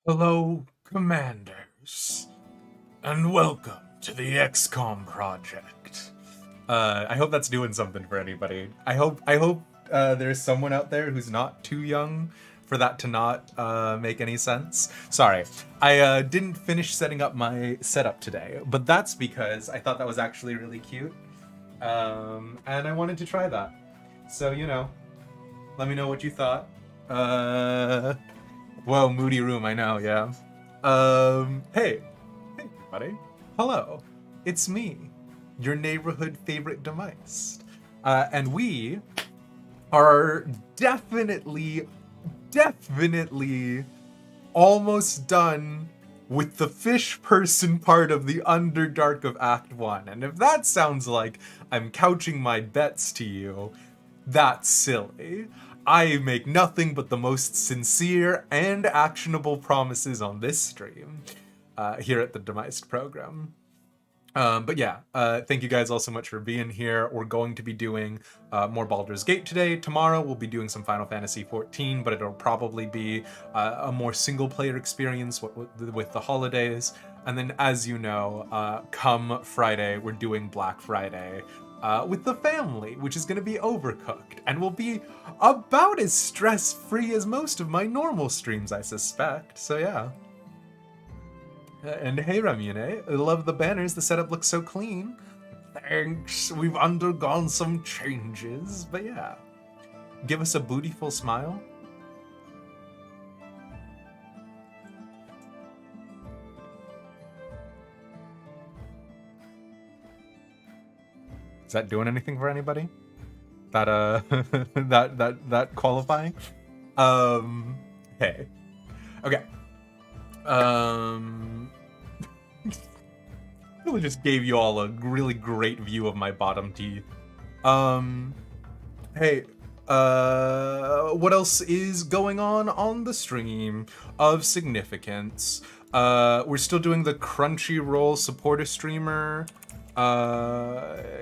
Hello, Commanders, and welcome to the XCOM project. I hope that's doing something for anybody. I hope there's someone out there who's not too young for that to not make any sense. Sorry, I didn't finish setting up my setup today, but that's because I thought that was actually really cute, and I wanted to try that. So let me know what you thought. Whoa, moody room, I know, yeah. Hey, everybody. Hello, it's me, your neighborhood favorite demise. And we are definitely almost done with the fish person part of the Underdark of Act 1. And if that sounds like I'm couching my bets to you, that's silly. I make nothing but the most sincere and actionable promises on this stream here at the Demised program. But yeah, thank you guys all so much for being here. We're going to be doing more Baldur's Gate today. Tomorrow we'll be doing some Final Fantasy XIV, but it'll probably be a more single-player experience with the holidays. And then, as you know, come Friday, we're doing Black Friday with the family, which is going to be Overcooked, and will be about as stress-free as most of my normal streams, I suspect. So yeah. And hey, Ramune, I love the banners. The setup looks so clean. Thanks. We've undergone some changes, but yeah. Give us a bootyful smile. Is that doing anything for anybody? That that qualifying? Hey. Okay. Really just gave you all a really great view of my bottom teeth. Hey, what else is going on the stream of significance? We're still doing the Crunchyroll supporter streamer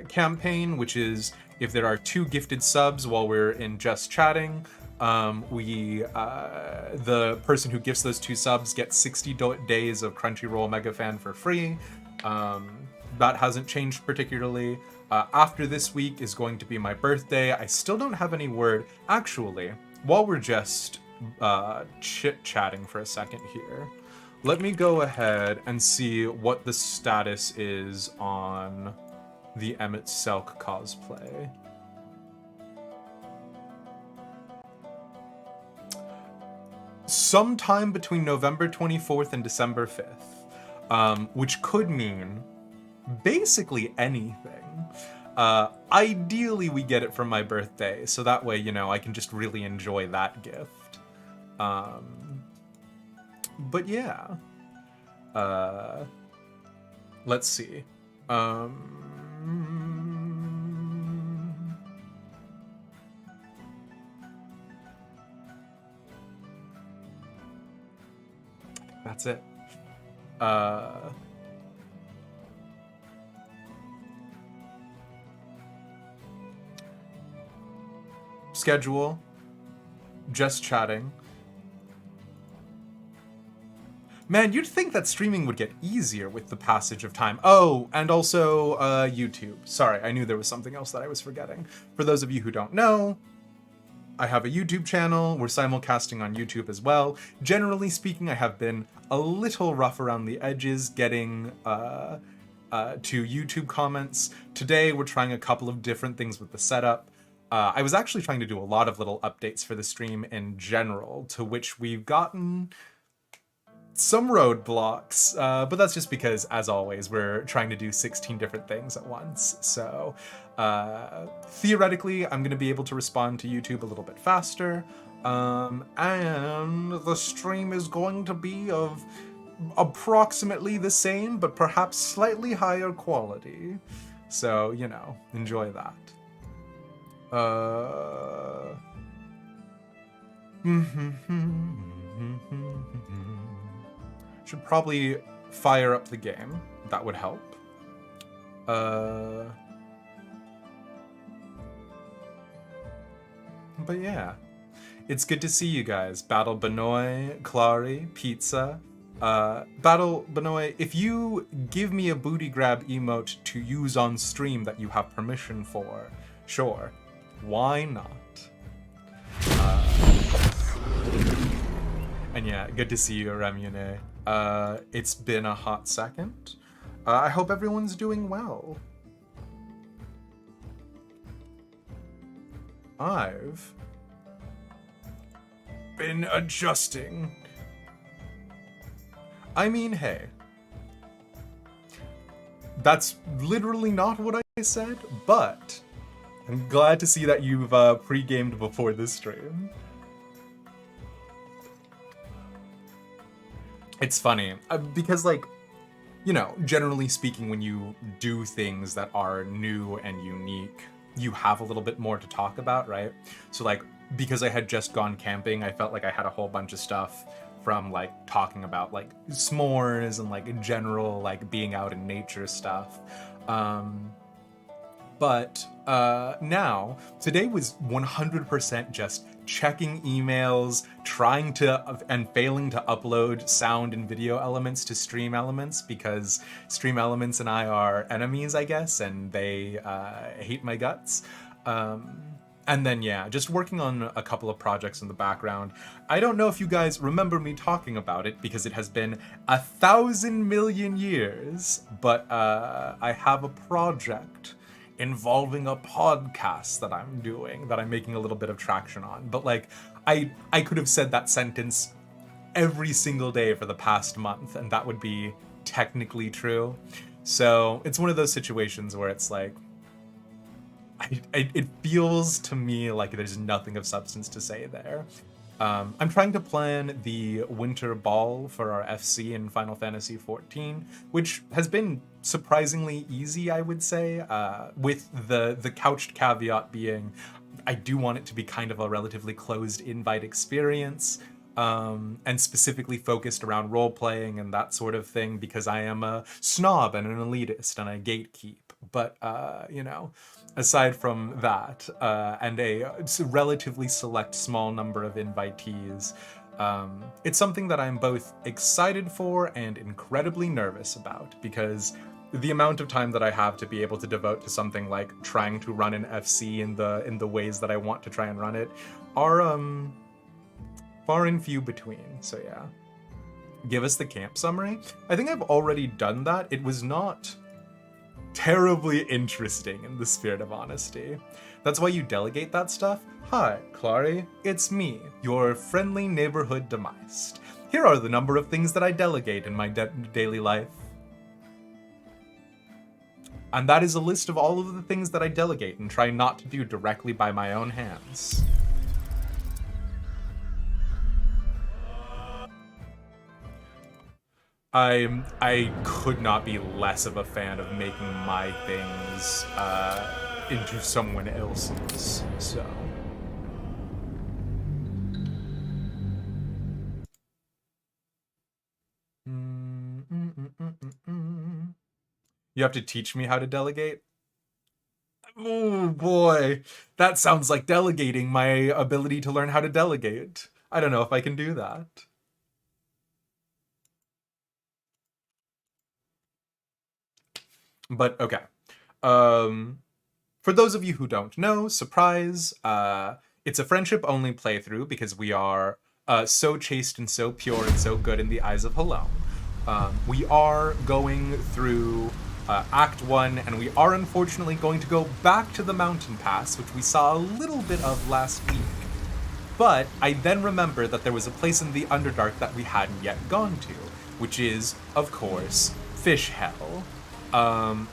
campaign, which is if there are 2 gifted subs while we're in just chatting, the person who gifts those 2 subs gets 60 days of Crunchyroll Megafan for free. That hasn't changed particularly. After this week is going to be my birthday. I still don't have any word. Actually, while we're just chit-chatting for a second here, let me go ahead and see what the status is on the Emmett Selk cosplay. Sometime between November 24th and December 5th, which could mean basically anything. Ideally, we get it for my birthday, so that way, I can just really enjoy that gift. But yeah. Let's see. That's it. Schedule. Just chatting. Man, you'd think that streaming would get easier with the passage of time. Oh, and also YouTube. Sorry, I knew there was something else that I was forgetting. For those of you who don't know, I have a YouTube channel. We're simulcasting on YouTube as well. Generally speaking, I have been a little rough around the edges getting to YouTube comments. Today, we're trying a couple of different things with the setup. I was actually trying to do a lot of little updates for the stream in general, to which we've gotten some roadblocks, but that's just because, as always, we're trying to do 16 different things at once. So theoretically, I'm going to be able to respond to YouTube a little bit faster, and the stream is going to be of approximately the same, but perhaps slightly higher quality. So, enjoy that. Should probably fire up the game. That would help. But yeah. It's good to see you guys. Battle Benoy, Clary, Pizza. Battle Benoy, if you give me a booty grab emote to use on stream that you have permission for, sure. Why not? And yeah, good to see you, Remune. It's been a hot second. I hope everyone's doing well. I've been adjusting. I mean, hey. That's literally not what I said, but I'm glad to see that you've pre-gamed before this stream. It's funny, because, like, you know, generally speaking, when you do things that are new and unique, you have a little bit more to talk about, right? So, like, because I had just gone camping, I felt like I had a whole bunch of stuff from, like, talking about, like, s'mores and, like, general, like, being out in nature stuff. But now, today was 100% just checking emails, trying to, and failing to upload sound and video elements to Stream Elements, because Stream Elements and I are enemies, I guess, and they hate my guts. And then, yeah, just working on a couple of projects in the background. I don't know if you guys remember me talking about it, because it has been 1,000 million years, but I have a project involving a podcast that I'm doing, that I'm making a little bit of traction on. But, like, I could have said that sentence every single day for the past month, and that would be technically true. So it's one of those situations where it's like, it feels to me like there's nothing of substance to say there. I'm trying to plan the winter ball for our FC in Final Fantasy XIV, which has been surprisingly easy, I would say, with the couched caveat being I do want it to be kind of a relatively closed invite experience, and specifically focused around role-playing and that sort of thing, because I am a snob and an elitist and I gatekeep. But, you know, aside from that, and a relatively select small number of invitees, it's something that I'm both excited for and incredibly nervous about, because the amount of time that I have to be able to devote to something like trying to run an FC in the ways that I want to try and run it are far and few between. So yeah. Give us the camp summary. I think I've already done that. It was not terribly interesting, in the spirit of honesty. That's why you delegate that stuff. Hi, Clary, it's me, your friendly neighborhood demised. Here are the number of things that I delegate in my daily life. And that is a list of all of the things that I delegate and try not to do directly by my own hands. I could not be less of a fan of making my things into someone else's, so. You have to teach me how to delegate? Oh boy, that sounds like delegating my ability to learn how to delegate. I don't know if I can do that. But okay. For those of you who don't know, surprise, it's a friendship-only playthrough because we are so chaste and so pure and so good in the eyes of Hello. We are going through Act 1, and we are unfortunately going to go back to the mountain pass, which we saw a little bit of last week. But I then remembered that there was a place in the Underdark that we hadn't yet gone to, which is, of course, Fish Hell.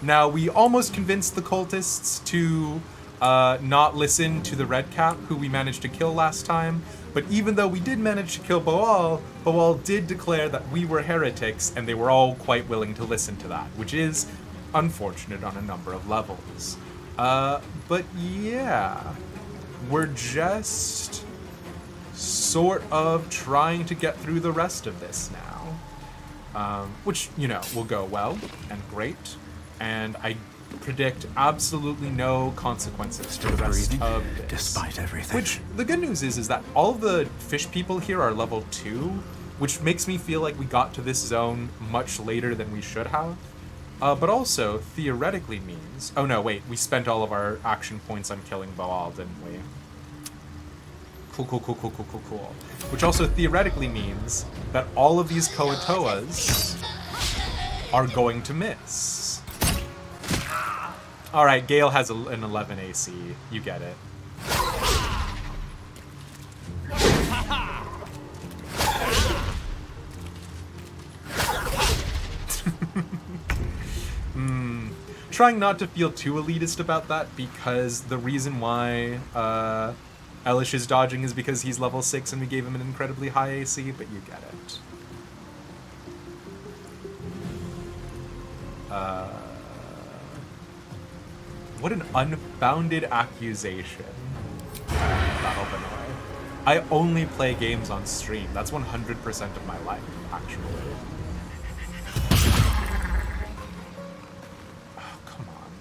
Now, we almost convinced the cultists to not listen to the Red Cap, who we managed to kill last time, but even though we did manage to kill Boal, Boal did declare that we were heretics, and they were all quite willing to listen to that, which is unfortunate on a number of levels. But yeah, we're just sort of trying to get through the rest of this now. Which, you know, will go well and great. And I predict absolutely no consequences to the rest of this. Despite everything. Which, the good news is that all of the fish people here are level 2, which makes me feel like we got to this zone much later than we should have. But also, theoretically means... Oh no, wait, we spent all of our action points on killing Baal, didn't we? Cool. Which also theoretically means that all of these Koatoas are going to miss. Alright, Gale has an 11 AC. You get it. Trying not to feel too elitist about that, because the reason why Elish is dodging is because he's level 6 and we gave him an incredibly high AC, but you get it. What an unfounded accusation. Battle Benoy. I only play games on stream. That's 100% of my life, actually. Oh, come on.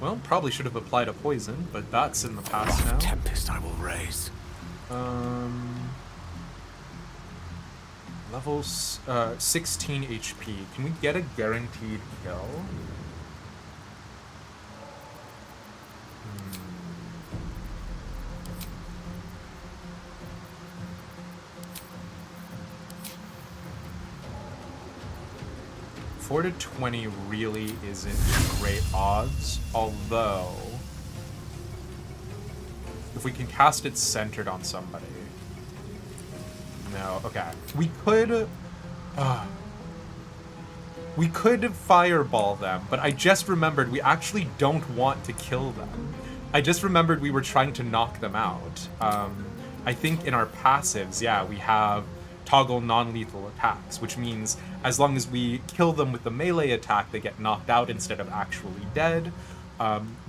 Well, probably should have applied a poison, but that's in the past now. Tempest I will raise. Level 16 HP. Can we get a guaranteed kill? 4 to 20 really isn't great odds, although if we can cast it centered on somebody. No, okay. We could fireball them, but I just remembered we actually don't want to kill them. I just remembered we were trying to knock them out. I think in our passives, yeah, we have toggle non-lethal attacks, which means as long as we kill them with the melee attack, they get knocked out instead of actually dead,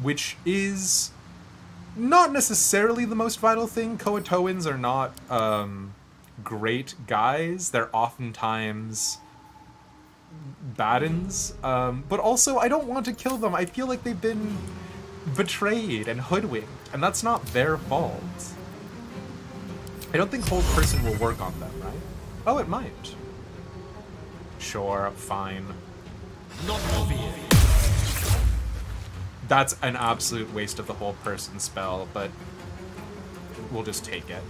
which is not necessarily the most vital thing. Koatoans are not great guys. They're oftentimes bad-uns, but also I don't want to kill them. I feel like they've been betrayed and hoodwinked, and that's not their fault. I don't think hold person will work on them, right? Oh, it might. Sure, fine. Not obvious. That's an absolute waste of the hold person spell, but we'll just take it.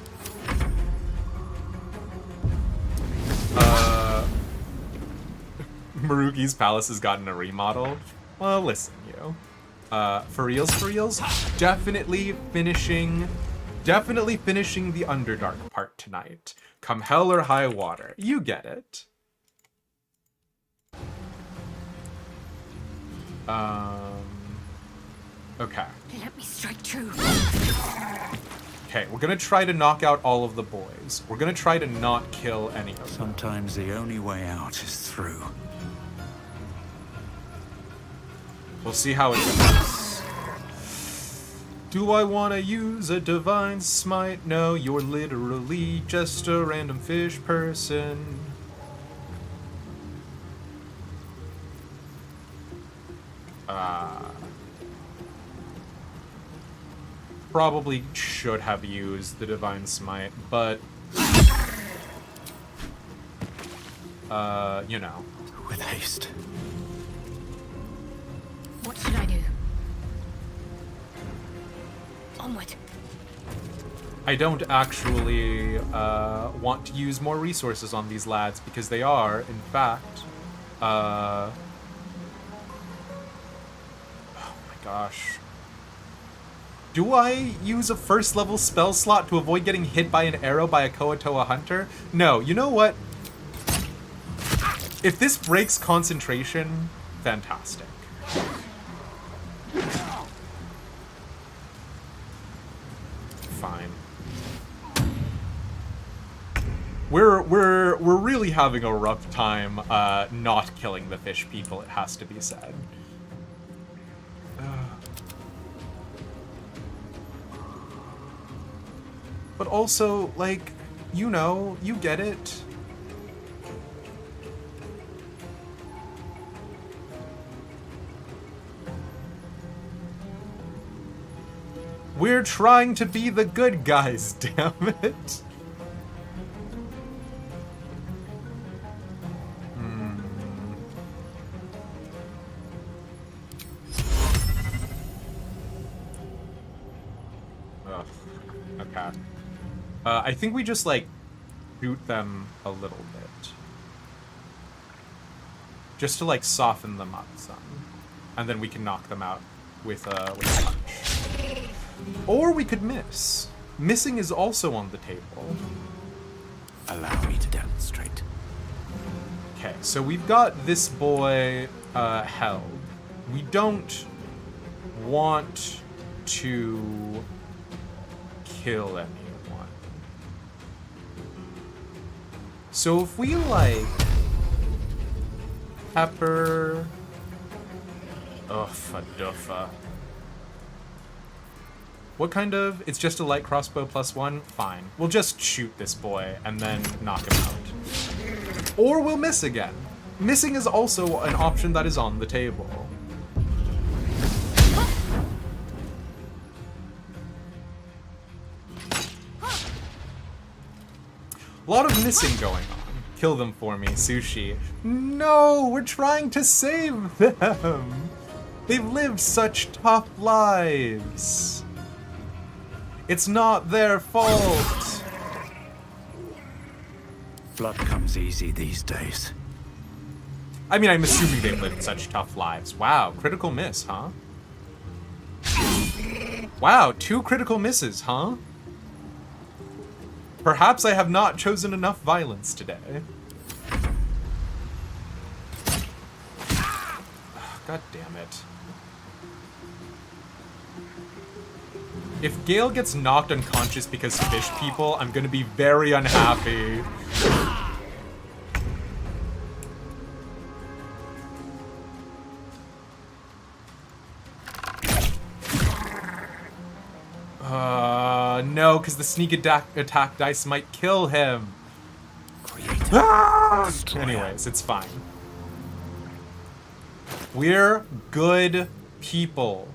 Marugi's palace has gotten a remodel. Well, listen, you. For reals, definitely finishing the Underdark part tonight. Come hell or high water. You get it. Okay. Let me strike true. Okay, we're gonna try to knock out all of the boys. We're gonna try to not kill any of them. Sometimes the only way out is through. We'll see how it goes. Do I want to use a divine smite? No, you're literally just a random fish person. Probably should have used the divine smite, but you know. With haste. What should I do? Onward. I don't actually want to use more resources on these lads because they are, in fact, oh my gosh. Do I use a first level spell slot to avoid getting hit by an arrow by a Koatoa hunter? No, you know what? If this breaks concentration, fantastic. Fine. We're really having a rough time not killing the fish people, it has to be said. But also, like, you know, you get it. We're trying to be the good guys, damn it. Ugh. Okay. I think we just, like, shoot them a little bit. Just to, like, soften them up some. And then we can knock them out with a punch. Or we could miss. Missing is also on the table. Allow me to demonstrate. Okay, so we've got this boy held. We don't want to kill anyone. So if we, like, pepper... Uffa-duffa. What kind of... It's just a light crossbow +1? Fine. We'll just shoot this boy and then knock him out. Or we'll miss again. Missing is also an option that is on the table. A lot of missing going on. Kill them for me, Sushi. No, we're trying to save them. They've lived such tough lives. It's not their fault. Blood comes easy these days. I mean, I'm assuming they've lived such tough lives. Wow, critical miss, huh? Wow, 2 critical misses, huh? Perhaps I have not chosen enough violence today. God damn it. If Gale gets knocked unconscious because fish people, I'm gonna be very unhappy. No, because the sneak attack dice might kill him. Anyways, it's fine. We're good people.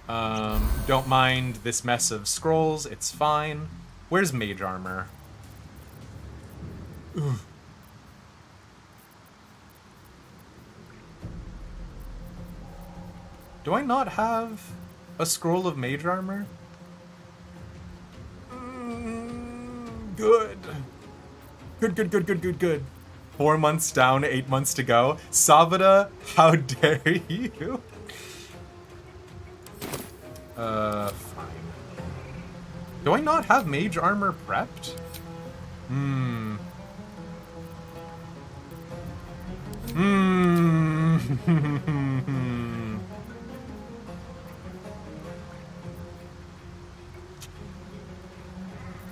Don't mind this mess of scrolls, it's fine. Where's mage armor? Ugh. Do I not have a scroll of mage armor? Good. Good. 4 months down, 8 months to go. Savada, how dare you? Fine. Do I not have mage armor prepped?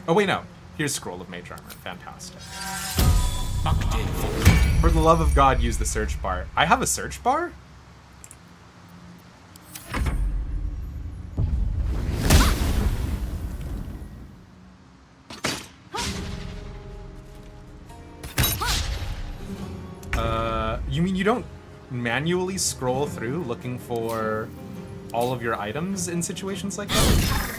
Oh, wait, no. Here's Scroll of Mage Armor. Fantastic. For the love of God, use the search bar. I have a search bar? You mean you don't manually scroll through looking for all of your items in situations like that?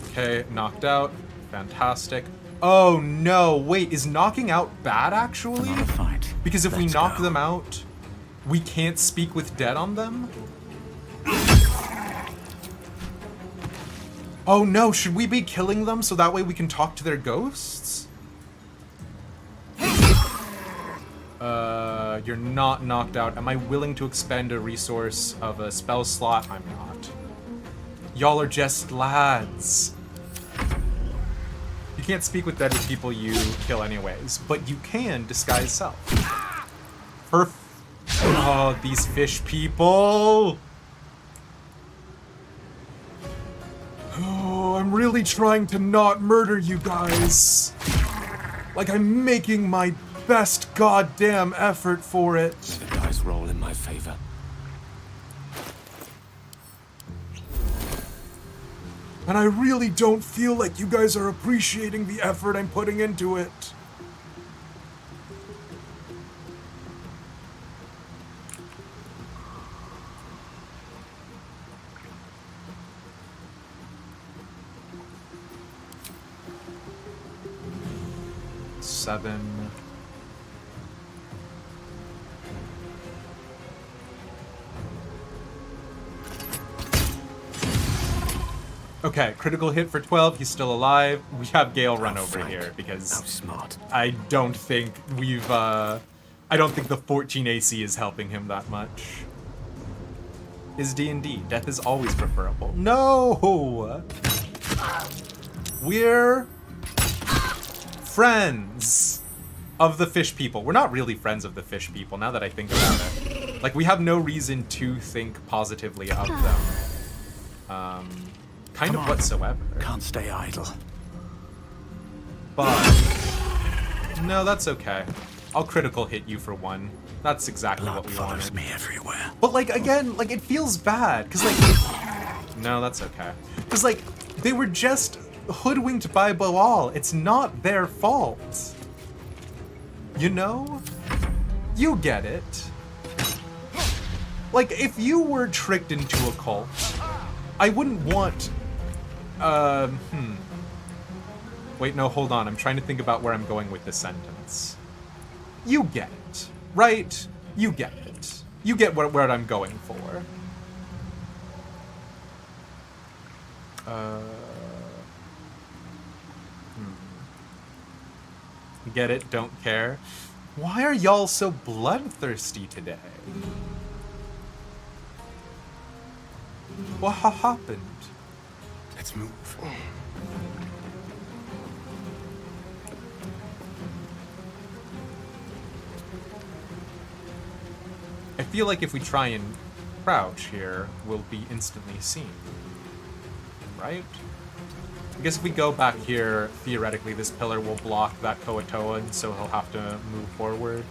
Okay, knocked out. Fantastic. Oh no, wait, is knocking out bad actually? Another fight. Because if we Let's knock go. them out, we can't speak with dead on them? Oh no, should we be killing them so that way we can talk to their ghosts? You're not knocked out. Am I willing to expend a resource of a spell slot? I'm not. Y'all are just lads. You can't speak with dead people you kill anyways, but you can disguise self. Oh, these fish people! Oh, I'm really trying to not murder you guys. Like I'm making my best goddamn effort for it. The dice roll in my favor. And I really don't feel like you guys are appreciating the effort I'm putting into it. 7. Okay, critical hit for 12. He's still alive. We have Gale run over Frank. here because How smart. I don't think we've, I don't think the 14 AC is helping him that much. Is D&D. Death is always preferable. No! We're friends of the fish people. We're not really friends of the fish people, now that I think about it. Like, we have no reason to think positively of them. Kind Come of on. whatsoever. Can't stay idle. But no, that's okay. I'll critical hit you for 1. That's exactly Blood what we follows wanted. me everywhere. But like again, like it feels bad because like no, that's okay. Because like they were just hoodwinked by Boal. It's not their fault. You know? You get it. Like if you were tricked into a cult, I wouldn't want Wait, no, hold on. I'm trying to think about where I'm going with this sentence. You get it, right? You get it. You get what I'm going for. Get it, don't care. Why are y'all so bloodthirsty today? What happened? Let's move. I feel like if we try and crouch here, we'll be instantly seen. Right? I guess if we go back here, theoretically this pillar will block that Koatoa, and so he'll have to move forward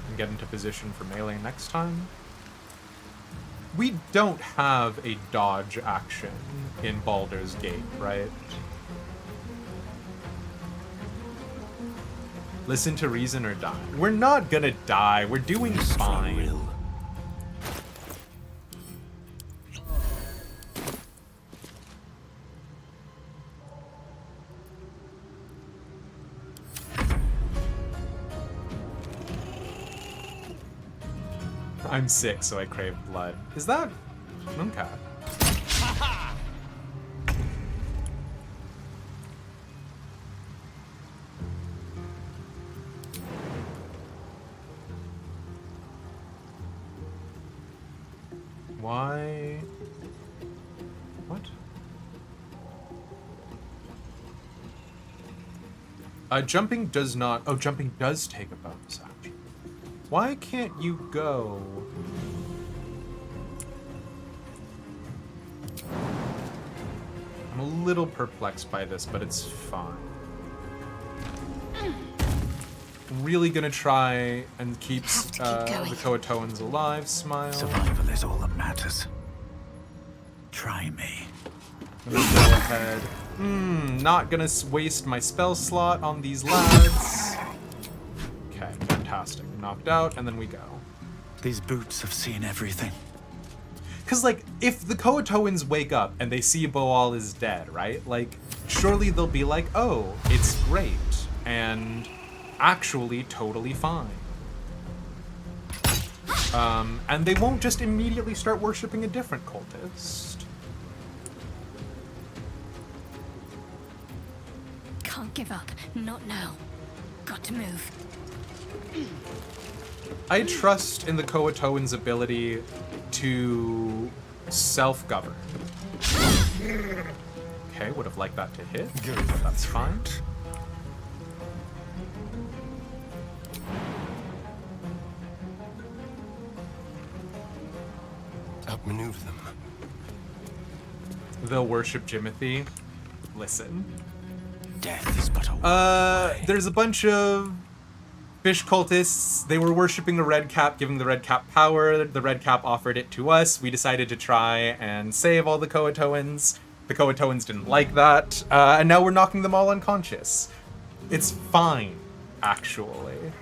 and get into position for melee next time. We don't have a dodge action in Baldur's Gate, right? Listen to reason or die. We're not gonna die. We're doing fine. Real. I'm sick, so I crave blood. Is that... Okay. Why... What? Jumping does not... Oh, jumping does take a bonus action. Why can't you go? I'm a little perplexed by this, but it's fine. Really gonna try and keep Have to keep the going. Koatoans alive. Smile. Survival is all that matters. Try me. Let me go ahead. Not gonna waste my spell slot on these lads. Okay, fantastic. Knocked out, and then we go. These boots have seen everything. Because, like, if the Koatoans wake up and they see Boal is dead, right? Like, surely they'll be like, oh, it's great, and actually totally fine. And they won't just immediately start worshipping a different cultist. Can't give up. Not now. Got to move. I trust in the Koatoans' ability to self-govern. Okay, would have liked that to hit, but that's fine. Outmaneuver them. They'll worship Jimothy. Listen. Death is but a walk away. There's a bunch of fish cultists. They were worshipping a red cap, giving the red cap power. The red cap offered it to us. We decided to try and save all the Koatoans. The Koatoans didn't like that, and now we're knocking them all unconscious. It's fine, actually.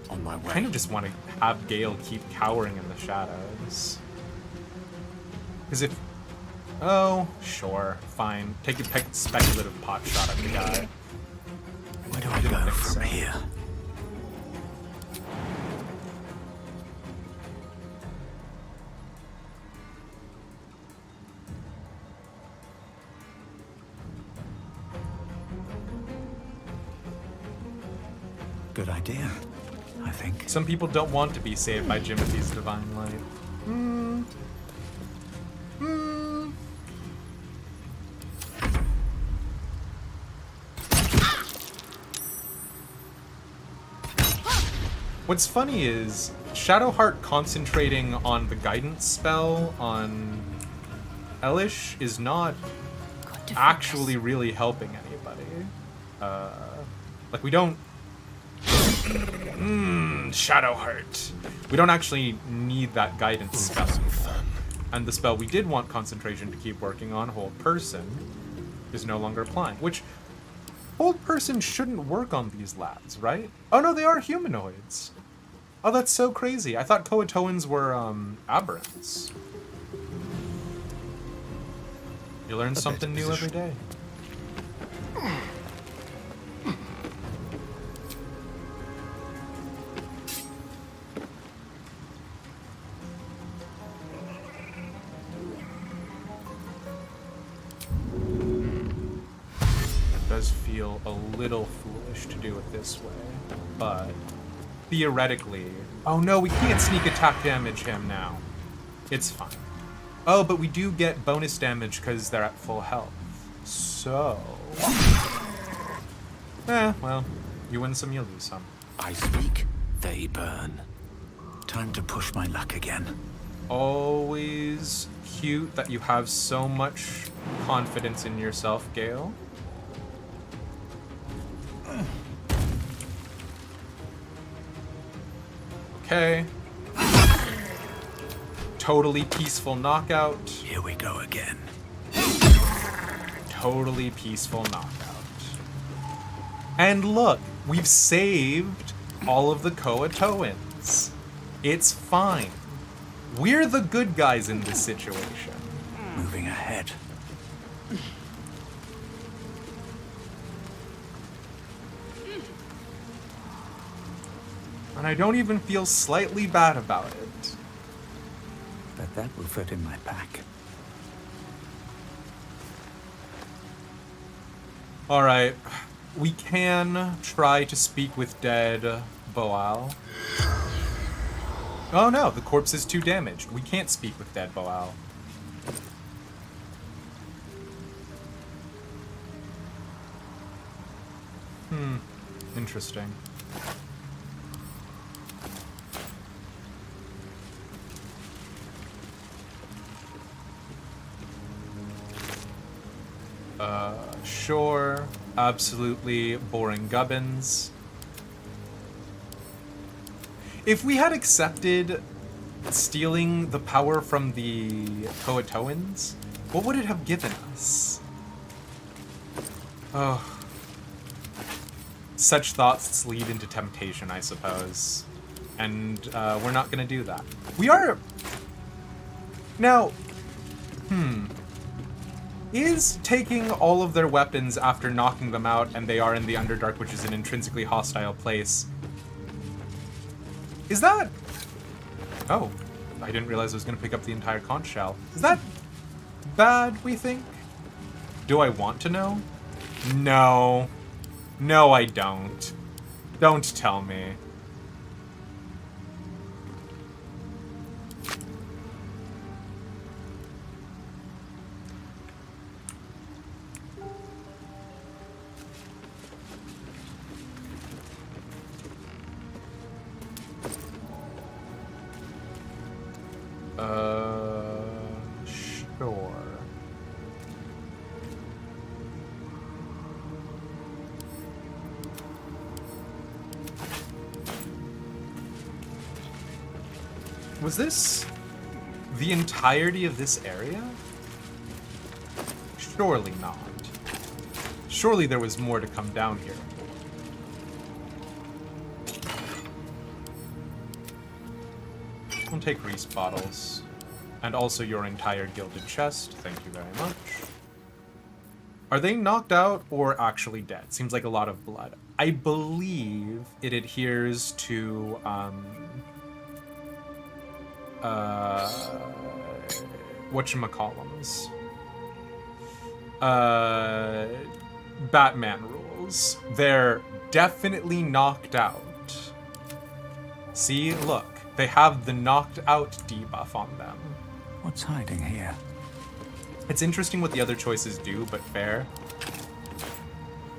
On my I way. kind of just want to have Gale keep cowering in the shadows. Because if Oh, sure, fine. Take a speculative pot shot at the guy. Where do I go from here? Good idea, I think. Some people don't want to be saved by Jimothy's divine light. What's funny is Shadowheart concentrating on the guidance spell on Elish is not actually really helping anybody. Like, we don't... Shadowheart. We don't actually need that guidance spell. And the spell we did want concentration to keep working on, Hold Person, is no longer applying. Which, Hold Person shouldn't work on these lads, right? Oh no, they are humanoids. Oh, that's so crazy. I thought Coatoans were, aberrants. You learn something new every day. It does feel a little foolish to do it this way, but theoretically... Oh no, we can't sneak attack damage him now. It's fine. Oh, but we do get bonus damage because they're at full health. So... well, you win some, you lose some. I speak, they burn. Time to push my luck again. Always cute that you have so much confidence in yourself, Gale. Okay. Totally peaceful knockout. Here we go again. Totally peaceful knockout. And look, we've saved all of the Coatoans. It's fine. We're the good guys in this situation. Moving ahead. And I don't even feel slightly bad about it. But that will fit in my pack. Alright, we can try to speak with dead Boal. Oh no, the corpse is too damaged. We can't speak with dead Boal. Interesting. Sure. Absolutely boring gubbins. If we had accepted stealing the power from the Coatoans, what would it have given us? Oh. Such thoughts lead into temptation, I suppose. And we're not gonna do that. We are... Now... Is taking all of their weapons after knocking them out and they are in the Underdark, which is an intrinsically hostile place... Is that... Oh, I didn't realize I was going to pick up the entire conch shell. Is that bad, we think? Do I want to know? No. No, I don't. Don't tell me. Sure. Was this the entirety of this area? Surely not. Surely there was more to come down here. I'll take Reese bottles. And also your entire gilded chest. Thank you very much. Are they knocked out or actually dead? Seems like a lot of blood. I believe it adheres to whatchamacallums. Batman rules. They're definitely knocked out. See, look. They have the knocked out debuff on them. What's hiding here? It's interesting what the other choices do, but fair.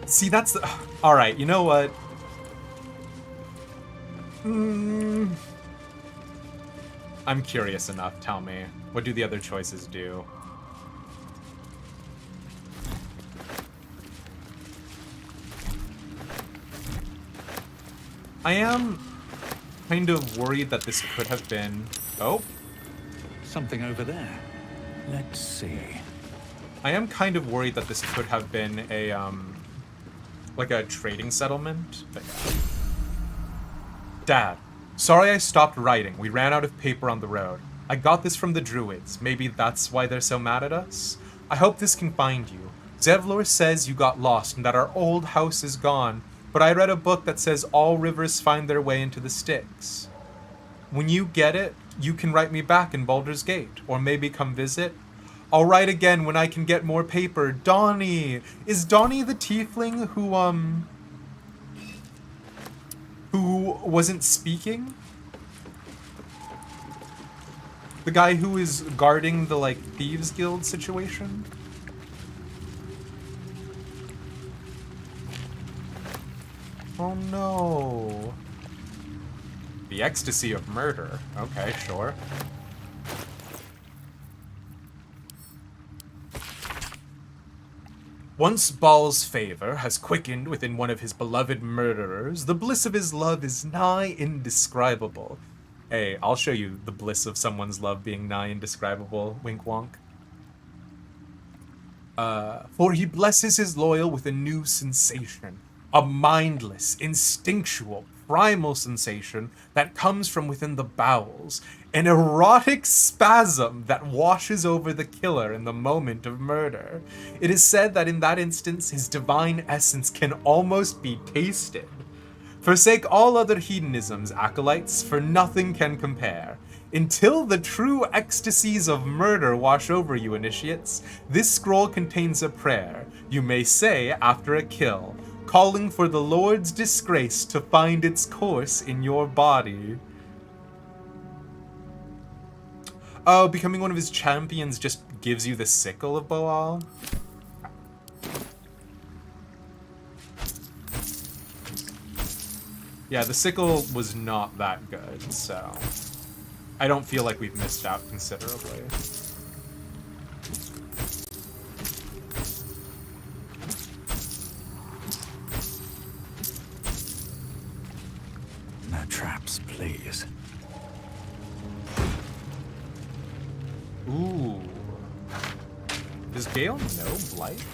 See, that's the... Alright, you know what? I'm curious enough, tell me. What do the other choices do? I am kind of worried that this could have been... Oh? Something over there. Let's see. I am kind of worried that this could have been a, like a trading settlement. But yeah. Dad, sorry I stopped writing. We ran out of paper on the road. I got this from the druids. Maybe that's why they're so mad at us? I hope this can find you. Zevlor says you got lost and that our old house is gone, but I read a book that says all rivers find their way into the Styx. When you get it, you can write me back in Baldur's Gate, or maybe come visit. I'll write again when I can get more paper. Donnie! Is Donnie the tiefling who wasn't speaking? The guy who is guarding the, like, Thieves Guild situation? Oh no. The ecstasy of murder. Okay, sure. Once Baal's favor has quickened within one of his beloved murderers, the bliss of his love is nigh indescribable. Hey, I'll show you the bliss of someone's love being nigh indescribable, wink wonk. For he blesses his loyal with a new sensation, a mindless, instinctual, primal sensation that comes from within the bowels, an erotic spasm that washes over the killer in the moment of murder. It is said that in that instance, his divine essence can almost be tasted. Forsake all other hedonisms, acolytes, for nothing can compare. Until the true ecstasies of murder wash over you, initiates, this scroll contains a prayer you may say after a kill, calling for the Lord's disgrace to find its course in your body. Oh, becoming one of his champions just gives you the sickle of Baal? Yeah, the sickle was not that good, so I don't feel like we've missed out considerably. No traps, please. Ooh. Does Gale know Blight?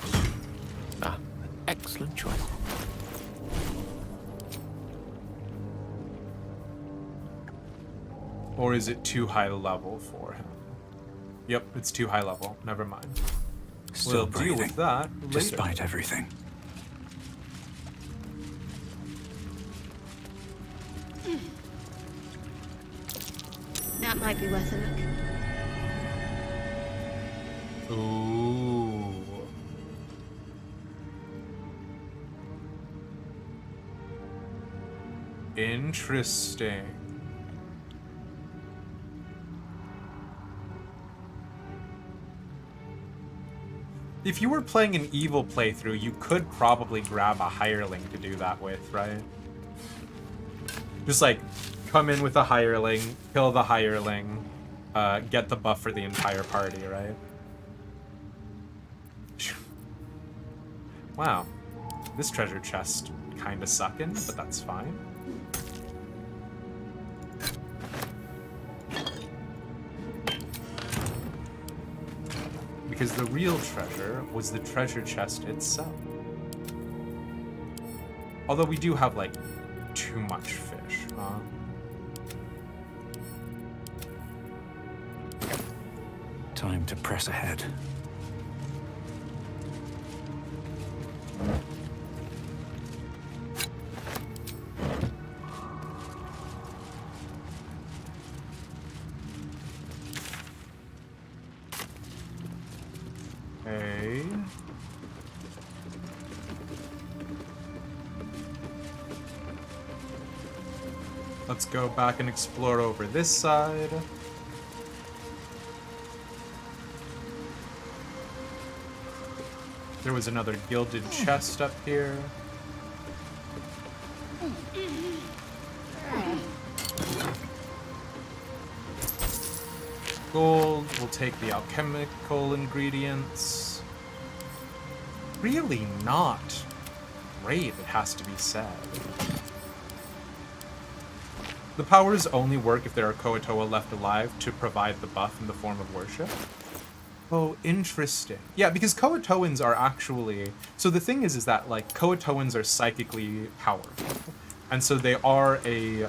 Ah, excellent choice. Or is it too high level for him? Yep, it's too high level. Never mind. Still We'll breathing, deal with that later. despite everything. That might be worth a look. Ooh. Interesting. If you were playing an evil playthrough, you could probably grab a hireling to do that with, right? Just like, come in with a hireling, kill the hireling, get the buff for the entire party, right? Wow. This treasure chest kinda suckin', but that's fine. Because the real treasure was the treasure chest itself. Although we do have, like, too much fish, huh? Okay. Time to press ahead. Okay. Let's go back and explore over this side. There was another gilded chest up here. Gold. We'll take the alchemical ingredients. Really not great, it has to be said. The powers only work if there are Koatoa left alive to provide the buff in the form of worship. Oh, interesting. Yeah, because Koatoans are actually... So the thing is that, like, Koatoans are psychically powerful. And so they are a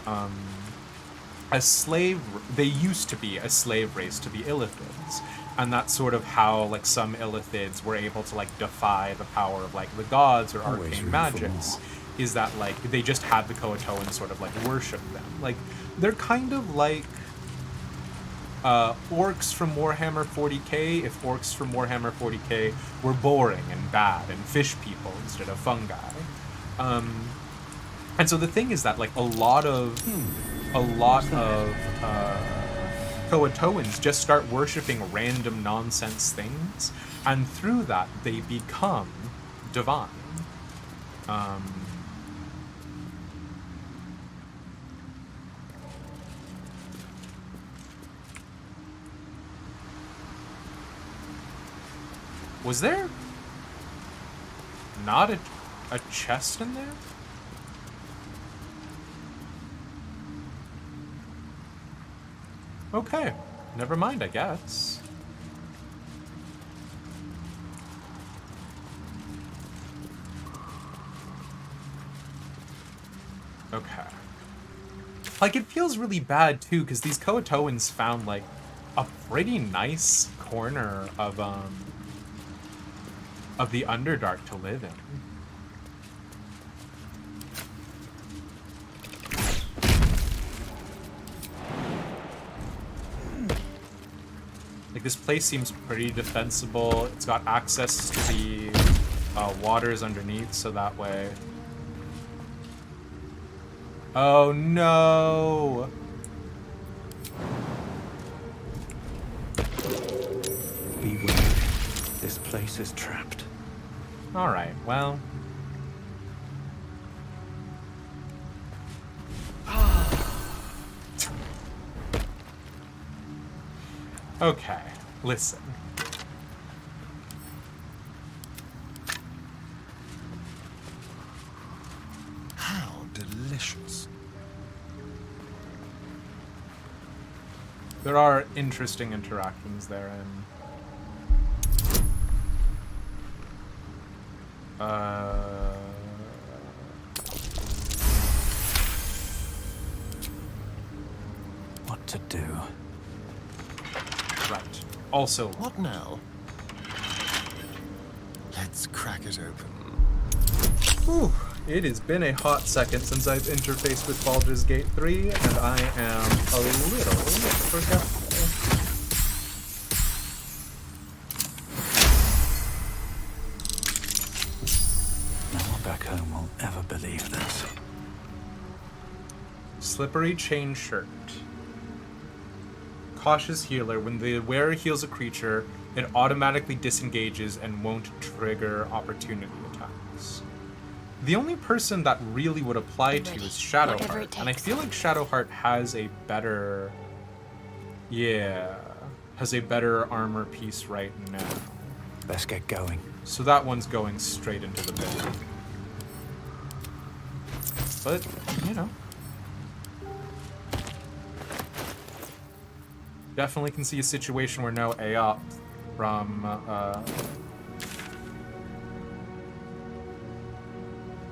slave... They used to be a slave race to the Illithids. And that's sort of how, like, some Illithids were able to, like, defy the power of, like, the gods or arcane magics. Is that, like, they just had the Koatoans sort of, like, worship them. Like, they're kind of like... orcs from Warhammer 40k, if orcs from Warhammer 40k were boring and bad and fish people instead of fungi. And so the thing is that, like, a lot of Koatoans just start worshipping random nonsense things, and through that they become divine. Was there not a chest in there? Okay, never mind, I guess. Okay. Like, it feels really bad, too, because these Koatoans found, like, a pretty nice corner of the Underdark to live in. Like, this place seems pretty defensible. It's got access to the waters underneath, so that way... Oh, no! Beware. This place is trapped. Alright, well... Okay, listen. How delicious. There are interesting interactions therein. What to do? Right. Also, What now? Let's crack it open. whew, it has been a hot second since I've interfaced with Baldur's Gate 3, and I am a little forgetful. No one back home will ever believe this. Slippery chain shirt. Cautious healer. When the wearer heals a creature, it automatically disengages and won't trigger opportunity attacks. The only person that really would apply to is Shadowheart, and I feel like Shadowheart has a better... Yeah, has a better armor piece right now. Let's get going. So that one's going straight into the bin. But, you know. Definitely can see a situation where no AOP from,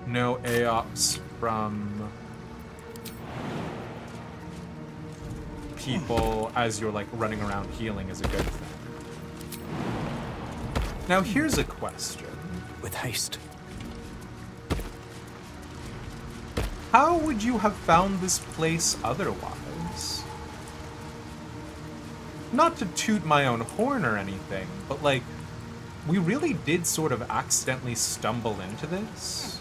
no AOPs from people as you're, like, running around healing is a good thing. Now here's a question. With haste. How would you have found this place otherwise? Not to toot my own horn or anything, but like, we really did sort of accidentally stumble into this.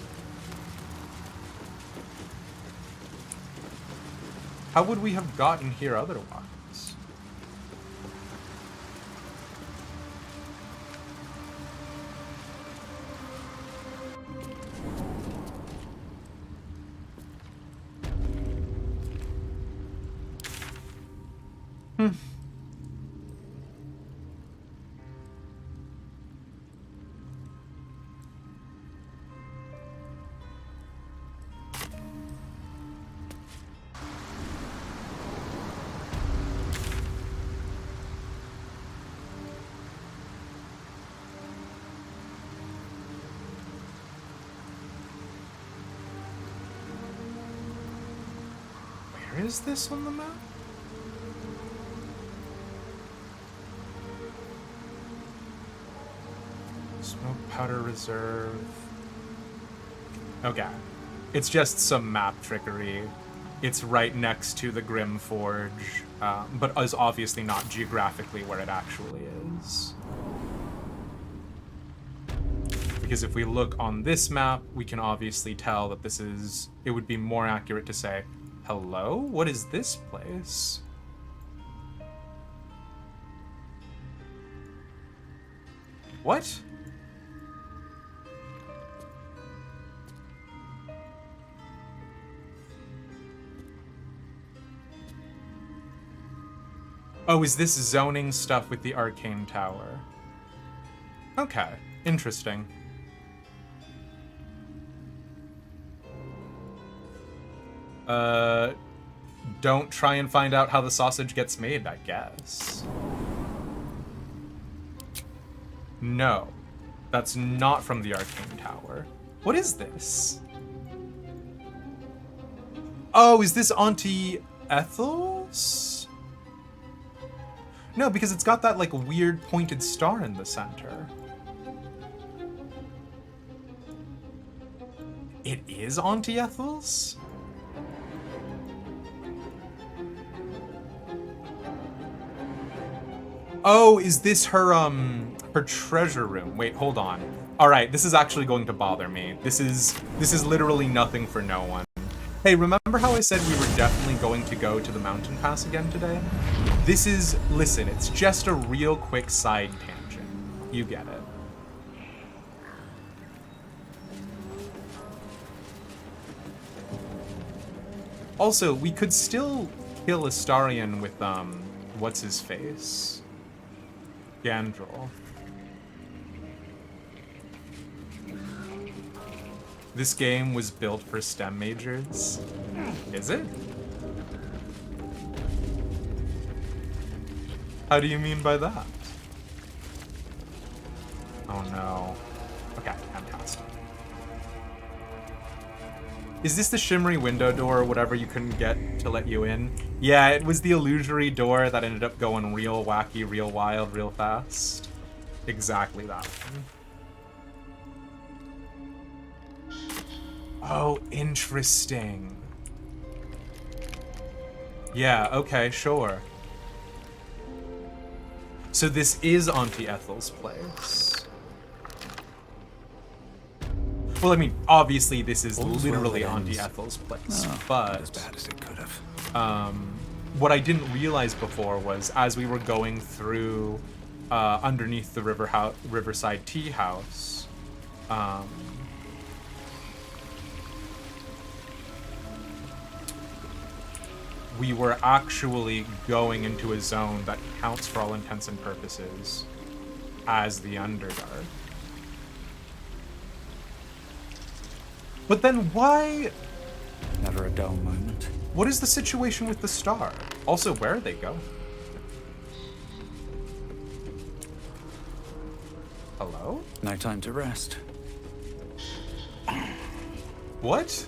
How would we have gotten here otherwise? Where is this on the map? Smoke powder reserve. Okay. It's just some map trickery. It's right next to the Grim Forge, but is obviously not geographically where it actually is. Because if we look on this map, we can obviously tell that this is... It would be more accurate to say, hello? What is this place? What? Oh, is this zoning stuff with the Arcane Tower? Okay, interesting. Don't try and find out how the sausage gets made, I guess. No, that's not from the Arcane Tower. What is this? Oh, is this Auntie Ethel's? No, because it's got that, like, weird pointed star in the center. It is Auntie Ethel's? Oh, is this her, her treasure room? Wait, hold on. All right, this is actually going to bother me. This is literally nothing for no one. Hey, remember how I said we were definitely going to go to the mountain pass again today? This is, listen, it's just a real quick side tangent. You get it. Also, we could still kill Astarion with, what's his face? Gandrel. This game was built for STEM majors. Is it? How do you mean by that? Oh no. Okay, fantastic. Is this the shimmery window door or whatever you couldn't get to let you in? Yeah, it was the illusory door that ended up going real wacky, real wild, real fast. Exactly that one. Oh, interesting. Yeah, okay, sure. So this is Auntie Ethel's place. Well, I mean, obviously this is literally Auntie Ethel's place, but as bad as it could have. what I didn't realize before was as we were going through underneath the Riverside Tea House, we were actually going into a zone that counts for all intents and purposes as the Underdark. But then why... Never a dull moment. What is the situation with the star? Also, where are they going? Hello? No time to rest. What?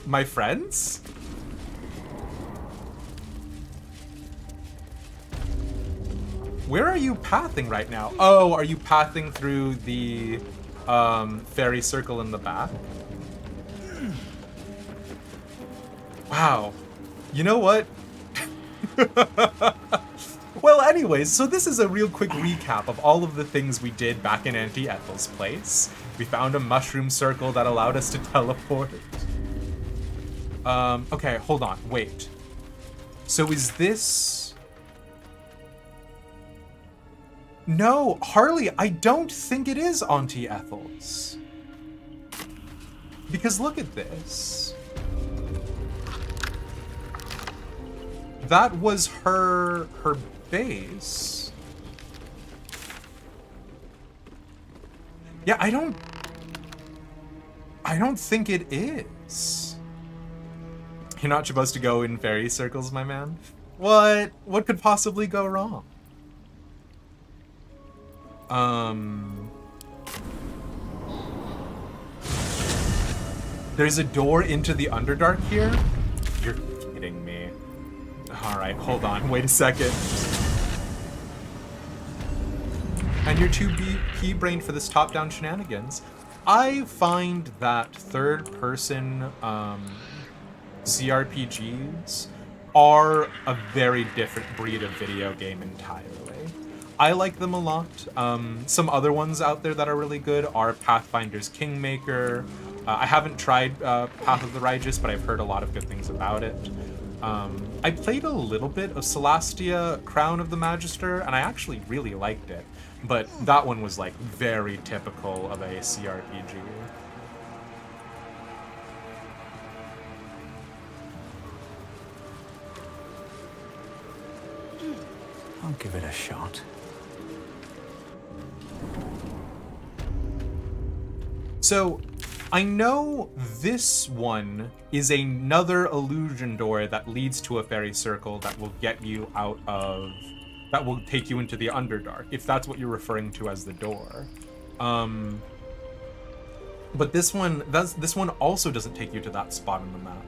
My friends? Where are you pathing right now? Oh, are you pathing through the fairy circle in the back? Wow. You know what? Well, anyways, so this is a real quick recap of all of the things we did back in Auntie Ethel's place. We found a mushroom circle that allowed us to teleport. Okay, hold on, wait. So is this... No, Harley, I don't think it is Auntie Ethel's. Because look at this. That was her base. Yeah, I don't think it is. You're not supposed to go in fairy circles, my man. What could possibly go wrong? There's a door into the Underdark here? You're kidding me. Alright, hold on, wait a second. And you're too pea-brained for this top-down shenanigans. I find that third-person CRPGs are a very different breed of video game entirely. I like them a lot. Some other ones out there that are really good are Pathfinder's Kingmaker. I haven't tried Path of the Righteous, but I've heard a lot of good things about it. I played a little bit of Celestia Crown of the Magister, and I actually really liked it. But that one was like very typical of a CRPG. I'll give it a shot. So, I know this one is another illusion door that leads to a fairy circle that will get you out of... that will take you into the Underdark, if that's what you're referring to as the door. But this one also doesn't take you to that spot on the map.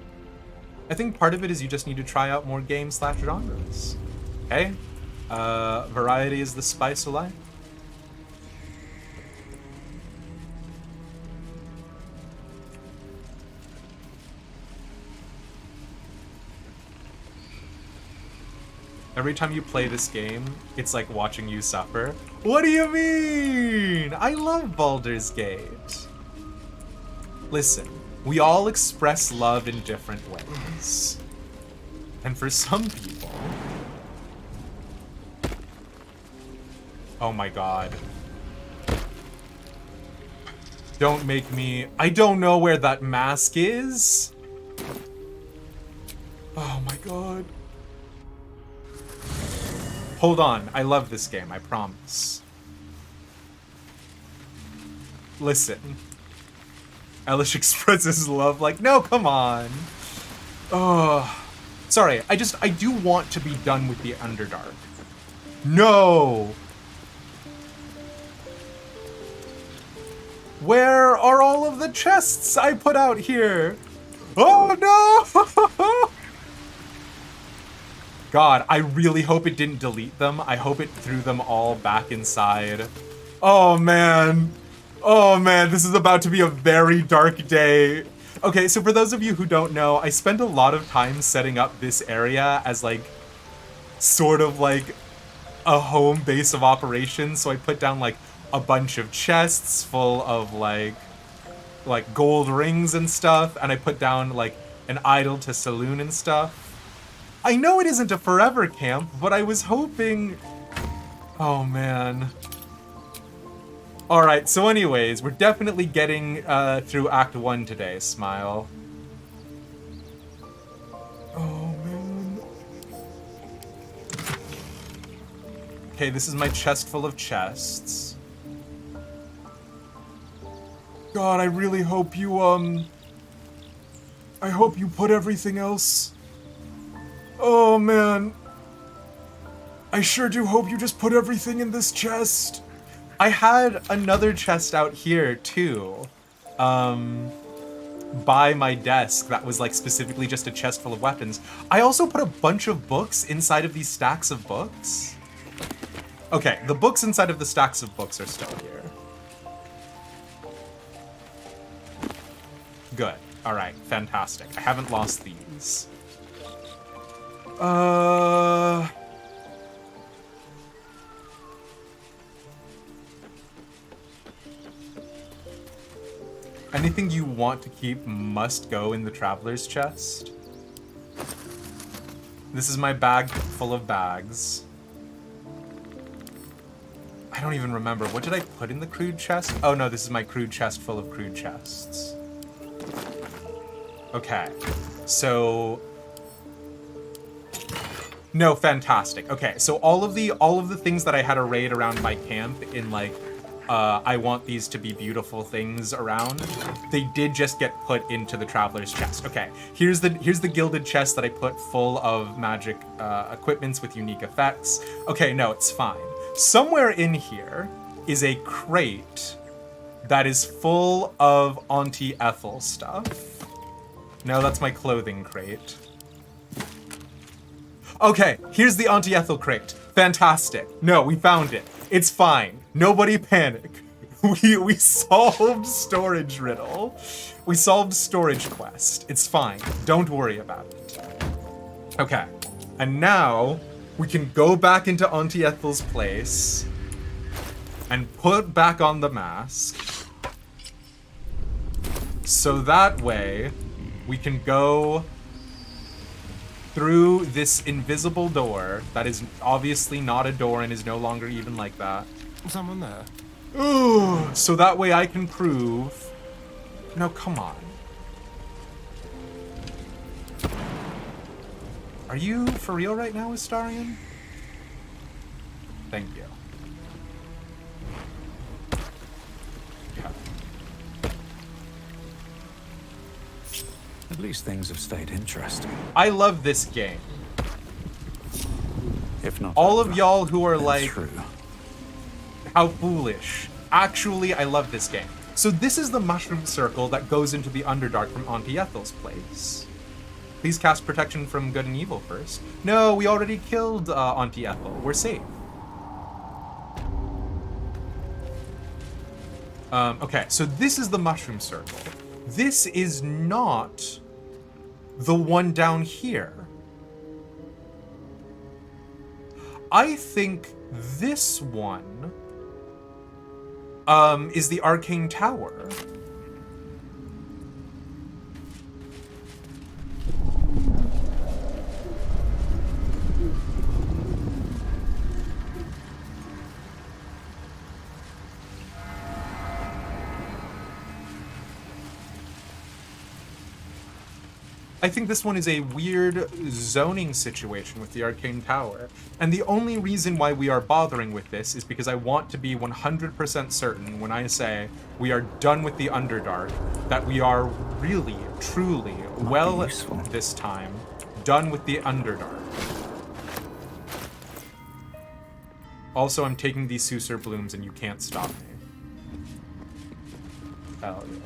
I think part of it is you just need to try out more games/genres. Okay? Variety is the spice of life. Every time you play this game, it's like watching you suffer. What do you mean? I love Baldur's Gate. Listen, we all express love in different ways. And for some people... Oh my god. Don't make me... I don't know where that mask is. Oh my god. Hold on, I love this game, I promise. Listen. Elish expresses love like, no, come on. Oh, sorry, I do want to be done with the Underdark. No! Where are all of the chests I put out here? Oh no! God, I really hope it didn't delete them. I hope it threw them all back inside. Oh man. Oh man, this is about to be a very dark day. Okay, so for those of you who don't know, I spent a lot of time setting up this area as like, sort of like a home base of operations. So I put down like a bunch of chests full of like gold rings and stuff. And I put down like an idol to saloon and stuff. I know it isn't a forever camp, but I was hoping... Oh, man. Alright, so anyways, we're definitely getting through Act 1 today, Smile. Oh, man. Okay, this is my chest full of chests. God, I really hope you, I hope you put everything else... Oh, man. I sure do hope you just put everything in this chest. I had another chest out here, too. By my desk that was, like, specifically just a chest full of weapons. I also put a bunch of books inside of these stacks of books. Okay, the books inside of the stacks of books are still here. Good. All right, fantastic. I haven't lost these. Anything you want to keep must go in the traveler's chest. This is my bag full of bags. I don't even remember. What did I put in the crude chest? Oh no, this is my crude chest full of crude chests. Okay, so... No, fantastic. Okay, so all of the things that I had arrayed around my camp in like, I want these to be beautiful things around, they did just get put into the traveler's chest. Okay, here's the gilded chest that I put full of magic equipments with unique effects. Okay, no, it's fine. Somewhere in here is a crate that is full of Auntie Ethel stuff. No, that's my clothing crate. Okay, here's the Auntie Ethel crate. Fantastic. No, we found it. It's fine. Nobody panic. We solved storage riddle. We solved storage quest. It's fine. Don't worry about it. Okay. And now we can go back into Auntie Ethel's place and put back on the mask. So that way we can go through this invisible door that is obviously not a door and is no longer even like that. Someone there? Ooh, so that way I can prove... No, come on. Are you for real right now, Astarion? Thank you. Yeah. At least things have stayed interesting. I love this game. If not All over, of y'all who are then like, through. how foolish. Actually, I love this game. So this is the mushroom circle that goes into the Underdark from Auntie Ethel's place. Please cast protection from good and evil first. No, we already killed Auntie Ethel. We're safe. Okay, so this is the mushroom circle. This is not the one down here. I think this one is the arcane tower. I think this one is a weird zoning situation with the Arcane Tower. And the only reason why we are bothering with this is because I want to be 100% certain when I say we are done with the Underdark, that we are really, truly, well this time, done with the Underdark. Also, I'm taking these Susur blooms and you can't stop me. Hell yeah.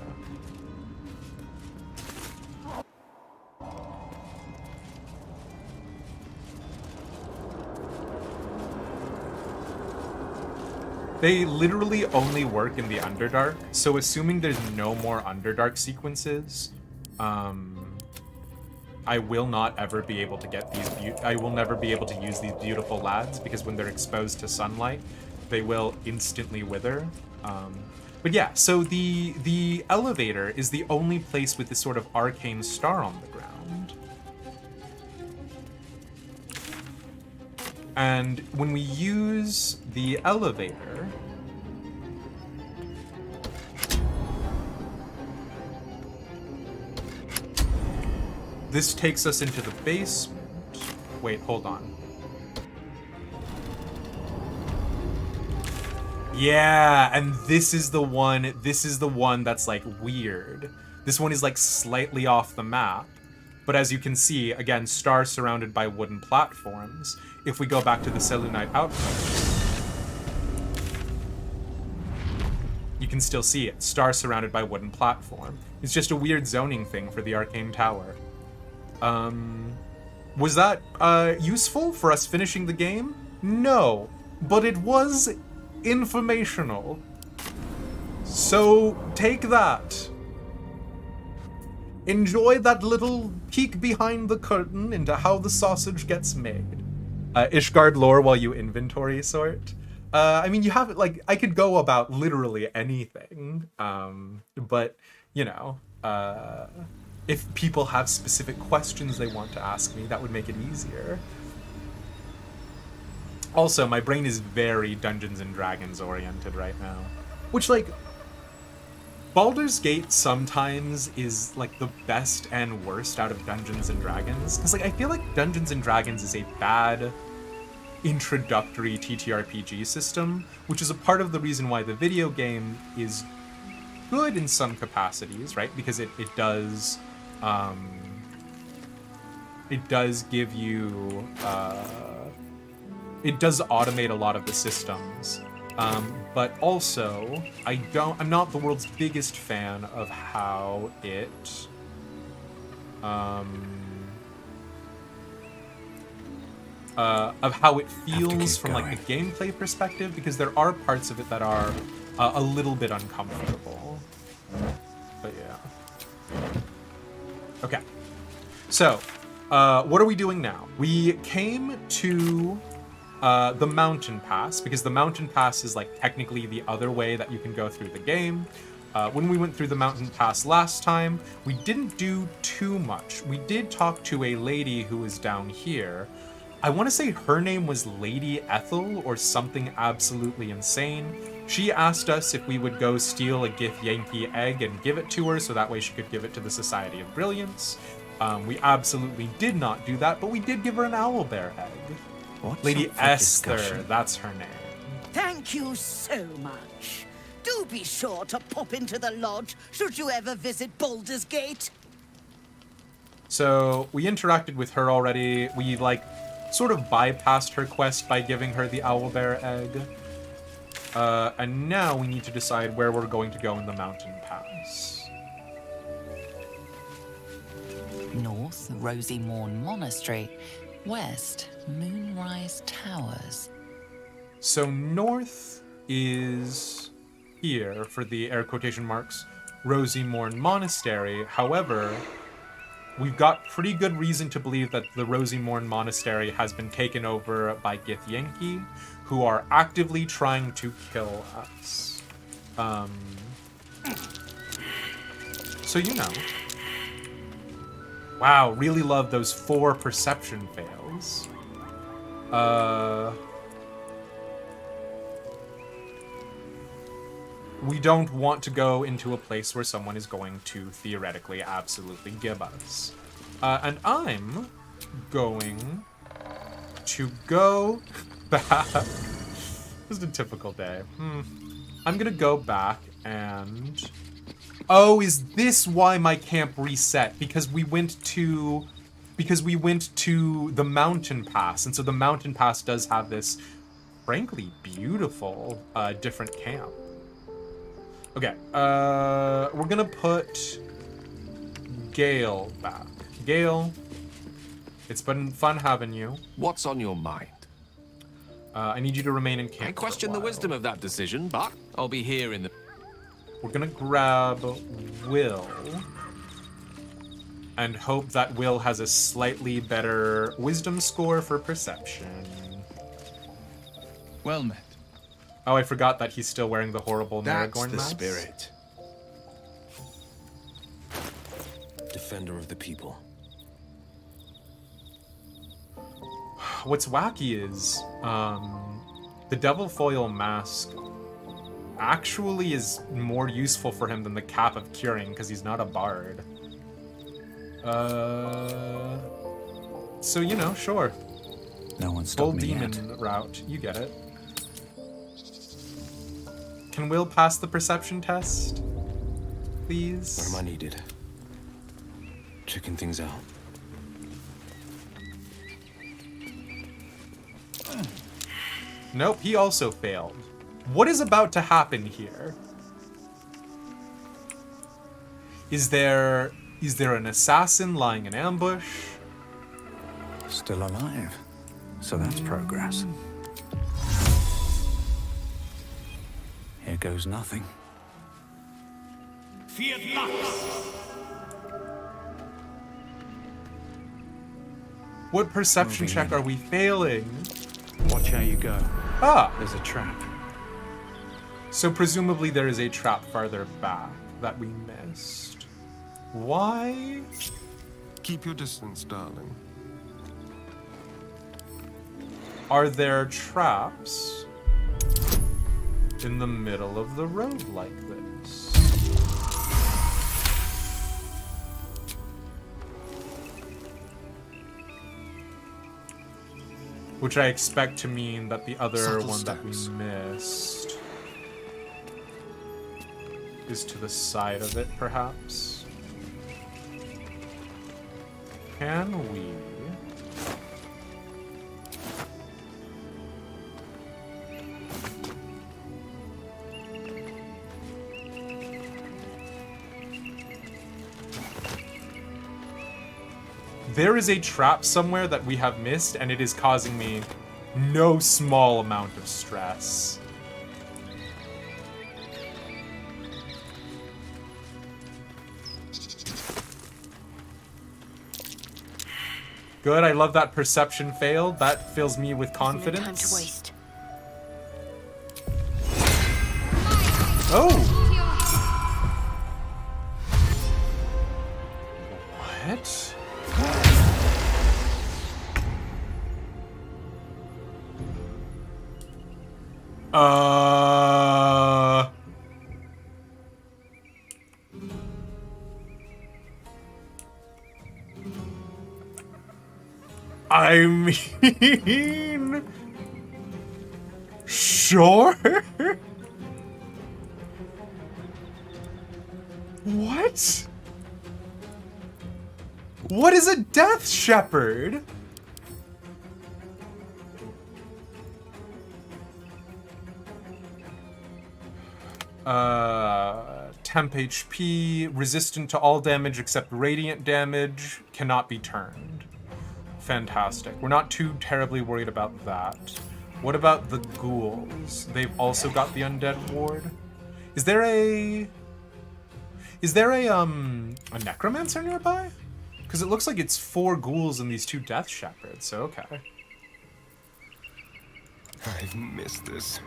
They literally only work in the Underdark, so assuming there's no more Underdark sequences, I will not ever be able to get these I will never be able to use these beautiful lads, because when they're exposed to sunlight, they will instantly wither. But yeah, so the elevator is the only place with this sort of arcane star on the ground. And when we use the elevator, this takes us into the basement. Wait, hold on. Yeah, and this is the one that's like weird. This one is like slightly off the map. But as you can see, again, star surrounded by wooden platforms. If we go back to the Selûnite outpost, you can still see it. Star surrounded by wooden platform. It's just a weird zoning thing for the Arcane Tower. Was that useful for us finishing the game? No. but it was informational. So take that. Enjoy that little peek behind the curtain into how the sausage gets made. Ishgard lore while you inventory sort. I mean, you have like, I could go about literally anything, but you know, if people have specific questions they want to ask me, that would make it easier. Also, my brain is very Dungeons and Dragons oriented right now, which like, Baldur's Gate sometimes is like the best and worst out of Dungeons and Dragons, because like I feel like Dungeons and Dragons is a bad introductory TTRPG system, which is a part of the reason why the video game is good in some capacities, right? Because it does give you it does automate a lot of the systems. But also, I'm not the world's biggest fan of how it, feels from like the gameplay perspective, because there are parts of it that are a little bit uncomfortable. But yeah. Okay. So, what are we doing now? We came to the mountain pass, because the mountain pass is like technically the other way that you can go through the game. When we went through the mountain pass last time, we didn't do too much. We did talk to a lady who was down here. I want to say her name was Lady Ethel or something absolutely insane. She asked us if we would go steal a Githyanki egg and give it to her so that way she could give it to the Society of Brilliance. We absolutely did not do that, but we did give her an owlbear egg. What's Lady up for Esther, discussion? that's her name. Thank you so much. Do be sure to pop into the lodge should you ever visit Baldur's Gate. So we interacted with her already. We like sort of bypassed her quest by giving her the owlbear egg. And now we need to decide where we're going to go in the mountain pass. North, Rosy Morn Monastery. West, Moonrise Towers. So north is here for the air quotation marks Rosy Morn Monastery. However, we've got pretty good reason to believe that the Rosy Morn Monastery has been taken over by Githyanki, who are actively trying to kill us. So you know. Wow, really love those 4 perception fails. We don't want to go into a place where someone is going to theoretically absolutely give us. And I'm going to go back. This is a typical day. I'm gonna go back and... Oh, is this why my camp reset? Because we went to the mountain pass, and so the mountain pass does have this, frankly, beautiful different camp. Okay, we're gonna put Gale back. Gale, it's been fun having you. What's on your mind? I need you to remain in camp. I question the wisdom of that decision, but I'll be here in the... We're gonna grab Will and hope that Will has a slightly better wisdom score for perception. Well met. Oh, I forgot that he's still wearing the horrible That's Maragorn the mask. spirit. Defender of the people. What's wacky is the Devil Foil mask actually is more useful for him than the Cap of Curing because he's not a bard. So, you know, sure. No one Full stopped me demon yet. route. You get it. Can Will pass the perception test? Please? Where am I needed? Checking things out. Nope, he also failed. What is about to happen here? Is there an assassin lying in ambush? Still alive. So that's progress. goes nothing. What perception Moving check in. are we failing? Watch how you go. Ah! There's a trap. So presumably there is a trap farther back that we missed. Why? Keep your distance, darling. Are there traps in the middle of the road like this? Which I expect to mean that the other Subtle one that we steps. missed is to the side of it, perhaps. Can we? There is a trap somewhere that we have missed, and it is causing me no small amount of stress. Good, I love that perception failed. That fills me with confidence. No time to waste. Oh! What? I mean, sure. What? What is a Death Shepherd? Temp HP, resistant to all damage except radiant damage, cannot be turned. Fantastic. We're not too terribly worried about that. What about the ghouls? They've also got the undead ward. Is there a necromancer nearby? Because it looks like it's 4 ghouls and these 2 death shepherds, so okay. I've missed this.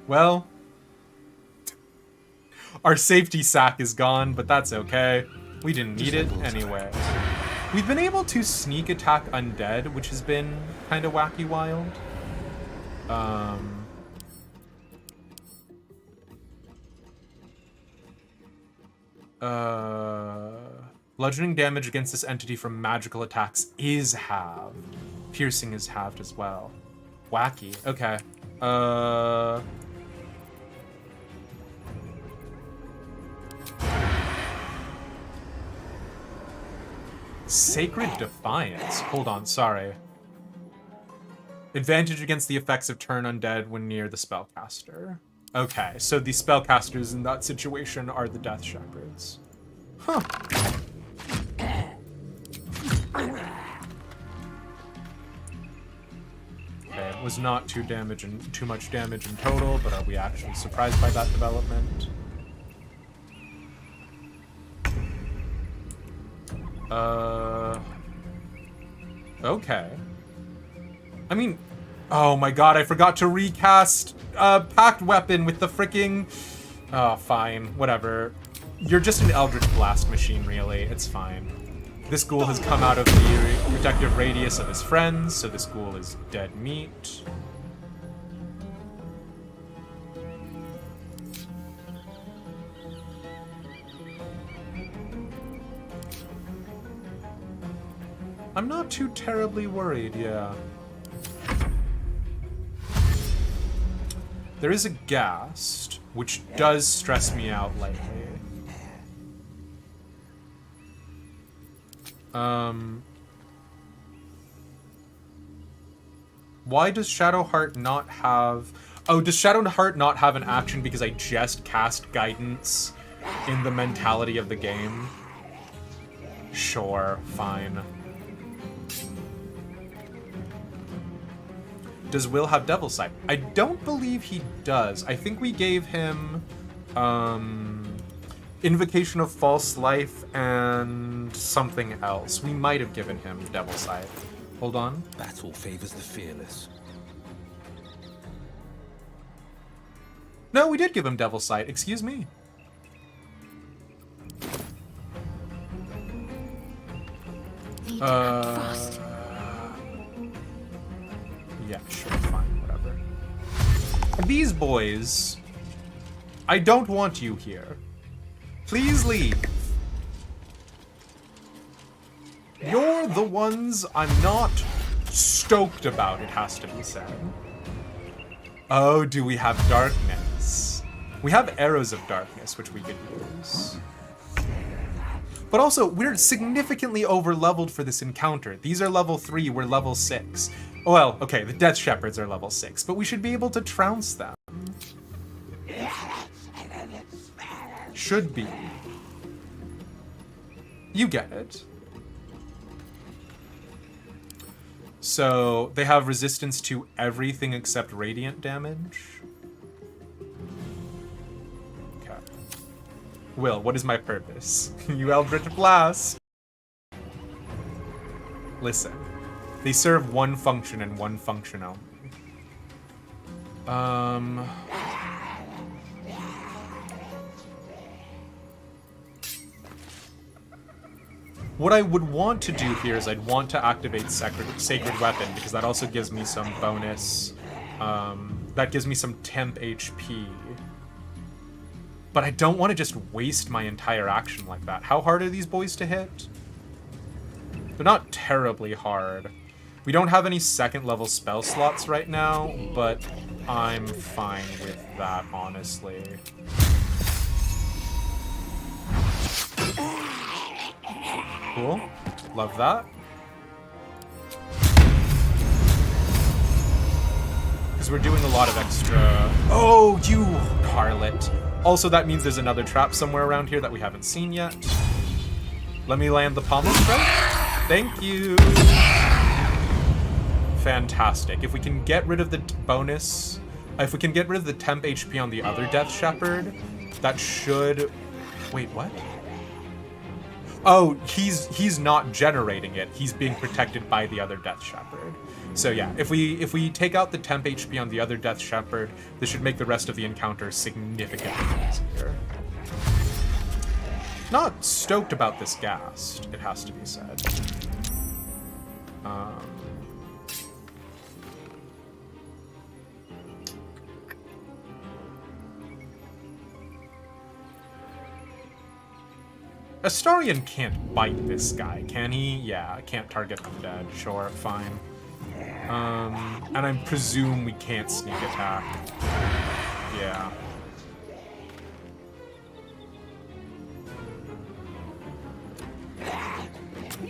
Well, our safety sack is gone, but that's okay. We didn't need it anyway. We've been able to sneak attack undead, which has been kind of wacky wild. Bludgeoning damage against this entity from magical attacks is halved. Piercing is halved as well. Wacky. Okay. Sacred Defiance. Hold on, sorry. Advantage against the effects of turn undead when near the spellcaster. Okay, so the spellcasters in that situation are the Death Shepherds. Huh. Okay, it was not too much damage in total, but are we actually surprised by that development? Okay. I mean, oh my god, I forgot to recast Pact Weapon with the freaking... Oh, fine, whatever. You're just an Eldritch Blast machine, really. It's fine. This ghoul has come out of the protective radius of his friends, so this ghoul is dead meat. I'm not too terribly worried, yeah. There is a ghast, which does stress me out lately. Why does Shadowheart not have... Oh, does Shadowheart not have an action because I just cast Guidance in the mentality of the game? Sure, fine. Does Will have Devil Sight? I don't believe he does. I think we gave him Invocation of False Life and something else. We might have given him Devil Sight. Hold on. Battle favors the fearless. No, we did give him Devil Sight. Excuse me. Need to act fast. Yeah, sure, fine, whatever. These boys, I don't want you here. Please leave. You're the ones I'm not stoked about, it has to be said. Oh, do we have darkness? We have arrows of darkness, which we could use. But also, we're significantly over-leveled for this encounter. These are level 3, we're level 6. Well, okay, the Death Shepherds are level 6, but we should be able to trounce them. Should be. You get it. So, they have resistance to everything except radiant damage. Okay. Will, what is my purpose? You Eldritch Blast! Listen. They serve one function and one function only. What I would want to do here is I'd want to activate Sacred Weapon, because that also gives me some bonus. That gives me some temp HP. But I don't want to just waste my entire action like that. How hard are these boys to hit? They're not terribly hard. We don't have any second level spell slots right now, but I'm fine with that, honestly. Cool. Love that. Because we're doing a lot of extra... Oh, you harlot. Also, that means there's another trap somewhere around here that we haven't seen yet. Let me land the pommel strike. Thank you. Fantastic. If we can get rid of the bonus... If we can get rid of the temp HP on the other Death Shepherd, that should... Wait, what? Oh, he's not generating it. He's being protected by the other Death Shepherd. So yeah, if we take out the temp HP on the other Death Shepherd, this should make the rest of the encounter significantly easier. Not stoked about this ghast, it has to be said. Astarion can't bite this guy, can he? Yeah, can't target undead. Sure, fine. And I presume we can't sneak attack. Yeah.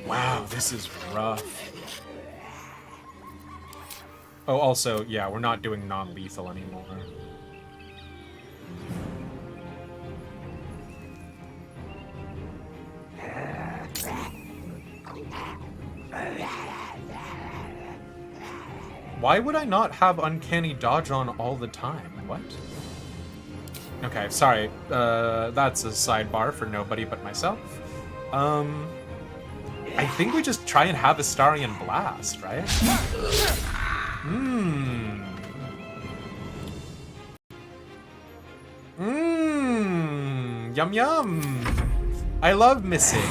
Wow, this is rough. Oh, also, yeah, we're not doing non-lethal anymore. Why would I not have Uncanny Dodge on all the time? What? Okay, sorry. That's a sidebar for nobody but myself. I think we just try and have Astarion Blast, right? Yum yum! I love missing.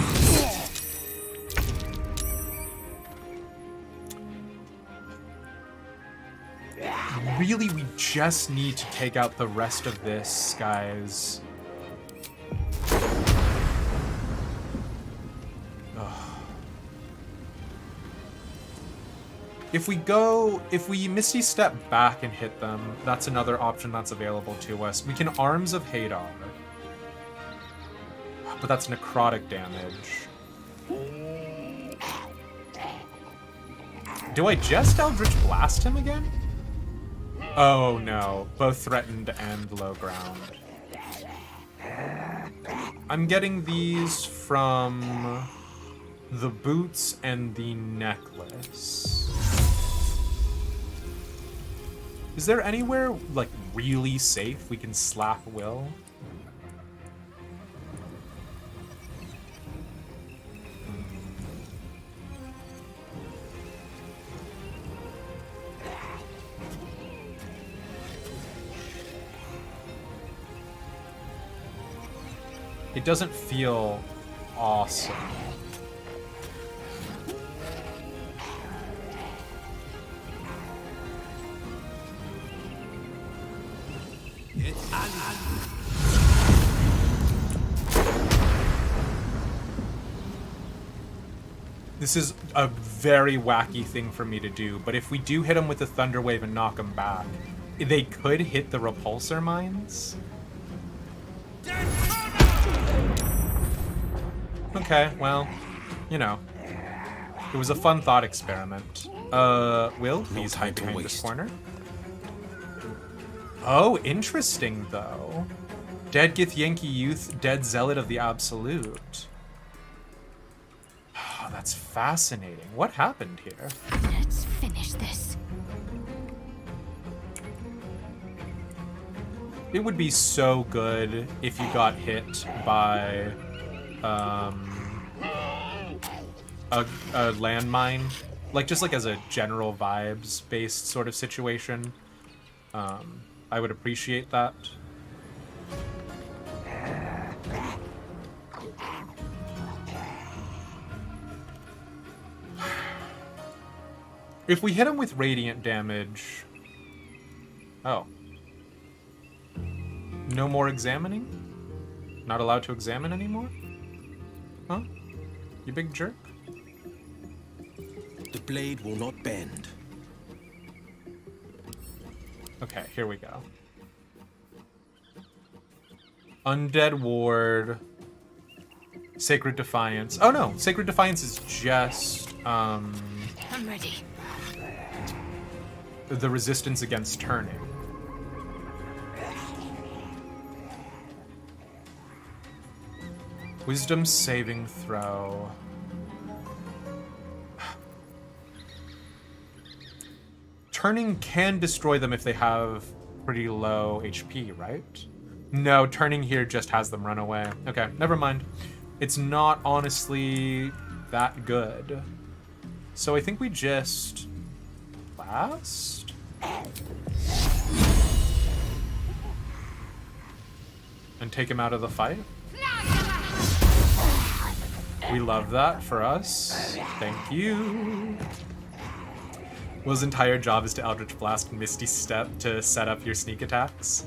Really, we just need to take out the rest of this, guys. If we Misty Step back and hit them, that's another option that's available to us. We can Arms of Hadar. But that's necrotic damage. Do I just Eldritch Blast him again? Oh no, both threatened and low ground. I'm getting these from the boots and the necklace. Is there anywhere, like, really safe we can slap Will? It doesn't feel awesome. This is a very wacky thing for me to do, but if we do hit him with the Thunder Wave and knock him back, they could hit the repulsor mines. Okay, well, you know. It was a fun thought experiment. Will, please hide behind this corner. Oh, interesting, though. Dead Githyanki Youth, Dead Zealot of the Absolute. Oh, that's fascinating. What happened here? Let's finish this. It would be so good if you got hit by a landmine, like just like as a general vibes based sort of situation. I would appreciate that. If we hit him with radiant damage, oh. No more examining? Not allowed to examine anymore? Huh? You big jerk? The blade will not bend. Okay, here we go. Undead Ward. Sacred Defiance. Oh no, Sacred Defiance is just, I'm ready. the resistance against turning. Wisdom saving throw. Turning can destroy them if they have pretty low HP, right? No, turning here just has them run away. Okay, never mind. It's not honestly that good. So I think we just blast? And take him out of the fight? We love that for us. Thank you. Will's entire job is to Eldritch Blast and Misty Step to set up your sneak attacks.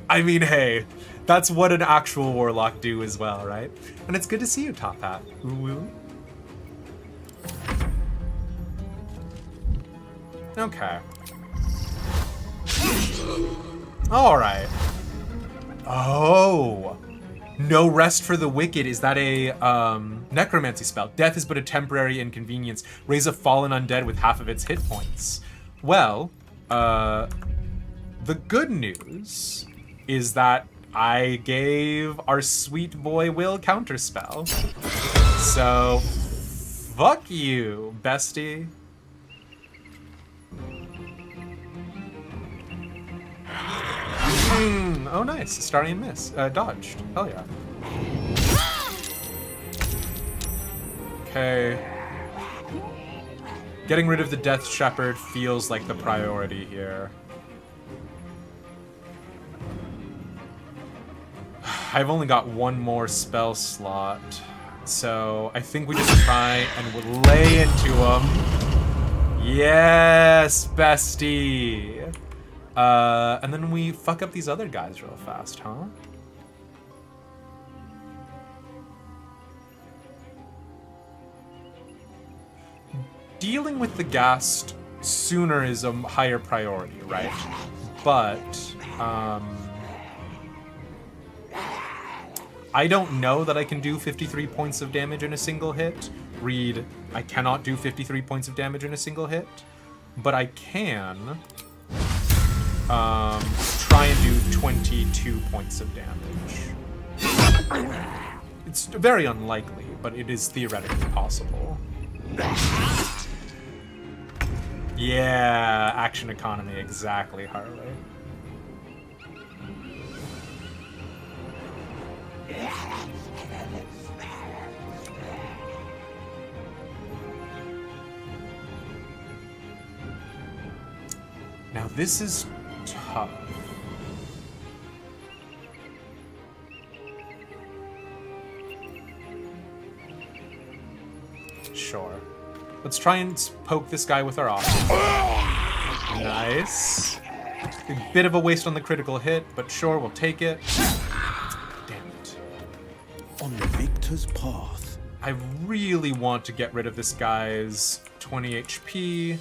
I mean, hey, that's what an actual Warlock do as well, right? And it's good to see you, Top Hat. Ooh. Okay. All right. Oh. No rest for the wicked. Is that a necromancy spell? Death is but a temporary inconvenience. Raise a fallen undead with half of its hit points. Well, the good news is that I gave our sweet boy Will counterspell. So, fuck you, bestie. Oh, nice. Starian miss. Dodged. Hell yeah. Okay. Getting rid of the Death Shepherd feels like the priority here. I've only got one more spell slot, so I think we just try and we'll lay into him. Yes, bestie. And then we fuck up these other guys real fast, huh? Dealing with the Ghast sooner is a higher priority, right? But, I don't know that I can do 53 points of damage in a single hit. Read, I cannot do 53 points of damage in a single hit, but I can try and do 22 points of damage. It's very unlikely, but it is theoretically possible. Yeah, action economy, exactly, Harley. Now this is tough. Sure. Let's try and poke this guy with our offense. Nice. A bit of a waste on the critical hit, but sure, we'll take it. Damn it. On the victor's path. I really want to get rid of this guy's 20 HP.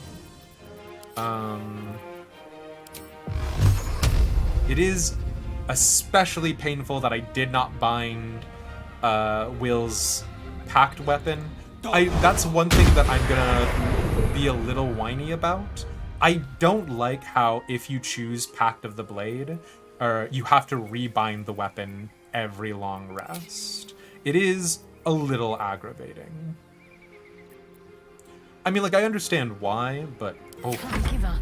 It is especially painful that I did not bind Will's packed weapon. That's one thing that I'm gonna be a little whiny about. I don't like how if you choose Pact of the Blade, you have to rebind the weapon every long rest. It is a little aggravating. I mean, like, I understand why, but... Oh. Can't give up.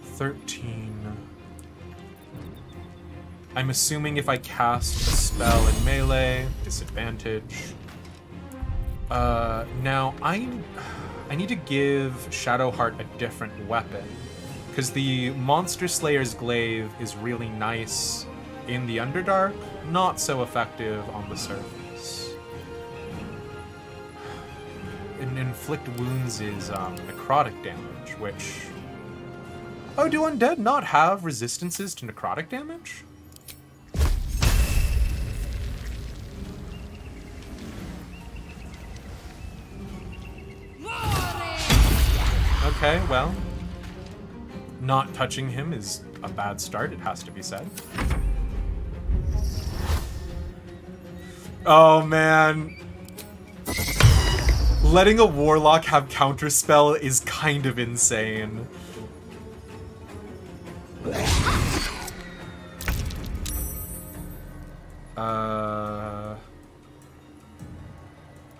13... I'm assuming if I cast a spell in melee, disadvantage. Now, I need to give Shadowheart a different weapon, because the Monster Slayer's Glaive is really nice in the Underdark, not so effective on the surface. And inflict wounds is necrotic damage, which... Oh, do undead not have resistances to necrotic damage? Okay, well, not touching him is a bad start, it has to be said. Oh, man. Letting a warlock have counterspell is kind of insane.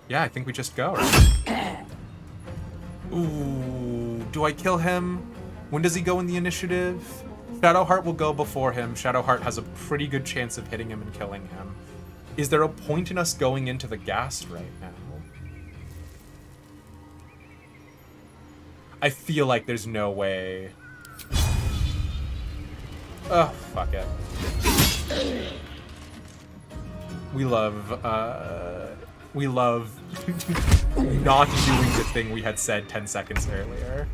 Yeah, I think we just go, right? Ooh, do I kill him? When does he go in the initiative? Shadowheart will go before him. Shadowheart has a pretty good chance of hitting him and killing him. Is there a point in us going into the ghast right now? I feel like there's no way. Oh, fuck it. We love not doing the thing we had said 10 seconds earlier.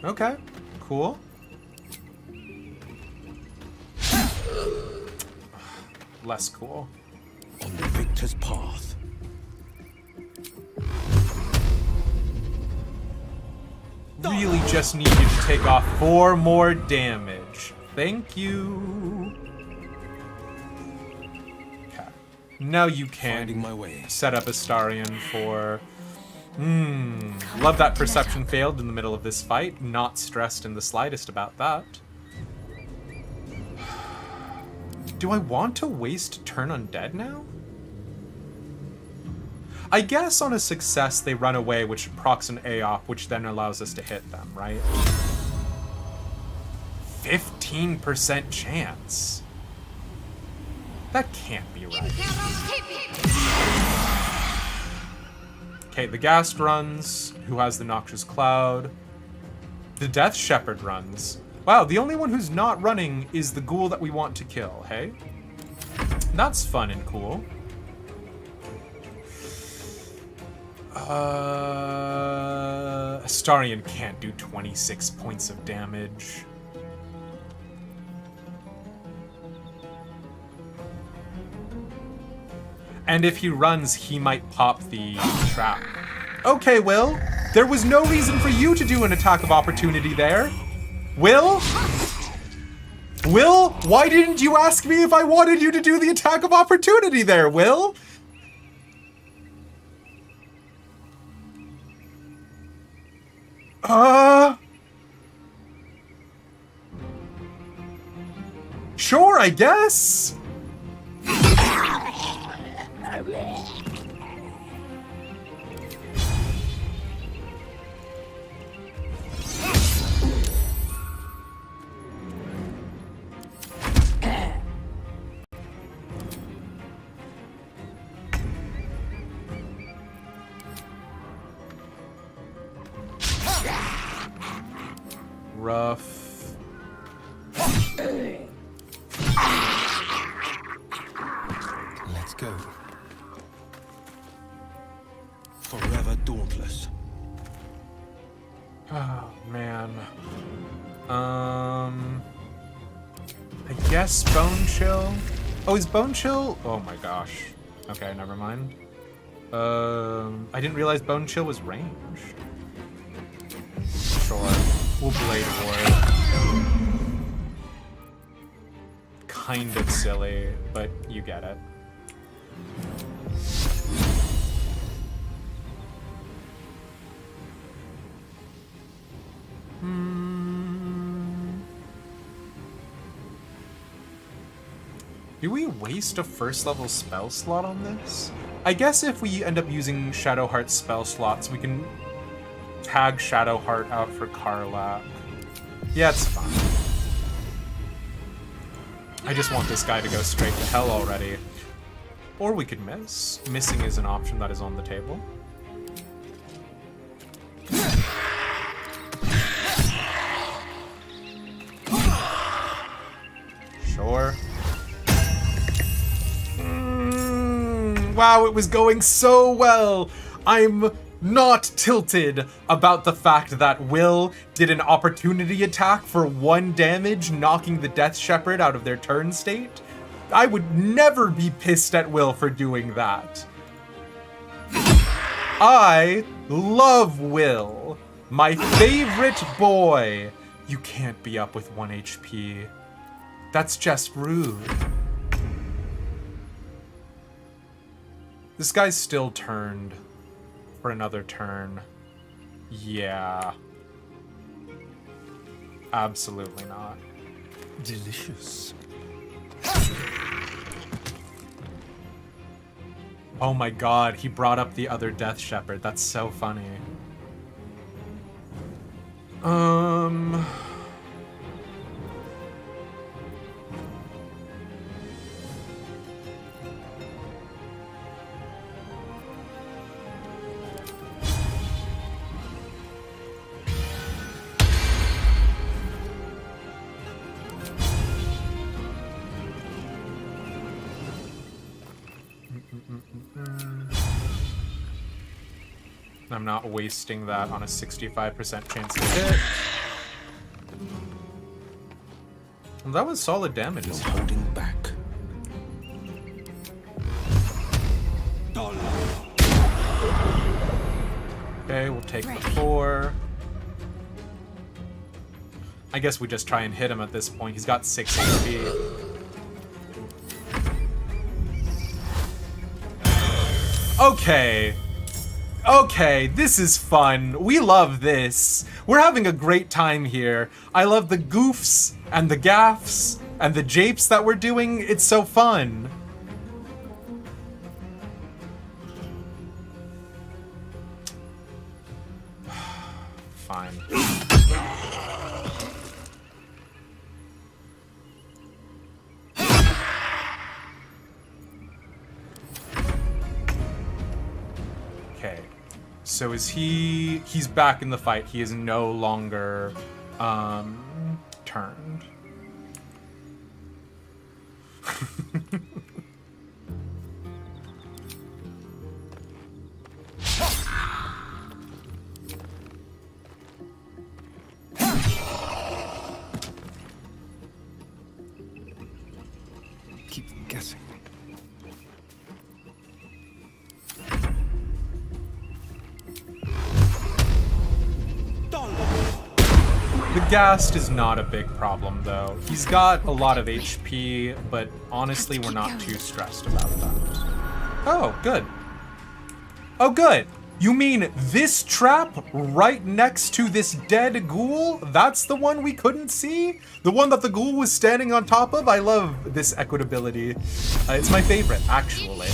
Okay, cool. Less cool. On the victor's path. Really just need you to take off 4 more damage. Thank you. Okay. Now you can my way. set up Astarion for... Love that perception failed in the middle of this fight. Not stressed in the slightest about that. Do I want to waste turn undead now? I guess on a success they run away, which procs an AOP, which then allows us to hit them, right? 15% chance. That can't be right. Okay, the Ghast runs. Who has the Noxious Cloud? The Death Shepherd runs. Wow, the only one who's not running is the ghoul that we want to kill, hey? That's fun and cool. Astarion can't do 26 points of damage. And if he runs, he might pop the trap. Okay, Will. There was no reason for you to do an attack of opportunity there. Will? Will? Why didn't you ask me if I wanted you to do the attack of opportunity there, Will? Sure, I guess. Rough. Let's go. Forever dauntless. Oh, man. I guess Bone Chill? Oh, is Bone Chill? Oh my gosh. Okay, never mind. I didn't realize Bone Chill was ranged. Sure. We'll Blade Ward. Kind of silly, but you get it. Do we waste a first level spell slot on this? I guess if we end up using Shadowheart's spell slots, we can tag Shadowheart out for Karlach. Yeah, it's fine. I just want this guy to go straight to hell already. Or we could miss. Missing is an option that is on the table. Sure. Wow, it was going so well. I'm not tilted about the fact that Will did an opportunity attack for 1 damage, knocking the Death Shepherd out of their turn state. I would never be pissed at Will for doing that. I love Will. My favorite boy. You can't be up with 1 HP. That's just rude. This guy's still turned for another turn. Yeah. Absolutely not. Delicious. Oh my god, he brought up the other Death Shepherd. That's so funny. I'm not wasting that on a 65% chance to hit. Well, that was solid damage. No holding back. Okay, we'll take the 4. I guess we just try and hit him at this point. He's got 6 HP. Okay. Okay, this is fun. We love this. We're having a great time here. I love the goofs and the gaffs and the japes that we're doing. It's so fun. Fine. Okay. So is he's back in the fight. He is no longer turned. Keep guessing. The Ghast is not a big problem, though. He's got a lot of HP, but honestly, we're not too stressed about that. Oh, good. Oh, good. You mean this trap right next to this dead ghoul? That's the one we couldn't see? The one that the ghoul was standing on top of? I love this equitability. It's my favorite, actually.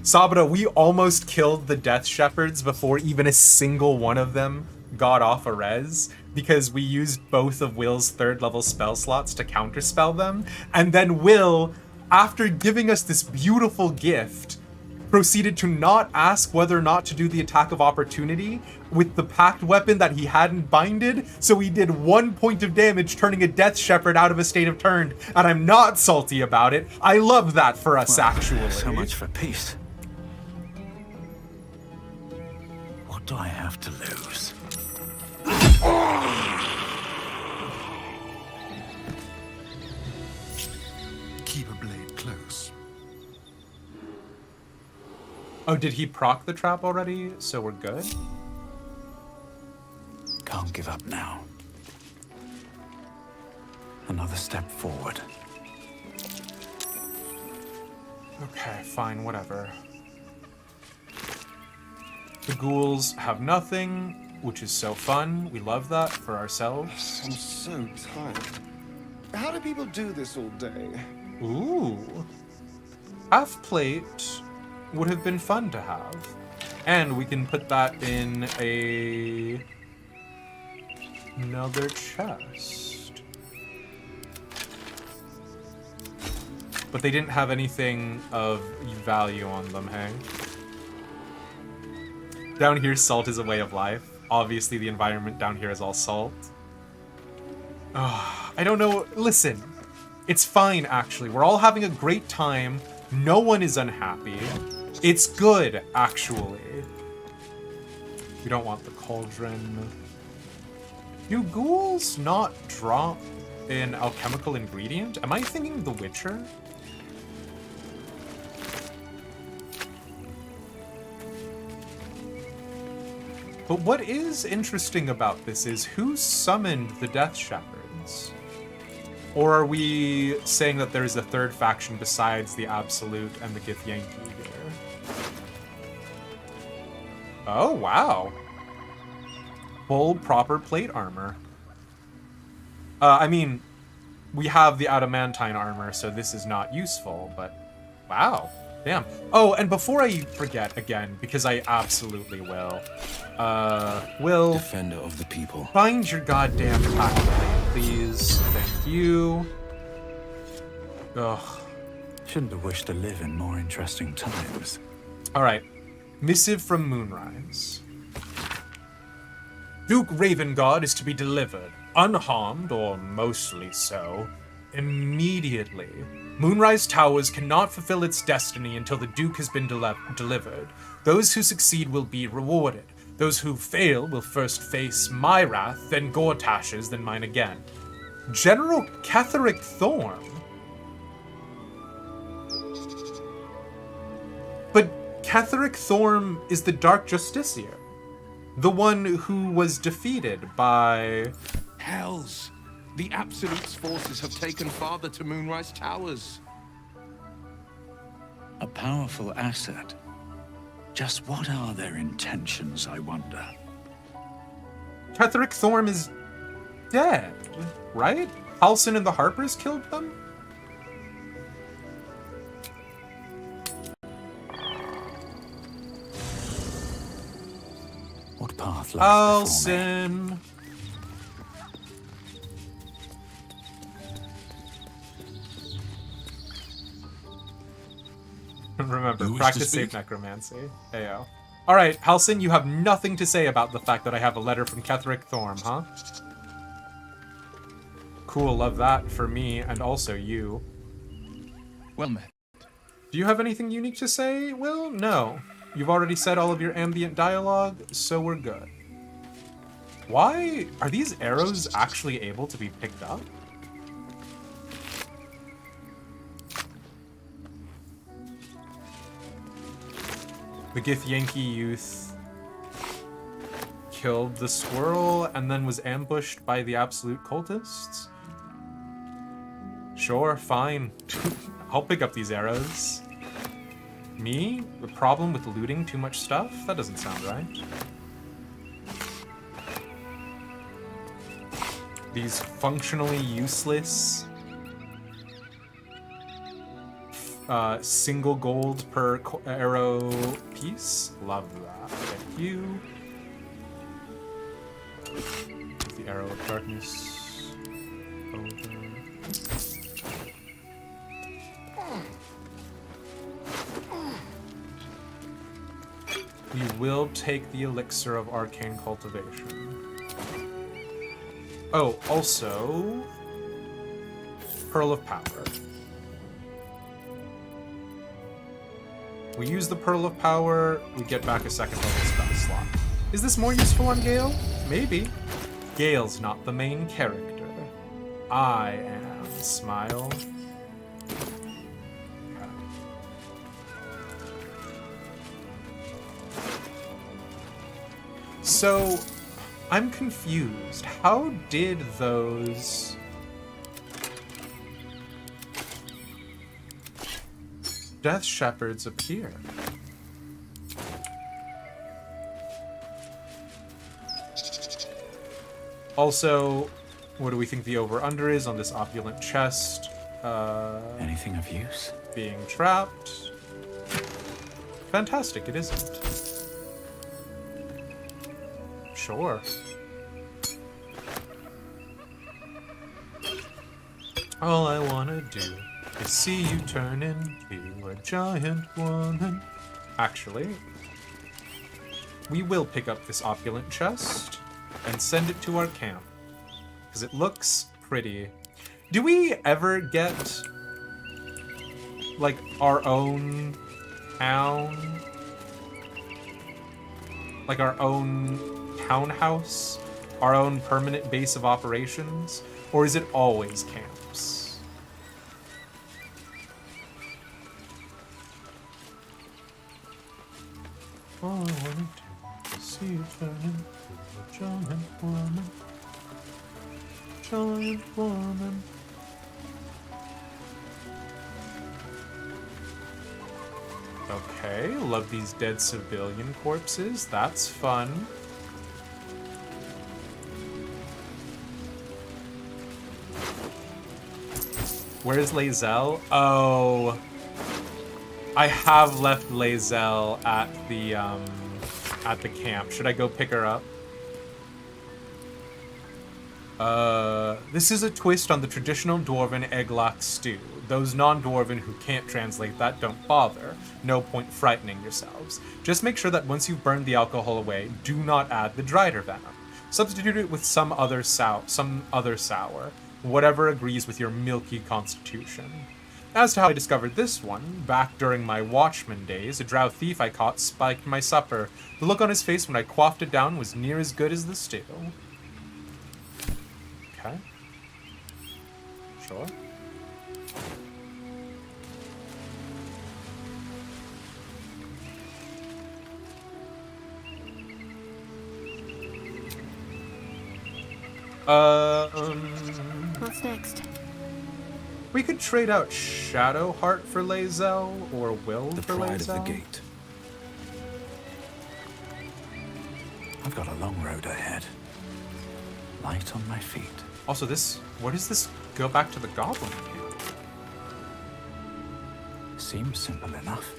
Sabra, we almost killed the Death Shepherds before even a single one of them got off a res, because we used both of Will's 3rd level spell slots to counterspell them, and then Will, after giving us this beautiful gift, proceeded to not ask whether or not to do the attack of opportunity with the packed weapon that he hadn't binded, so he did 1 point of damage, turning a Death Shepherd out of a state of turn, and I'm not salty about it. I love that for us, actually. So much for peace. What do I have to lose? Keep a blade close. Oh, did he proc the trap already? So we're good? Can't give up now. Another step forward. Okay, fine, whatever. The ghouls have nothing, which is so fun. We love that for ourselves. I'm so tired. How do people do this all day? Ooh. Half plate would have been fun to have. And we can put that in another chest. But they didn't have anything of value on them, hey? Down here, salt is a way of life. Obviously, the environment down here is all salt. Oh, I don't know. Listen, it's fine, actually. We're all having a great time. No one is unhappy. It's good, actually. We don't want the cauldron. Do ghouls not drop an alchemical ingredient? Am I thinking The Witcher? But what is interesting about this is who summoned the Death Shepherds? Or are we saying that there's a third faction besides the Absolute and the Githyanki here? Oh, wow. Full proper plate armor. I mean, we have the adamantine armor, so this is not useful, but wow. Damn. Oh, and before I forget again, because I absolutely will, Will, Defender of the people. find your goddamn pack plate, please. Thank you. Ugh. Shouldn't have wished to live in more interesting times. All right. Missive from Moonrise. Duke Ravengard is to be delivered, unharmed, or mostly so, immediately. Moonrise Towers cannot fulfill its destiny until the Duke has been delivered. Those who succeed will be rewarded. Those who fail will first face my wrath, then Gortash's, then mine again. General Ketheric Thorm. But Ketheric Thorm is the Dark Justiciar. The one who was defeated by... Hells! The Absolute's forces have taken Father to Moonrise Towers. A powerful asset. Just what are their intentions, I wonder? Ketheric Thorm is dead, right? Halsin and the Harpers killed them? What path lies before me? Halsin. Remember, You wish to practice safe speak? necromancy. Ayo. Alright, Halsin, you have nothing to say about the fact that I have a letter from Ketheric Thorm, huh? Cool, love that for me, and also you. Well met. Do you have anything unique to say, Will? No. You've already said all of your ambient dialogue, so we're good. Why are these arrows actually able to be picked up? The Githyanki youth killed the squirrel and then was ambushed by the Absolute cultists? Sure, fine. I'll pick up these arrows. Me? The problem with looting too much stuff? That doesn't sound right. These functionally useless single gold per arrow piece. Love that. Thank you. The arrow of darkness over. We will take the elixir of arcane cultivation. Oh, also Pearl of Power. We use the Pearl of Power, we get back a second level spell slot. Is this more useful on Gale? Maybe. Gale's not the main character. I am. Smile. Okay. So, I'm confused. How did those... Death Shepherds appear? Also, what do we think the over-under is on this opulent chest? Anything of use? Being trapped. Fantastic, it isn't. Sure. All I wanna do is see you turn into a giant woman. Actually, we will pick up this opulent chest and send it to our camp, because it looks pretty. Do we ever get, like, our own town? Like, our own townhouse? Our own permanent base of operations? Or is it always camps? All I wanna do is see you turn into a giant woman. Giant woman. Okay, love these dead civilian corpses. That's fun. Where's Lae'zel? Oh, I have left Lae'zel at the camp. Should I go pick her up? This is a twist on the traditional dwarven egglach stew. Those non-dwarven who can't translate that, don't bother. No point frightening yourselves. Just make sure that once you've burned the alcohol away, do not add the drider venom. Substitute it with some other sour, whatever agrees with your milky constitution. As to how I discovered this one, back during my watchman days, a drow thief I caught spiked my supper. The look on his face when I quaffed it down was near as good as the stew. Okay. Sure. What's next? We could trade out Shadowheart for Lae'zel, or Will The for pride Lae'zel. of the gate. I've got a long road ahead. Light on my feet. Also, this... What does this go back to the Goblin camp? Seems simple enough.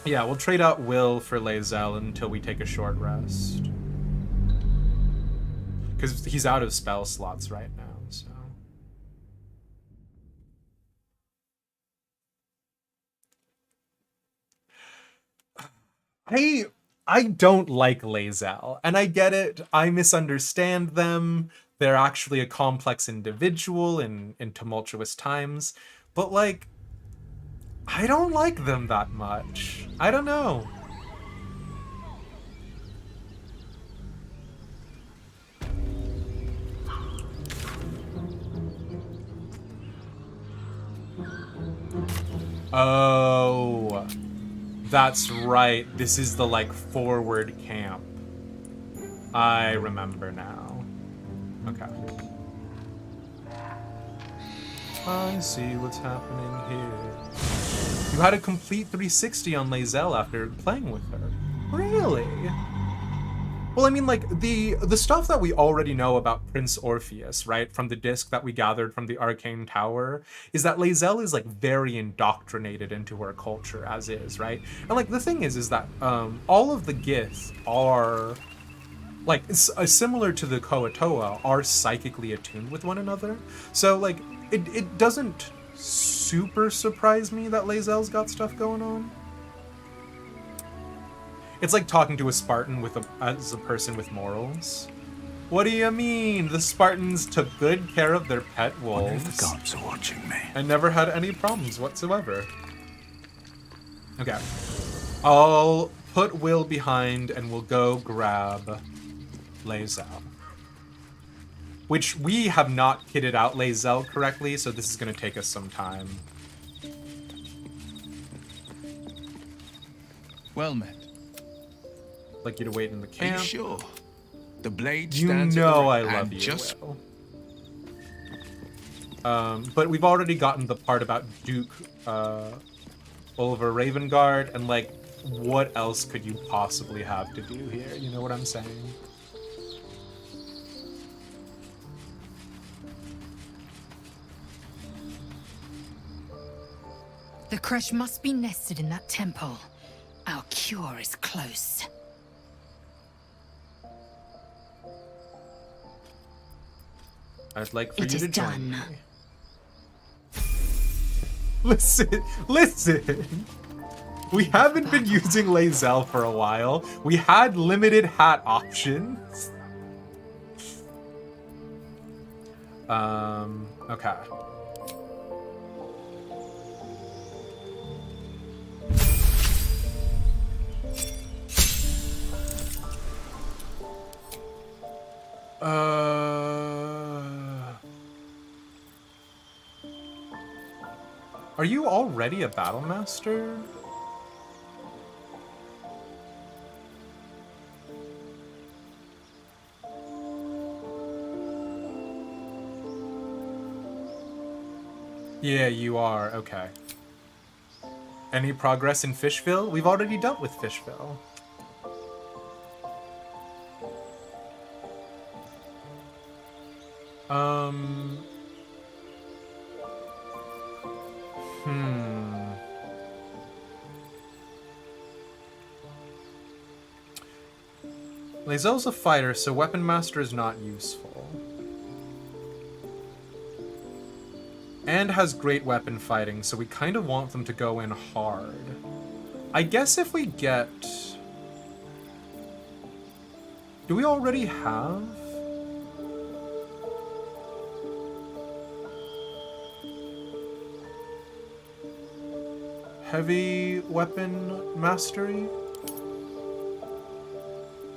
Yeah, we'll trade out Will for Lae'zel until we take a short rest. Because he's out of spell slots right now, so... I don't like Lae'zel, and I get it. I misunderstand them. They're actually a complex individual in tumultuous times. But, like, I don't like them that much. I don't know. Oh, that's right. This is the, like, forward camp. I remember now. Okay. I see what's happening here. You had a complete 360 on Lae'zel after playing with her. Really? Well, I mean, like, the stuff that we already know about Prince Orpheus, right, from the disc that we gathered from the Arcane Tower, is that Lae'zel is, like, very indoctrinated into her culture as is, right? And, like, the thing is that all of the Gith are, like, similar to the Koatoa, are psychically attuned with one another. So, like, it doesn't super surprise me that Lae'zel's got stuff going on. It's like talking to a Spartan as a person with morals. What do you mean? The Spartans took good care of their pet wolves. Wonder if the gods are watching me. And never had any problems whatsoever. Okay. I'll put Will behind and we'll go grab Lae'zel. Which we have not kitted out Lae'zel correctly, so this is going to take us some time. Well met. Like you to wait in the Are camp. you sure? The blade You stands know I at the love and you, just Will. But we've already gotten the part about Duke Oliver Ravengard, and like, what else could you possibly have to do here? You know what I'm saying? The crush must be nested in that temple. Our cure is close. I'd like for It you is to join done. me. Listen. We haven't been using Lae'zel for a while. We had limited hat options. Okay. Are you already a battle master? Yeah, you are. Okay. Any progress in Fishville? We've already dealt with Fishville. Lae'zel's a fighter, so Weapon Master is not useful. And has great weapon fighting, so we kind of want them to go in hard. I guess if we get... Do we already have... Heavy weapon mastery?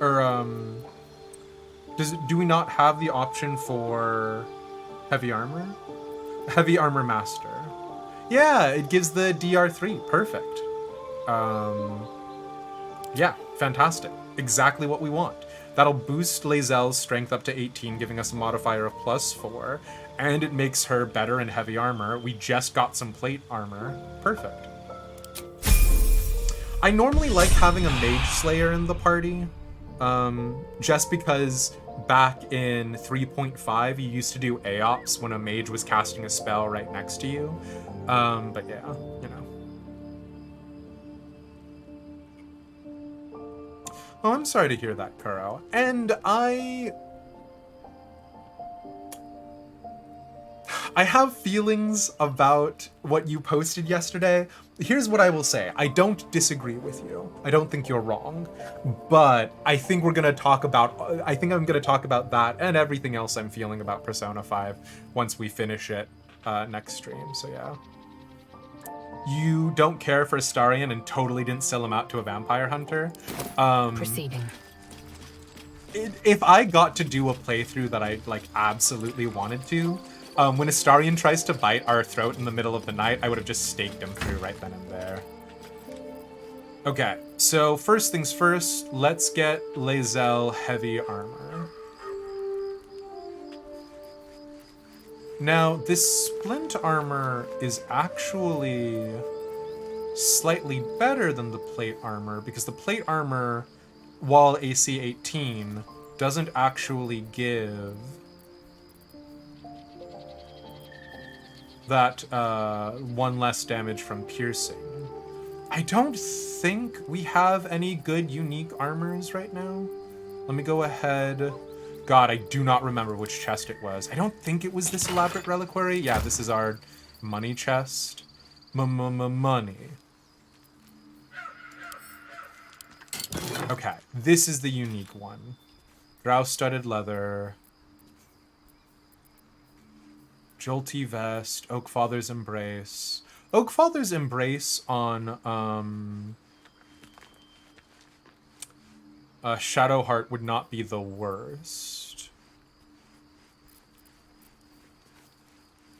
Or, do we not have the option for heavy armor? Heavy armor master. Yeah, it gives the DR3. Perfect. Yeah, fantastic. Exactly what we want. That'll boost Lae'zel's strength up to 18, giving us a modifier of +4, and it makes her better in heavy armor. We just got some plate armor. Perfect. I normally like having a Mage Slayer in the party, just because back in 3.5 you used to do AOPS when a mage was casting a spell right next to you. But yeah, you know. Oh, I'm sorry to hear that, Kuro. And I have feelings about what you posted yesterday. Here's what I will say. I don't disagree with you. I don't think you're wrong. But I think I'm gonna talk about that and everything else I'm feeling about Persona 5 once we finish it next stream. So yeah. You don't care for Astarion and totally didn't sell him out to a vampire hunter. Proceeding. If I got to do a playthrough that I like absolutely wanted to, when Astarion tries to bite our throat in the middle of the night, I would have just staked him through right then and there. Okay, so first things first, let's get Lae'zel heavy armor. Now, this splint armor is actually slightly better than the plate armor, because the plate armor, while AC 18, doesn't actually give that 1 less damage from piercing. I don't think we have any good unique armors right now. Let me go ahead. God, I do not remember which chest it was. I don't think it was this elaborate reliquary. Yeah, this is our money chest. Money. Okay, this is the unique one. Drow-studded leather. Jolty vest. Oakfather's embrace. Oakfather's embrace on Shadowheart would not be the worst.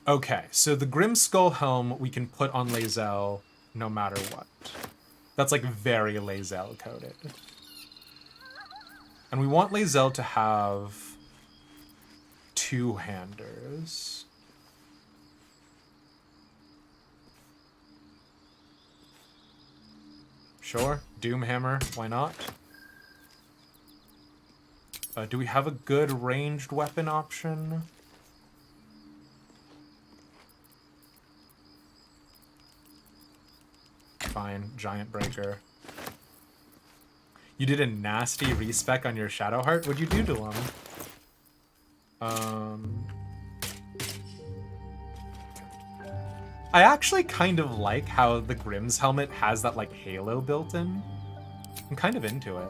Okay, so the Grim Skull Helm we can put on Lae'zel no matter what. That's like very Lae'zel coded. And we want Lae'zel to have two-handers. Sure, Doomhammer, why not? Do we have a good ranged weapon option? Fine, Giant Breaker. You did a nasty respec on your Shadowheart? What'd you do to him? I actually kind of like how the Grimm's helmet has that, like, halo built in. I'm kind of into it.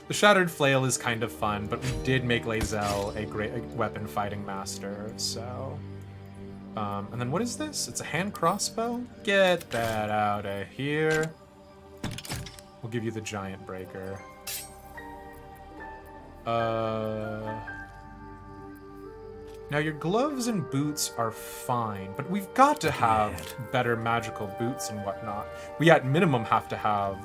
The Shattered Flail is kind of fun, but we did make Lae'zel a great weapon fighting master, so... and then what is this? It's a hand crossbow? Get that out of here. We'll give you the Giant Breaker. Now your gloves and boots are fine, but we've got to have better magical boots and whatnot. We at minimum have to have,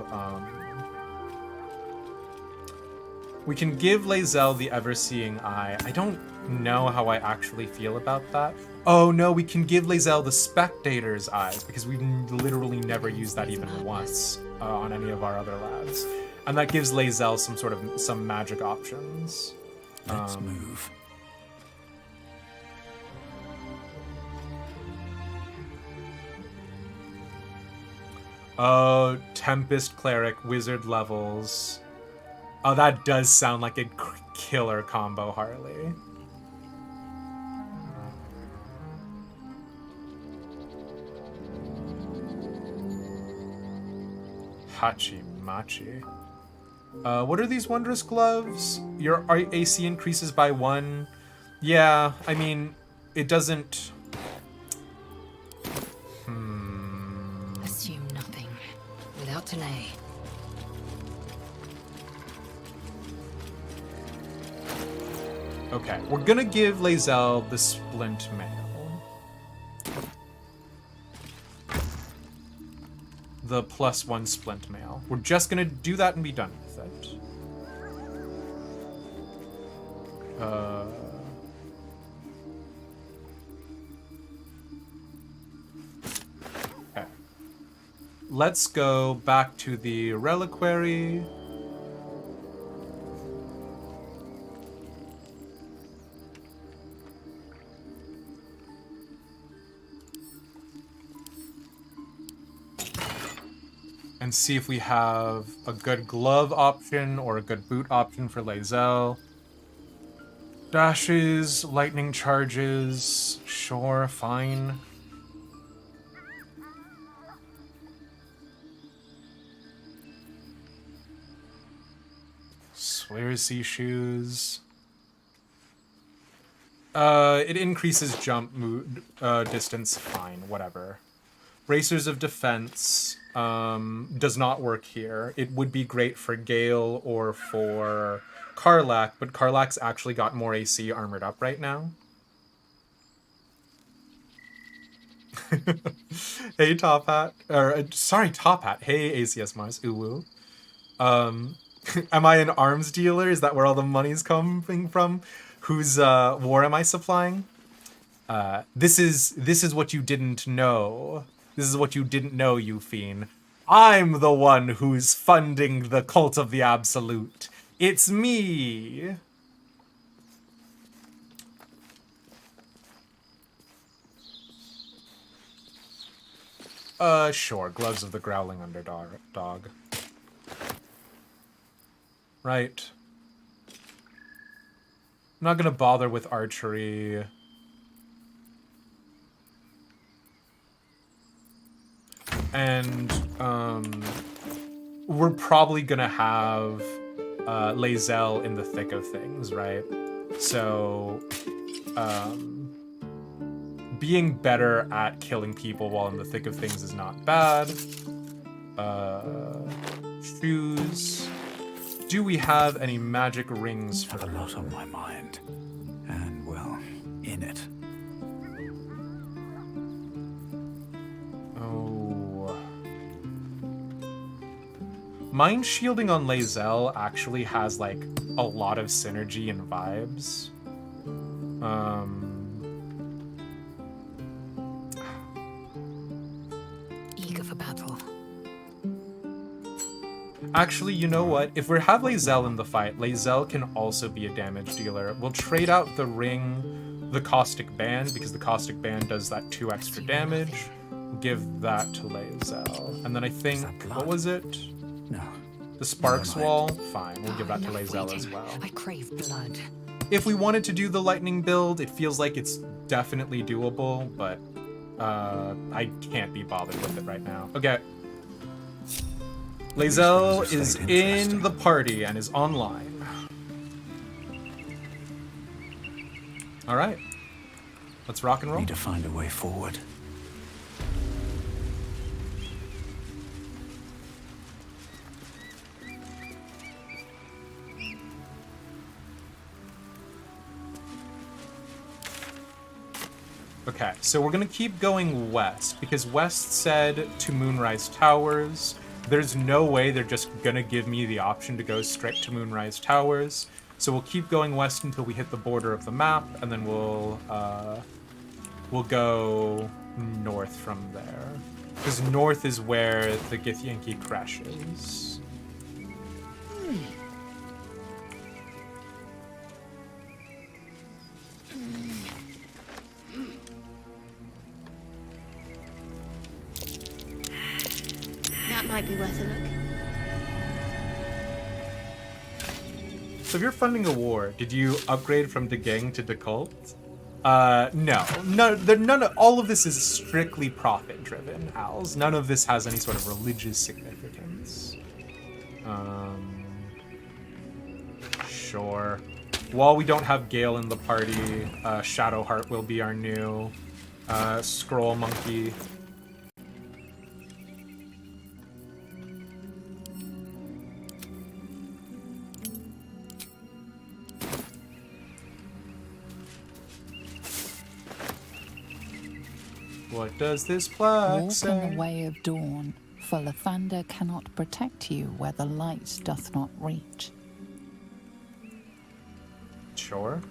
we can give Lae'zel the Ever-Seeing Eye. I don't know how I actually feel about that. Oh no, we can give Lae'zel the Spectator's Eyes, because we've literally never used that even once on any of our other lads. And that gives Lae'zel some magic options. Let's move. Oh, Tempest Cleric, Wizard levels. Oh, that does sound like a killer combo, Harley. Hachi-machi. What are these wondrous gloves? Your AC increases by 1. Yeah, I mean, it doesn't... Assume nothing. Without delay. Okay, we're gonna give Lae'zel the Splint Mail. The +1 Splint Mail. We're just gonna do that and be done with it. Okay. Let's go back to the reliquary. And see if we have a good glove option or a good boot option for Lae'zel. Dashes, lightning charges, sure, fine. Swearsea shoes. It increases jump distance, fine, whatever. Bracers of Defense does not work here. It would be great for Gale or for Karlach, but Karlach's actually got more AC armored up right now. Hey, Top Hat. Or, sorry, Top Hat. Hey, ACS Mars. Uwu. Am I an arms dealer? Is that where all the money's coming from? Whose war am I supplying? This is what you didn't know. This is what you didn't know, you fiend. I'm the one who's funding the cult of the Absolute. It's me. Sure. Gloves of the Growling Underdog. Right. I'm not gonna bother with archery. And, we're probably gonna have, Lae'zel in the thick of things, right? So, being better at killing people while in the thick of things is not bad. Shoes. Do we have any magic rings for I have a lot on my mind. And, well, in it. Oh. Mind shielding on Lae'zel actually has, like, a lot of synergy and vibes. Eager for battle. Actually, you know what? If we have Lae'zel in the fight, Lae'zel can also be a damage dealer. We'll trade out the ring, the Caustic Band, because the Caustic Band does that 2 extra damage. Give that to Lae'zel. And then I think, what was it? No. The Sparks Wall? Fine, we'll give that to Lae'zel as well. I crave blood. If we wanted to do the lightning build, it feels like it's definitely doable, but I can't be bothered with it right now. Okay. Lae'zel is in the party and is online. All right. Let's rock and roll. Need to find a way forward. Okay, so we're gonna keep going west, because west said to Moonrise Towers. There's no way they're just gonna give me the option to go straight to Moonrise Towers. So we'll keep going west until we hit the border of the map, and then we'll go north from there. Because north is where the Githyanki crashes. That might be worth a look. So if you're funding a war, did you upgrade from the gang to the cult? No. None of all of this is strictly profit-driven, Als. None of this has any sort of religious significance. Sure. While we don't have Gale in the party, Shadowheart will be our new scroll monkey. What does this plaque Walk say? in the way of dawn, for Lathander cannot protect you where the light doth not reach. Sure.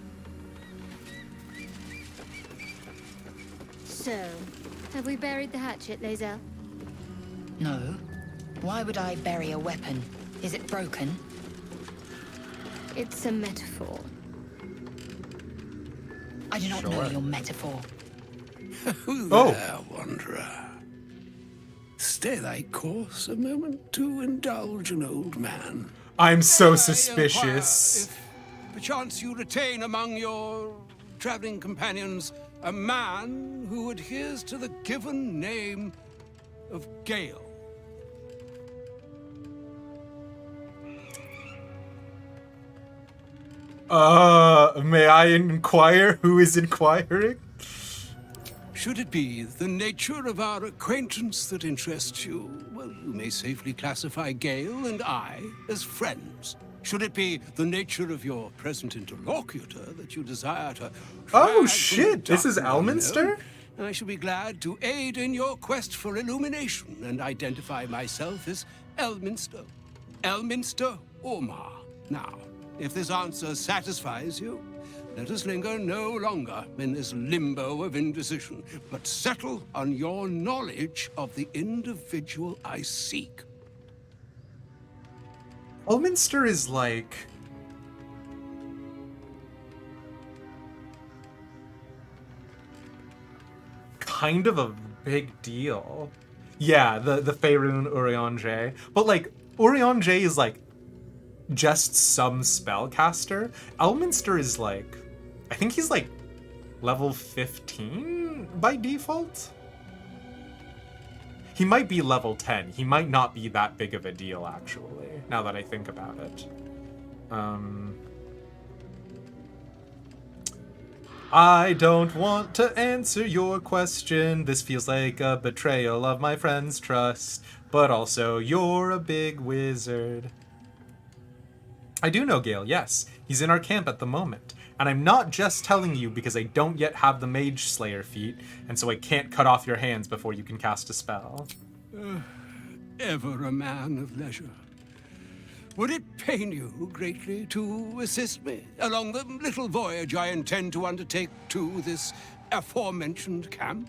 So, have we buried the hatchet, Lae'zel? No. Why would I bury a weapon? Is it broken? It's a metaphor. I do not know your metaphor. Who there, wanderer? Stay thy course a moment to indulge an old man. I'm so suspicious. If perchance you retain among your traveling companions a man who adheres to the given name of Gale. May I inquire who is inquiring? Should it be the nature of our acquaintance that interests you, well, you may safely classify Gale and I as friends. Should it be the nature of your present interlocutor that you desire to... Oh shit, this is Elminster? I shall be glad to aid in your quest for illumination and identify myself as Elminster. Elminster Ormar. Now, if this answer satisfies you, let us linger no longer in this limbo of indecision, but settle on your knowledge of the individual I seek. Elminster is like... kind of a big deal. Yeah, the Faerun Urianger. But like, Urianger is like just some spellcaster. Elminster is like, I think he's like level 15 by default? He might be level 10. He might not be that big of a deal, actually, now that I think about it. I don't want to answer your question. This feels like a betrayal of my friend's trust. But also, you're a big wizard. I do know Gale, yes. He's in our camp at the moment. And I'm not just telling you because I don't yet have the Mage Slayer feat, and so I can't cut off your hands before you can cast a spell. Ever a man of leisure. Would it pain you greatly to assist me along the little voyage I intend to undertake to this aforementioned camp?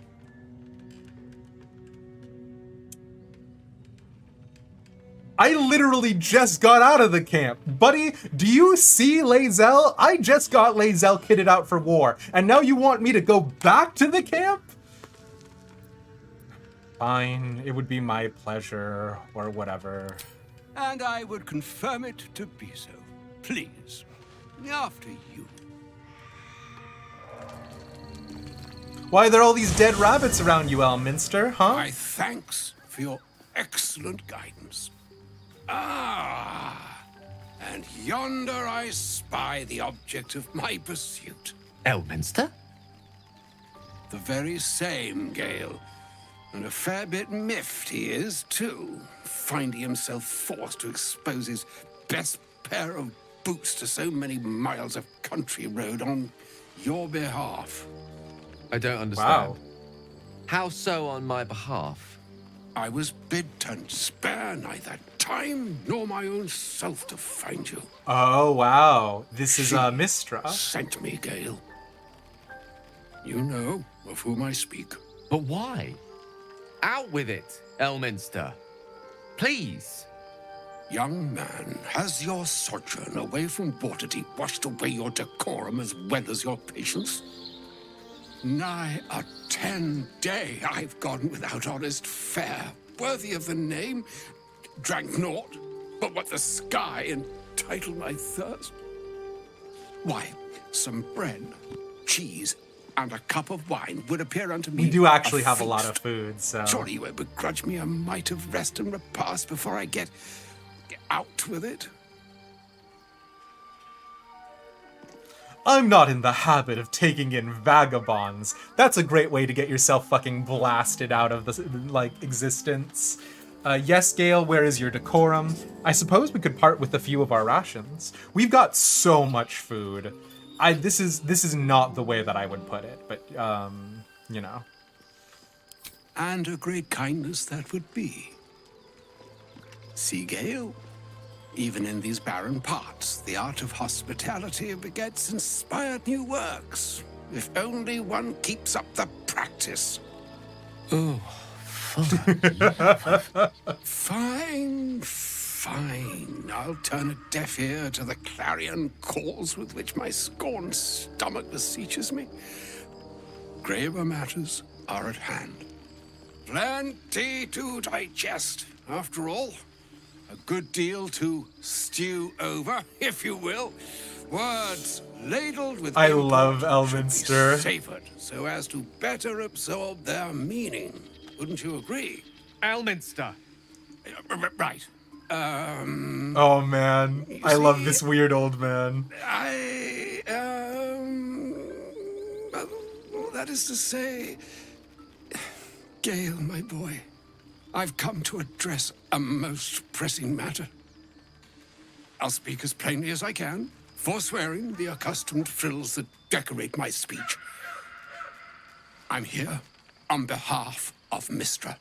I literally just got out of the camp. Buddy, do you see Lae'zel? I just got Lae'zel kitted out for war, and now you want me to go back to the camp? Fine, it would be my pleasure, or whatever. And I would confirm it to be so. Please, after you. Why are there all these dead rabbits around you, Elminster, huh? My thanks for your excellent guidance. Ah, and yonder I spy the object of my pursuit. Elminster? The very same, Gale. And a fair bit miffed he is, too, finding himself forced to expose his best pair of boots to so many miles of country road on your behalf. I don't understand. Wow. How so on my behalf? I was bid to spare neither time nor my own self to find you. Oh, wow. This is Mistra. Sent me, Gale. You know of whom I speak. But why? Out with it, Elminster. Please. Young man, has your sojourn away from Waterdeep washed away your decorum as well as your patience? Nigh a 10-day I've gone without honest fare, worthy of the name, drank naught but what the sky entitled my thirst. Why, some bread, cheese, and a cup of wine would appear unto me. We do actually have a lot of food, so... Surely you won't begrudge me a mite of rest and repast before I get out with it? I'm not in the habit of taking in vagabonds. That's a great way to get yourself fucking blasted out of the, like, existence. Yes, Gale, where is your decorum? I suppose we could part with a few of our rations. We've got so much food. This is not the way that I would put it, but, you know. And a great kindness that would be. See, Gale? Even in these barren parts, the art of hospitality begets inspired new works. If only one keeps up the practice. Oh, fine. Fine. I'll turn a deaf ear to the clarion calls with which my scorned stomach beseeches me. Graver matters are at hand. Plenty to digest, after all. A good deal to stew over, if you will. Words ladled with... I love Elminster. Savored so as to better absorb their meaning. Wouldn't you agree? Elminster. Right. Oh man, I love this weird old man. Well, that is to say, Gale, my boy, I've come to address a most pressing matter. I'll speak as plainly as I can, forswearing the accustomed frills that decorate my speech. I'm here on behalf of Mystra.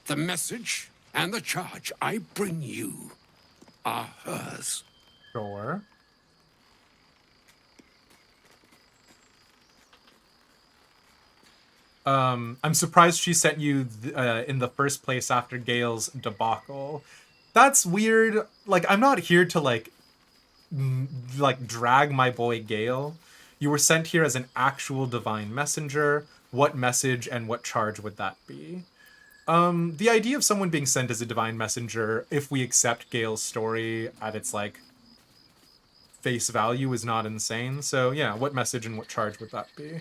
The message and the charge I bring you are hers. Sure. I'm surprised she sent you in the first place after Gale's debacle. That's weird. Like, I'm not here to, like drag my boy Gale. You were sent here as an actual divine messenger. What message and what charge would that be? The idea of someone being sent as a divine messenger, if we accept Gale's story at its, like, face value, is not insane. So, yeah, what message and what charge would that be?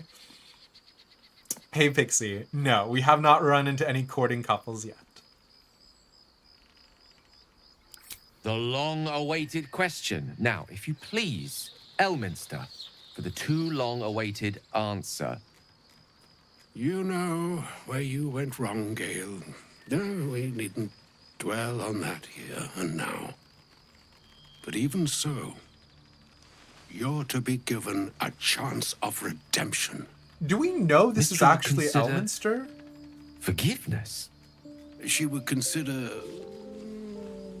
Hey, Pixie. No, we have not run into any courting couples yet. The long-awaited question. Now, if you please, Elminster, for the too long-awaited answer. You know where you went wrong, Gale. No, we needn't dwell on that here and now. But even so, you're to be given a chance of redemption. Do we know this is actually consider Elminster? Forgiveness? She would consider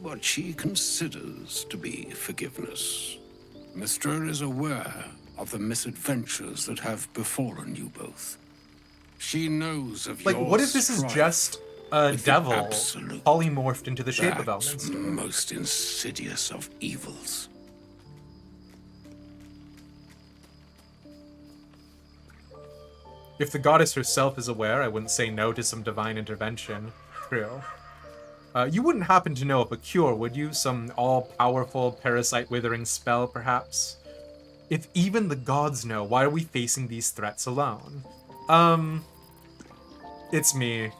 what she considers to be forgiveness. Mystra is aware of the misadventures that have befallen you both. She knows of Like, your what if this is strife just a with the devil absolute, polymorphed into the shape of that Elminster? most insidious of evils? If the goddess herself is aware, I wouldn't say no to some divine intervention. True. You wouldn't happen to know of a cure, would you? Some all-powerful parasite withering spell, perhaps? If even the gods know, why are we facing these threats alone? It's me.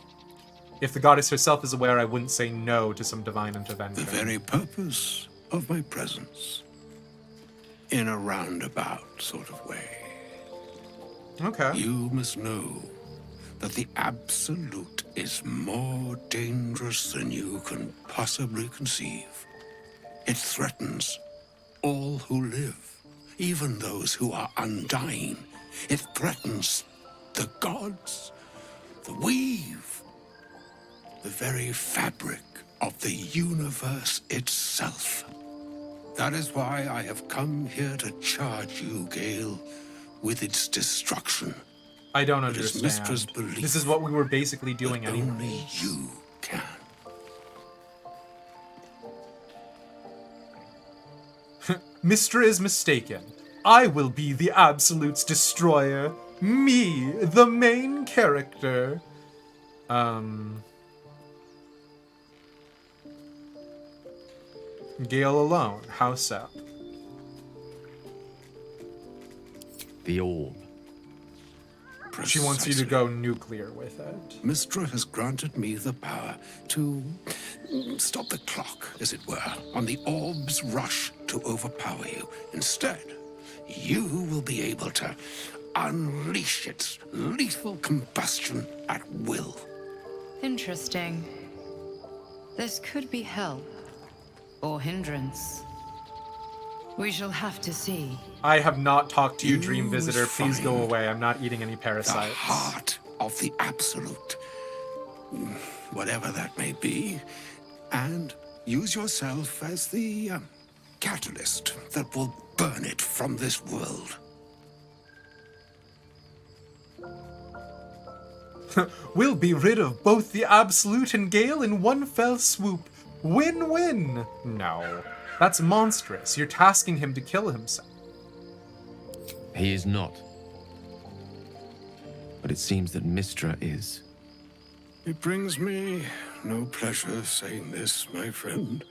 If the goddess herself is aware, I wouldn't say no to some divine intervention. The very purpose of my presence. In a roundabout sort of way. Okay. You must know that the Absolute is more dangerous than you can possibly conceive. It threatens all who live, even those who are undying. It threatens the gods, the weave, the very fabric of the universe itself. That is why I have come here to charge you, Gale, with its destruction. I don't It is Mystra's understand. belief This is what we were basically doing that anyway. only you can. Mystra is mistaken. I will be the Absolute's destroyer. Me, the main character. Gale alone. How so? The orb. She wants you to go nuclear with it. Mystra has granted me the power to stop the clock, as it were, on the orb's rush to overpower you. Instead, you will be able to unleash its lethal combustion at will. Interesting. This could be help or hindrance. We shall have to see. I have not talked to you, Dream You Visitor. Please go find away. I'm not eating any The parasites. heart of the Absolute, whatever that may be, and use yourself as the catalyst that will burn it from this world. We'll be rid of both the Absolute and Gale in one fell swoop. Win-win. No. That's monstrous. You're tasking him to kill himself. He is not. But it seems that Mystra is. It brings me no pleasure saying this, my friend,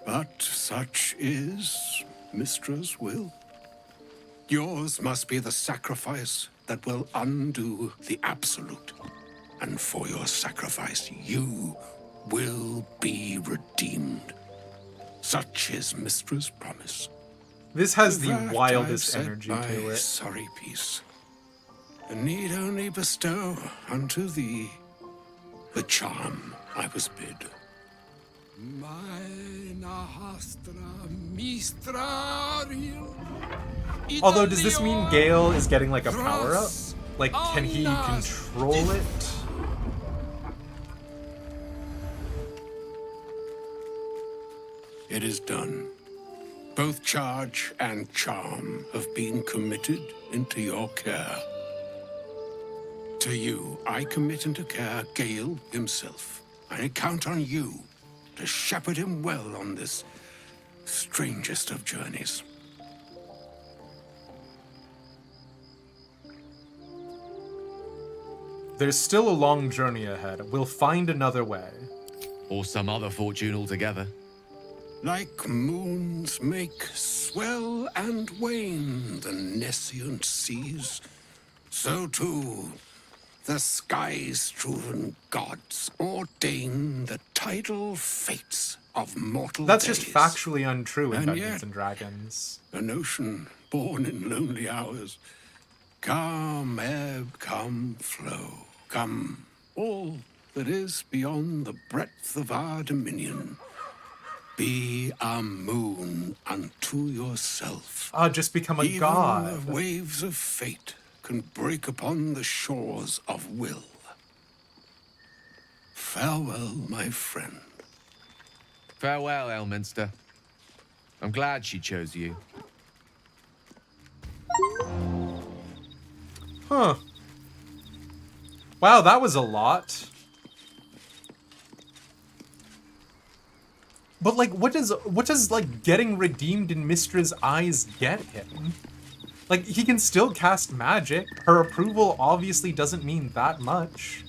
but such is Mystra's will. Yours must be the sacrifice that will undo the Absolute. And for your sacrifice, you will be redeemed. Such is Mystra's promise. This has the With that, wildest I've said energy my to it. sorry piece, and need only bestow unto thee the charm I was bid. Although, does this mean Gale is getting like a power-up? Like, can he control it? It is done. Both charge and charm have been committed into your care. To you, I commit into care Gale himself. I count on you to shepherd him well on this strangest of journeys. There's still a long journey ahead. We'll find another way. Or some other fortune altogether. Like moons make swell and wane the nescient seas, so too the skies-strewn gods ordain the tidal fates of mortal That's days. just factually untrue in And Dungeons yet, and Dragons. an ocean born in lonely hours. Come, ebb, come, flow, come, all that is beyond the breadth of our dominion. Be a moon unto yourself. Just become a Even god. the waves of fate can break upon the shores of will. Farewell, my friend. Farewell, Elminster. I'm glad she chose you. Huh. Wow, that was a lot. But like, what does like getting redeemed in Mystra's eyes get him? Like, he can still cast magic. Her approval obviously doesn't mean that much.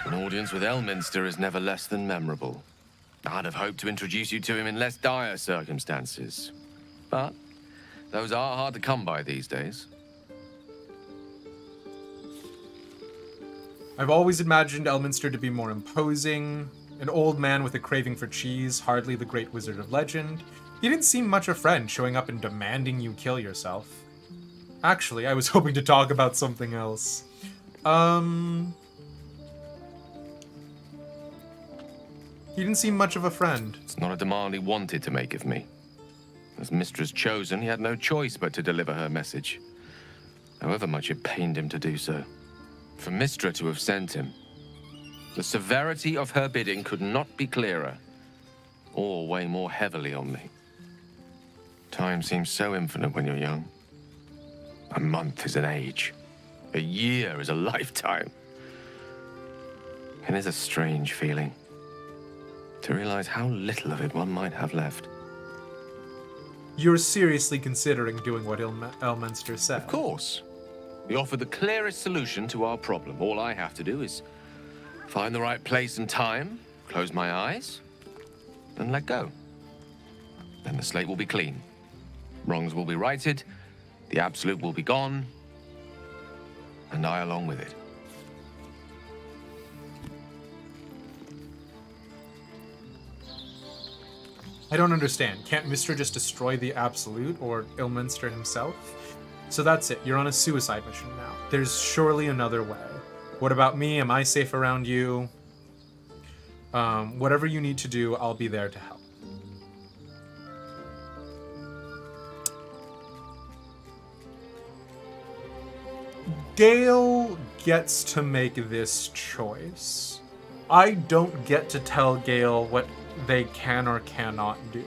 An audience with Elminster is never less than memorable. I'd have hoped to introduce you to him in less dire circumstances. But those are hard to come by these days. I've always imagined Elminster to be more imposing, an old man with a craving for cheese, hardly the great wizard of legend. He didn't seem much a friend, showing up and demanding you kill yourself. Actually, I was hoping to talk about something else. He didn't seem much of a friend. It's not a demand he wanted to make of me. As Mistress chosen, he had no choice but to deliver her message, however much it pained him to do so. For Mystra to have sent him, the severity of her bidding could not be clearer, or weigh more heavily on me. Time seems so infinite when you're young. A month is an age. A year is a lifetime. It is a strange feeling to realize how little of it one might have left. You're seriously considering doing what Elminster said? Of course. We offer the clearest solution to our problem. All I have to do is find the right place and time, close my eyes, and let go. Then the slate will be clean. Wrongs will be righted, the absolute will be gone, and I along with it. I don't understand. Can't Mystra just destroy the Absolute or Elminster himself? So that's it. You're on a suicide mission now. There's surely another way. What about me? Am I safe around you? Whatever you need to do, I'll be there to help. Gale gets to make this choice. I don't get to tell Gale what they can or cannot do.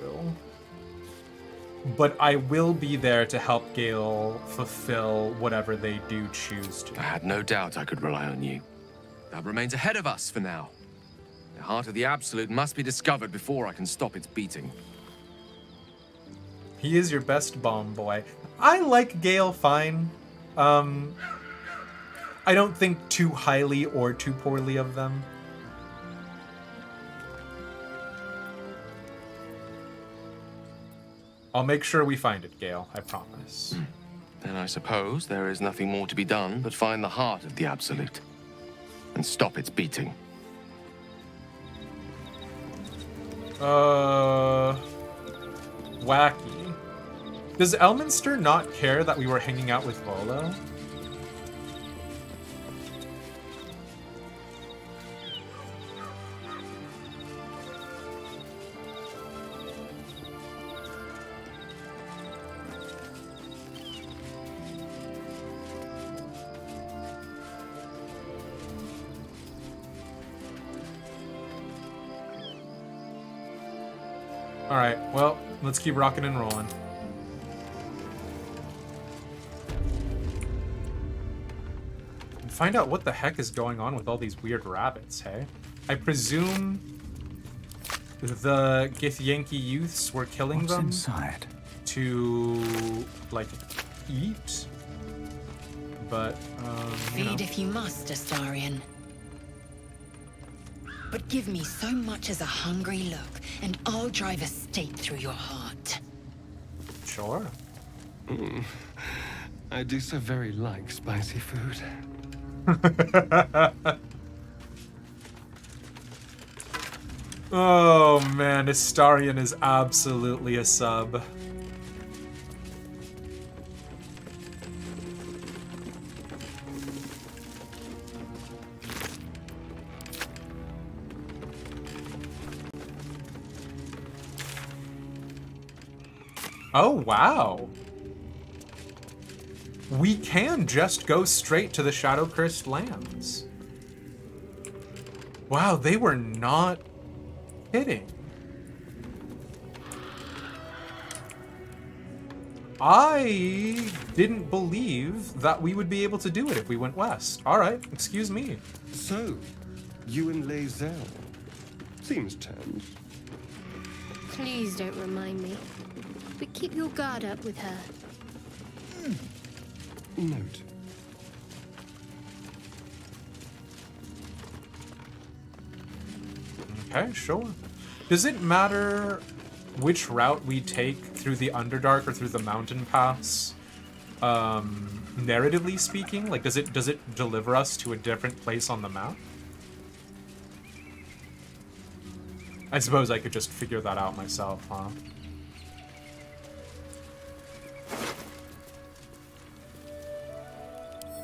But I will be there to help Gale fulfill whatever they do choose to. I had no doubt I could rely on you. That remains ahead of us for now. The heart of the Absolute must be discovered before I can stop its beating. He is your best bomb boy. I like Gale fine. I don't think too highly or too poorly of them. I'll make sure we find it, Gale, I promise. Then I suppose there is nothing more to be done but find the heart of the Absolute and stop its beating. Wacky. Does Elminster not care that we were hanging out with Volo? Alright, well, let's keep rocking and rolling. And find out what the heck is going on with all these weird rabbits, hey? I presume the Githyanki youths were killing them inside? To, like, eat? But, Feed if you must, Astarion. But give me so much as a hungry look, and I'll drive a stake through your heart. Sure. I do so very like spicy food. Oh man, Astarion is absolutely a sub. Oh, wow. We can just go straight to the Shadow-Cursed lands. Wow, they were not kidding. I didn't believe that we would be able to do it if we went west. All right, excuse me. So, you and Lae'zel. Seems tense. Please don't remind me. But keep your guard up with her. Note. Okay, sure. Does it matter which route we take through the Underdark or through the mountain pass? Narratively speaking, like does it deliver us to a different place on the map? I suppose I could just figure that out myself, huh?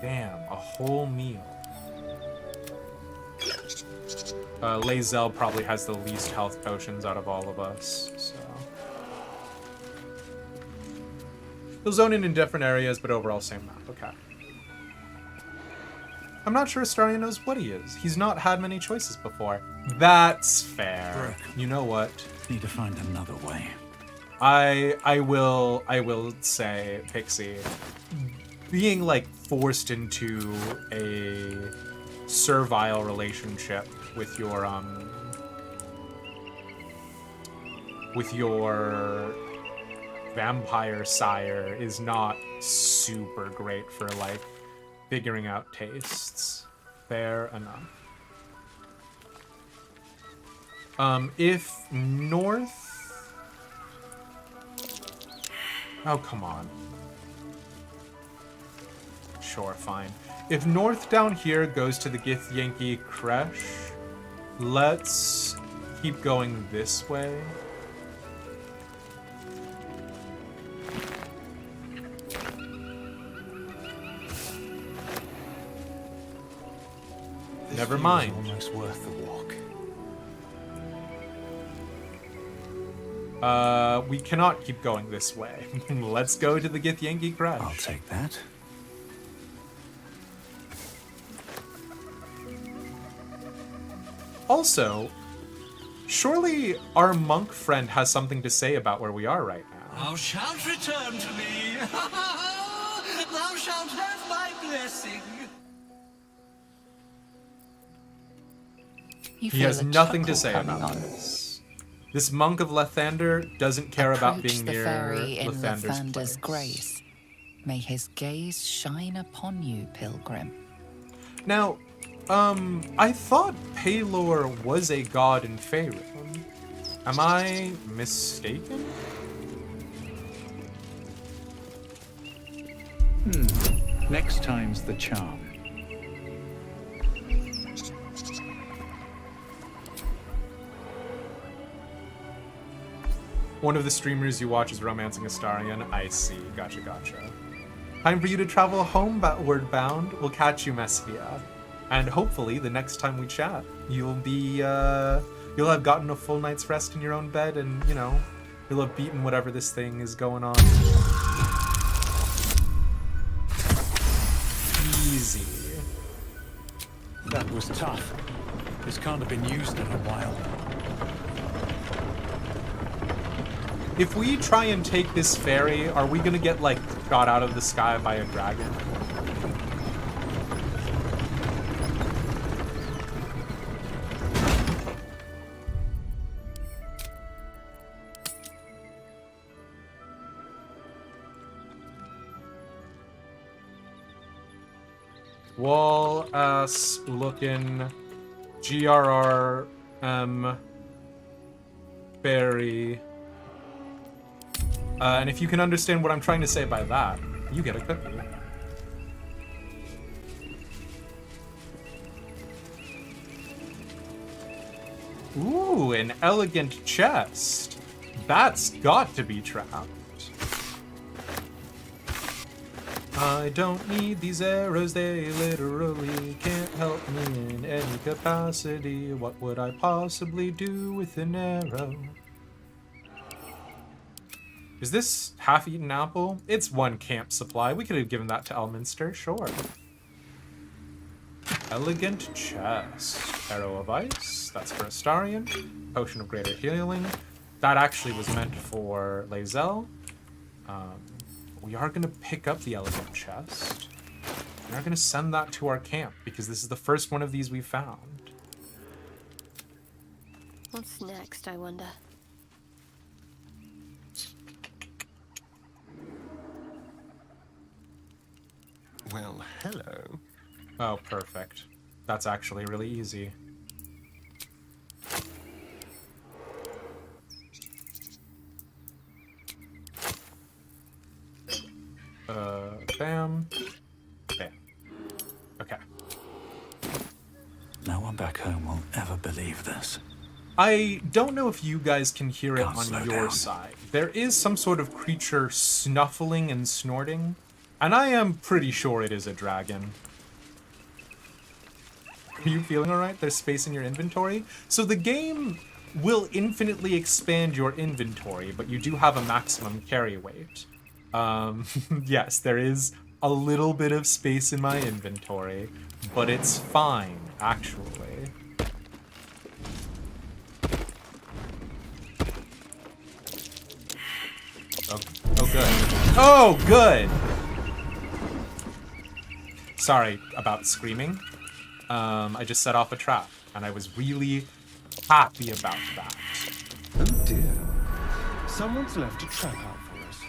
Damn, a whole meal. Lae'zel probably has the least health potions out of all of us, so... They'll zone in different areas, but overall same map, okay. I'm not sure Astarion knows what he is. He's not had many choices before. That's fair. You know what? Need to find another way. I will say, Pixie, being like forced into a servile relationship with your vampire sire is not super great for like figuring out tastes. Fair enough. If north... Oh, come on. Sure, fine. If north down here goes to the Githyanki Creche, let's keep going this way. Never mind. Almost worth the walk. We cannot keep going this way. Let's go to the Githyanki Creche. I'll take that. Also, surely our monk friend has something to say about where we are right now. Thou shalt return to me. Thou shalt have my blessing. He has nothing to say about this. This monk of Lathander doesn't care about being the near fairy in Lathander's place. grace. May his gaze shine upon you, pilgrim. Now, I thought Pelor was a god in Faerun. Am I mistaken? Next time's the charm. One of the streamers you watch is romancing Astarion. I see. Gotcha, gotcha. Time for you to travel homeward bound. We'll catch you, Messia. And hopefully, the next time we chat, you'll have gotten a full night's rest in your own bed, and, you know, you'll have beaten whatever this thing is going on. Easy. That was tough. This can't have been used in a while. If we try and take this ferry, are we gonna get, like, shot out of the sky by a dragon? Wall ass looking GRRM berry. And if you can understand what I'm trying to say by that, you get a cookie. Ooh, an elegant chest. That's got to be trapped. I don't need these arrows, they literally can't help me in any capacity. What would I possibly do with an arrow? Is this half-eaten apple? It's one camp supply. We could have given that to Elminster, sure. Elegant chest. Arrow of ice. That's for Astarion. Potion of greater healing. That actually was meant for Lae'zel. We are going to pick up the elegant chest. We are going to send that to our camp because this is the first one of these we found. What's next, I wonder? Well, hello. Oh, perfect. That's actually really easy. Bam. Bam. Okay. No one back home will ever believe this. I don't know if you guys can hear it Can't on slow your down. side. There is some sort of creature snuffling and snorting, and I am pretty sure it is a dragon. Are you feeling alright? There's space in your inventory? So the game will infinitely expand your inventory, but you do have a maximum carry weight. Yes, there is a little bit of space in my inventory, but it's fine, actually. Oh, oh good. Oh, good! Sorry about screaming. I just set off a trap, and I was really happy about that. Oh dear. Someone's left a trap out for us.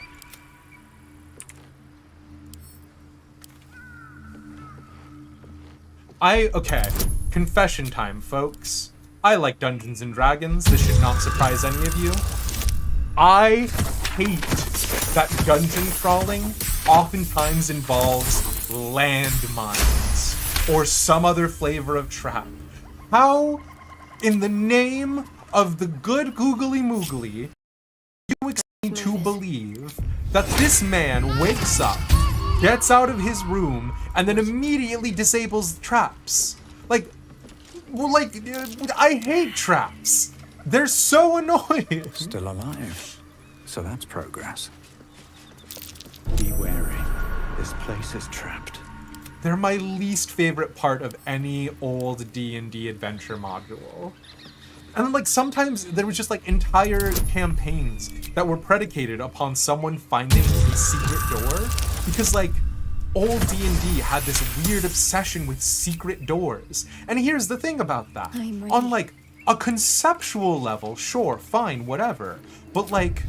Okay, confession time, folks. I like Dungeons and Dragons. This should not surprise any of you. I hate that dungeon crawling oftentimes involves landmines or some other flavor of trap. How, in the name of the good googly moogly, you expect me to believe that this man wakes up, gets out of his room, and then immediately disables the traps? I hate traps. They're so annoying. Still alive. So that's progress. Be wary. This place is trapped. They're my least favorite part of any old D&D adventure module. And then, like, sometimes there was just, like, entire campaigns that were predicated upon someone finding a secret door. Because, like, old D&D had this weird obsession with secret doors. And here's the thing about that. On, like, a conceptual level, sure, fine, whatever. But, like,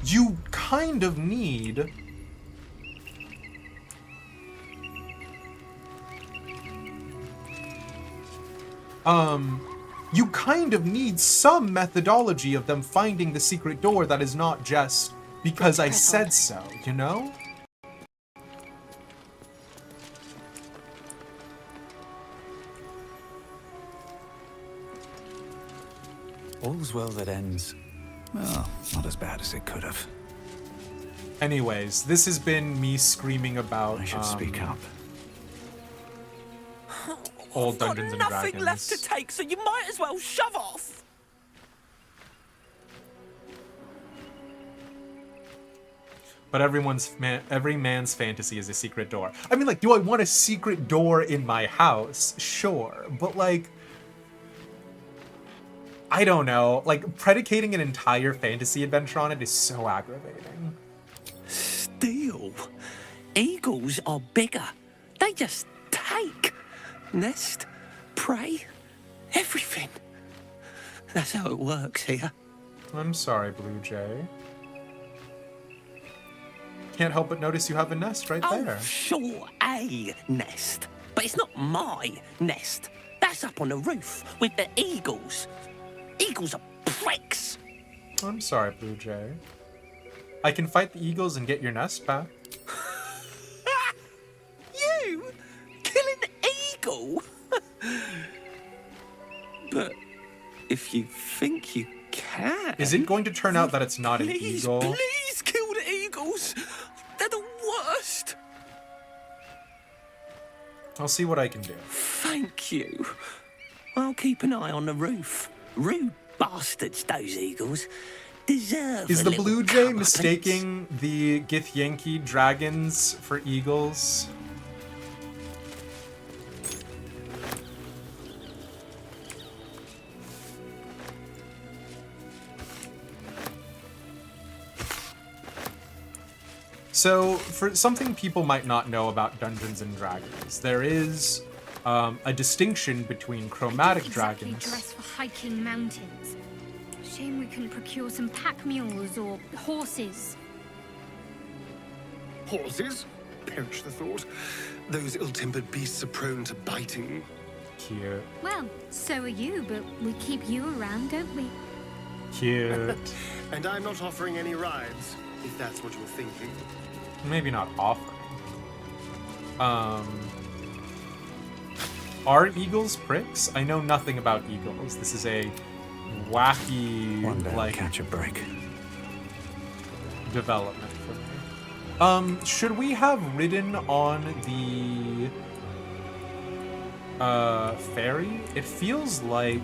you kind of need you kind of need some methodology of them finding the secret door that is not just because I said so, you know? All's well that ends. Well, not as bad as it could have. Anyways, this has been me screaming about I should speak up. Old Dungeons and Dragons. Nothing left to take, so you might as well shove off. But every man's fantasy is a secret door. I mean, like, do I want a secret door in my house? Sure, but like, I don't know. Like, predicating an entire fantasy adventure on it is so aggravating. Steal? Eagles are bigger. They just take. Nest, prey, everything. That's how it works here. I'm sorry, Blue Jay. Can't help but notice you have a nest right there. Oh, sure, a nest. But it's not my nest. That's up on the roof with the eagles. Eagles are pricks. I'm sorry, Blue Jay. I can fight the eagles and get your nest back. You? Killing the eagle? But if you think you can... Is it going to turn out that it's not an eagle? Please kill the eagles. They're the worst. I'll see what I can do. Thank you. I'll keep an eye on the roof. Rude bastards, those eagles. Deserve Is a the little Blue Jay comeuppance. mistaking the Githyanki dragons for eagles? So, for something people might not know about Dungeons and Dragons, there is a distinction between chromatic Exactly dragons. dressed for hiking mountains. Shame we couldn't procure some pack mules or horses. Horses? Perish the thought. Those ill-tempered beasts are prone to biting. Cute. Well, so are you, but we keep you around, don't we? Cute. And I'm not offering any rides, if that's what you're thinking. Maybe not offering. Are eagles pricks? I know nothing about eagles. This is a wacky, One day like, catch a break. development for me. Should we have ridden on the ferry? It feels like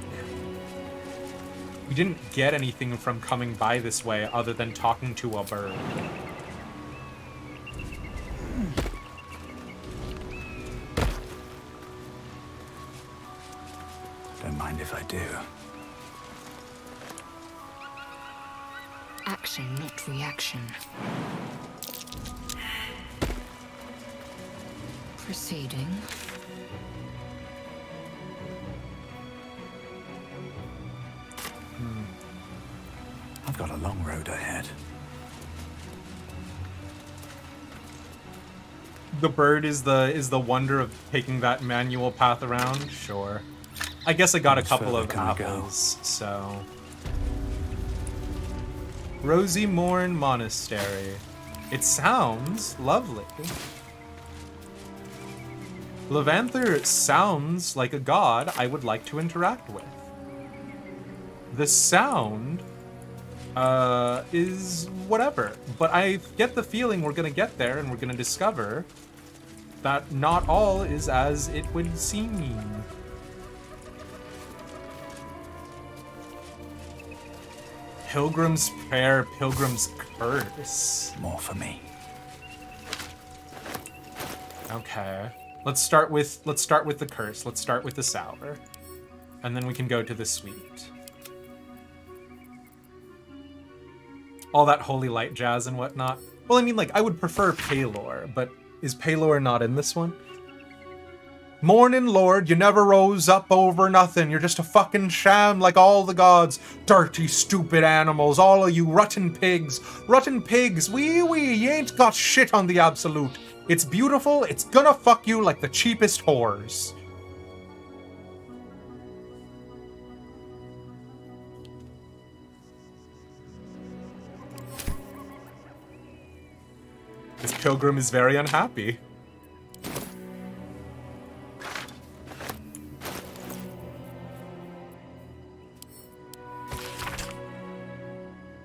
we didn't get anything from coming by this way other than talking to a bird. Don't mind if I do. Action, not reaction. Proceeding. I've got a long road ahead. The bird is the wonder of taking that manual path around? Sure. I guess I got a couple further of can I go? apples, so... Rosy Morn Monastery. It sounds lovely. Levanther sounds like a god I would like to interact with. The sound is whatever, but I get the feeling we're gonna get there and we're gonna discover that not all is as it would seem. Pilgrim's Prayer, Pilgrim's Curse. More for me. Okay. Let's start with the curse. Let's start with the sour. And then we can go to the sweet. All that holy light jazz and whatnot. Well, I mean, like, I would prefer Paylor, but is Paylor not in this one? Morning, Lord, you never rose up over nothing. You're just a fucking sham like all the gods. Dirty, stupid animals, all of you rotten pigs. Rotten pigs, wee, you ain't got shit on the absolute. It's beautiful, it's gonna fuck you like the cheapest whores. This pilgrim is very unhappy.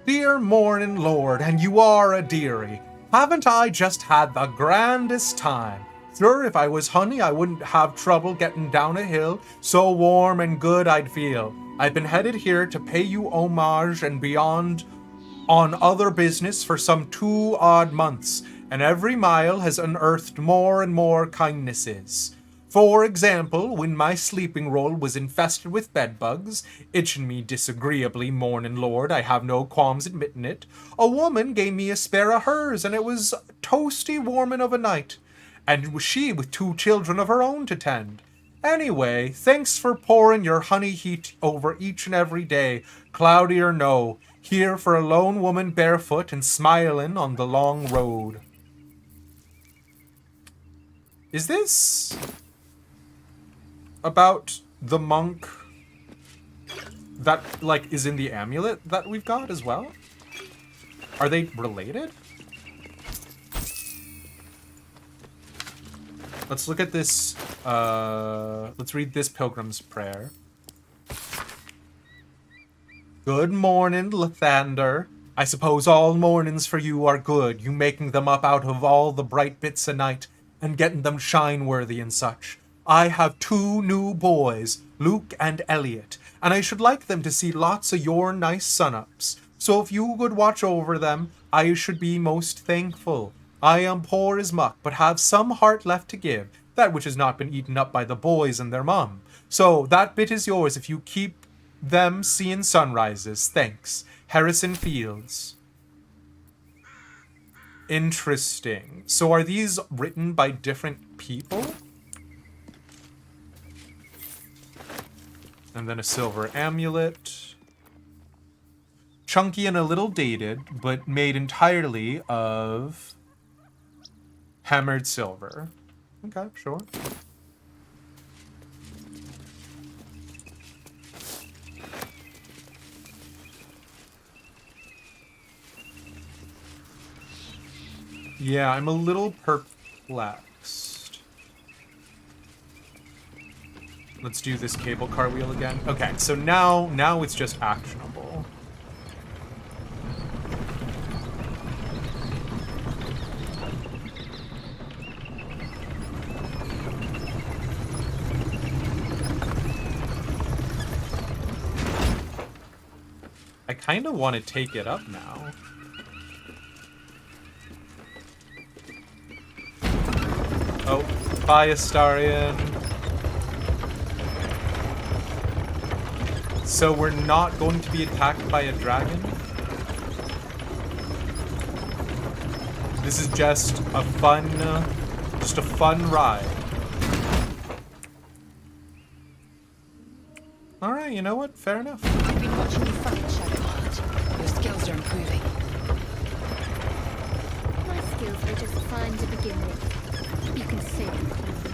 Dear morning, Lord, and you are a dearie. Haven't I just had the grandest time? Sure, if I was honey, I wouldn't have trouble getting down a hill. So warm and good I'd feel. I've been headed here to pay you homage and beyond on other business for some 2 odd months, and every mile has unearthed more and more kindnesses. For example, when my sleeping roll was infested with bedbugs, itching me disagreeably, morning lord, I have no qualms admitting it, a woman gave me a spare of hers, and it was toasty warming of a night, and she with 2 children of her own to tend. Anyway, thanks for pouring your honey heat over each and every day, cloudy or no, here for a lone woman barefoot and smiling on the long road. Is this about the monk that, like, is in the amulet that we've got as well? Are they related? Let's look at this, let's read this Pilgrim's Prayer. Good morning, Lathander. I suppose all mornings for you are good, you making them up out of all the bright bits of night, and getting them shine-worthy and such. I have 2 new boys, Luke and Elliot, and I should like them to see lots of your nice sun-ups. So if you would watch over them, I should be most thankful. I am poor as muck, but have some heart left to give, that which has not been eaten up by the boys and their mum. So that bit is yours if you keep them seeing sunrises. Thanks. Harrison Fields. Interesting. So are these written by different people? And then a silver amulet. Chunky and a little dated, but made entirely of hammered silver. Okay, sure. Yeah, I'm a little perplexed. Let's do this cable car wheel again. Okay, so now it's just actionable. I kind of want to take it up now. Oh, bye, Astarion. So we're not going to be attacked by a dragon? This is just a fun ride. Alright, you know what? Fair enough. I've been watching you fight, Shadowheart. Your skills are improving. My skills were just fine to begin with. You can say compliments.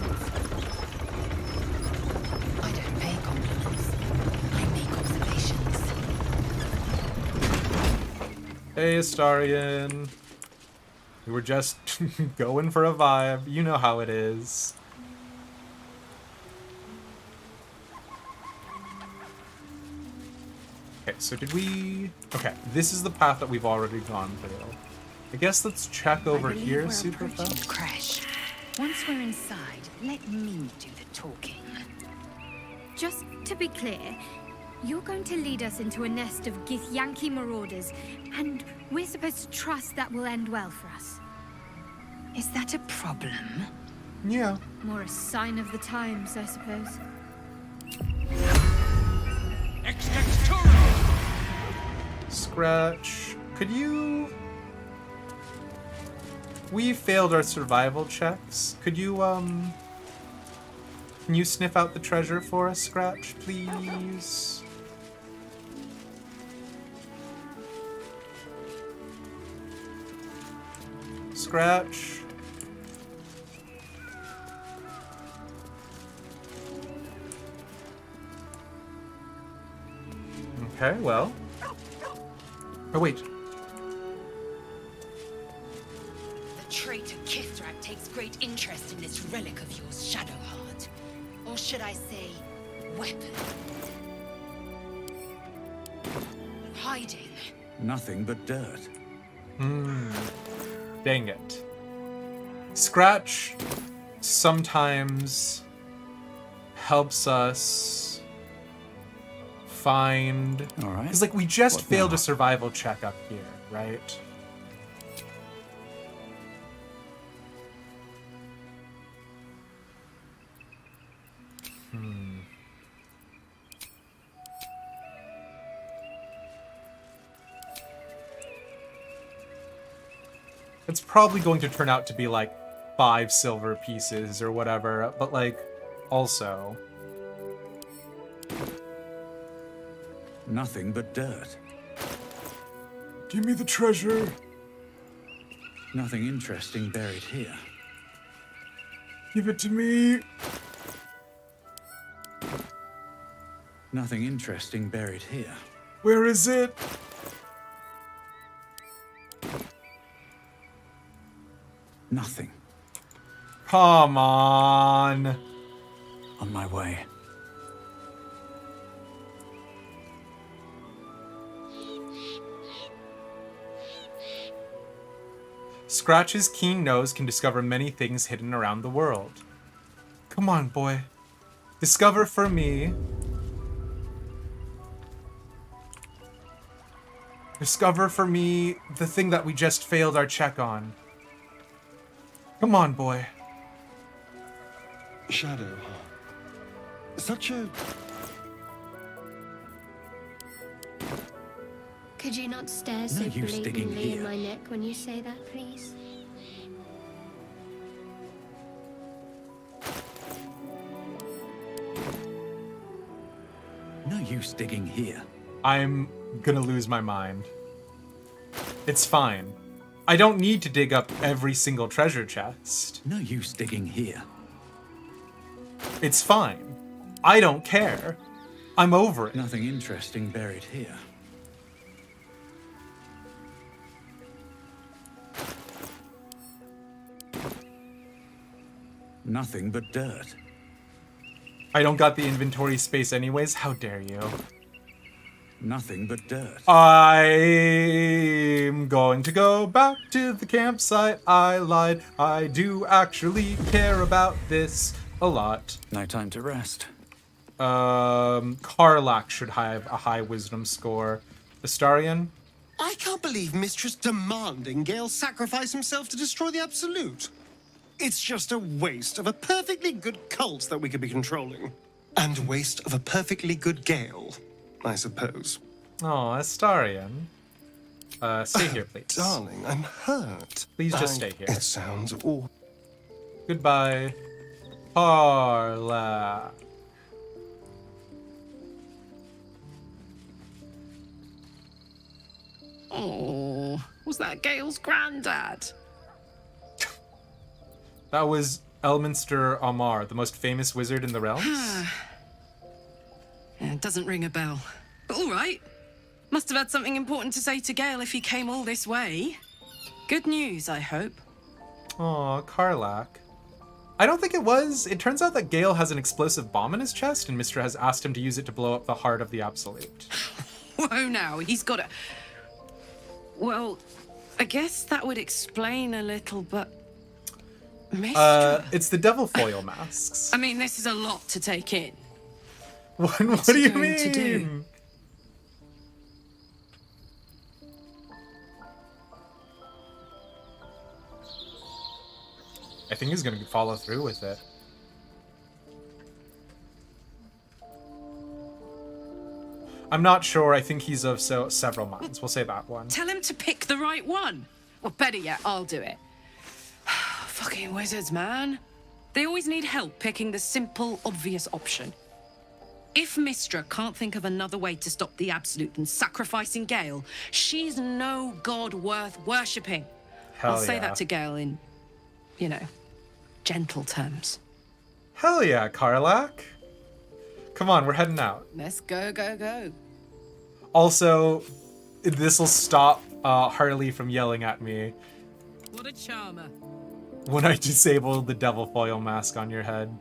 I don't pay compliments. I make observations. Hey, Astarion. We were just going for a vibe. You know how it is. Okay, so did we... Okay, this is the path that we've already gone through. I guess let's check over here super fast. Crash. Once we're inside, let me do the talking. Just to be clear, you're going to lead us into a nest of Githyanki marauders, and we're supposed to trust that will end well for us. Is that a problem? Yeah. More a sign of the times, I suppose. Scratch. Could you... We failed our survival checks. Could you, Can you sniff out the treasure for us, Scratch, please? Scratch. Okay, well. Oh, wait. The traitor Kithrak takes great interest in this relic of yours, Shadowheart. Or should I say, weapon? Hiding. Nothing but dirt. Dang it. Scratch sometimes helps us find... All right. Because, like, we just failed now? a survival check up here, right? It's probably going to turn out to be like 5 silver pieces or whatever, but like, also... Nothing but dirt. Give me the treasure! Nothing interesting buried here. Give it to me! Nothing interesting buried here. Where is it? Nothing. Come on. On my way. Scratch's keen nose can discover many things hidden around the world. Come on, boy. Discover for me. Discover for me the thing that we just failed our check on. Come on, boy. Shadowheart. Such a... Could you not stare so blatantly in my neck when you say that, please? No use digging here. I'm gonna lose my mind. It's fine. I don't need to dig up every single treasure chest. No use digging here. It's fine. I don't care. I'm over it. Nothing interesting buried here. Nothing but dirt. I don't got the inventory space anyways. How dare you? Nothing but dirt. I'm going to go back to the campsite. I lied. I do actually care about this a lot. No time to rest. Karlak should have a high wisdom score. Astarion? I can't believe Mistress demanding Gale sacrifice himself to destroy the Absolute. It's just a waste of a perfectly good cult that we could be controlling. And waste of a perfectly good Gale, I suppose. Oh, Astarion. Stay here, please. Darling, I'm hurt. Please just stay here. It sounds awful. Goodbye. Karlak. Oh, was that Gale's granddad? That was Elminster Amar, the most famous wizard in the realms. Yeah, it doesn't ring a bell. But all right. Must have had something important to say to Gale if he came all this way. Good news, I hope. Aw, Karlak. I don't think it was. It turns out that Gale has an explosive bomb in his chest, and Mystra has asked him to use it to blow up the heart of the Absolute. Whoa now, he's got a... Well, I guess that would explain a little, but... It's the devil foil masks. I mean, this is a lot to take in. What do you mean? I think he's gonna follow through with it. I'm not sure. I think he's of several minds. We'll say that one. Tell him to pick the right one. Or better yet, I'll do it. Fucking wizards, man. They always need help picking the simple, obvious option. If Mystra can't think of another way to stop the Absolute than sacrificing Gale, she's no god worth worshipping. I'll say that to Gale in, you know, gentle terms. Hell yeah, Karlak. Come on, we're heading out. Let's go, go, go. Also, this will stop Harley from yelling at me What a charmer. when I disable the devil foil mask on your head.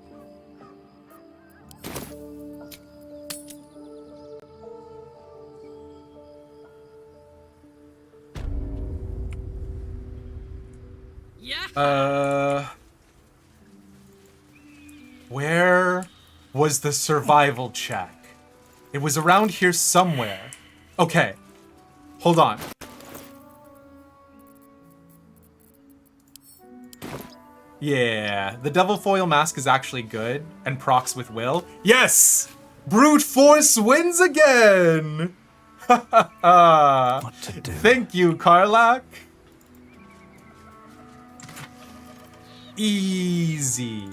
Yeah. Where was the survival check? It was around here somewhere. Okay. Hold on. Yeah, the Devil Foil Mask is actually good and procs with Will. Yes! Brute Force wins again! What to do? Thank you, Karlak. Easy.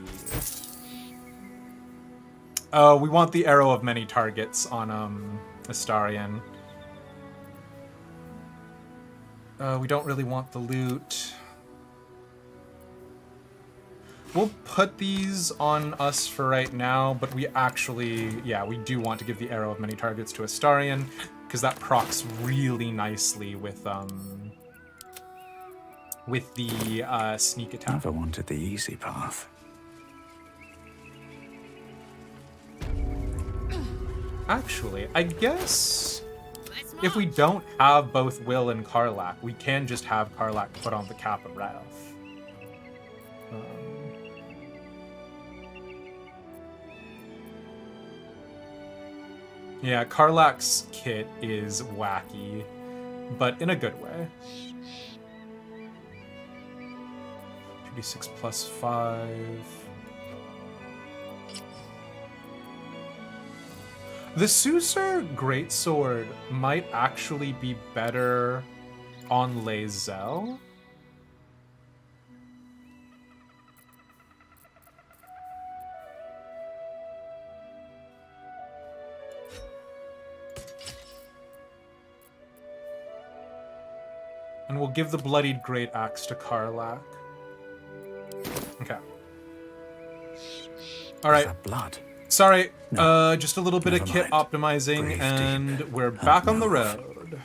Oh, we want the Arrow of Many Targets on Astarion. We don't really want the loot. We'll put these on us for right now, but we actually, yeah, we do want to give the Arrow of Many Targets to Astarion, because that procs really nicely with the sneak attack. Never wanted the easy path. Actually, I guess if we don't have both Will and Karlak, we can just have Karlak put on the Cap of Ralph. Yeah, Karlak's kit is wacky, but in a good way. 2d6 plus 5. The Susur Greatsword might actually be better on Lae'zel. And we'll give the Bloodied Great Axe to Karlak. Okay. Alright. Blood. Sorry, just a little bit of kit optimizing, and we're back on the road.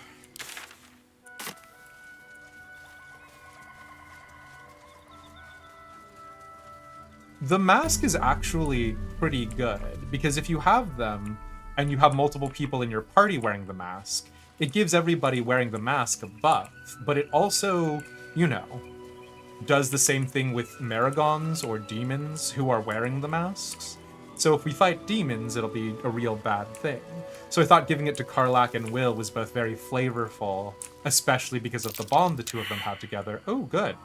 The mask is actually pretty good, because if you have them, and you have multiple people in your party wearing the mask, it gives everybody wearing the mask a buff, but it also, you know, does the same thing with Maragons or demons who are wearing the masks. So if we fight demons, it'll be a real bad thing. So I thought giving it to Karlak and Will was both very flavorful, especially because of the bond the two of them have together. Oh, good.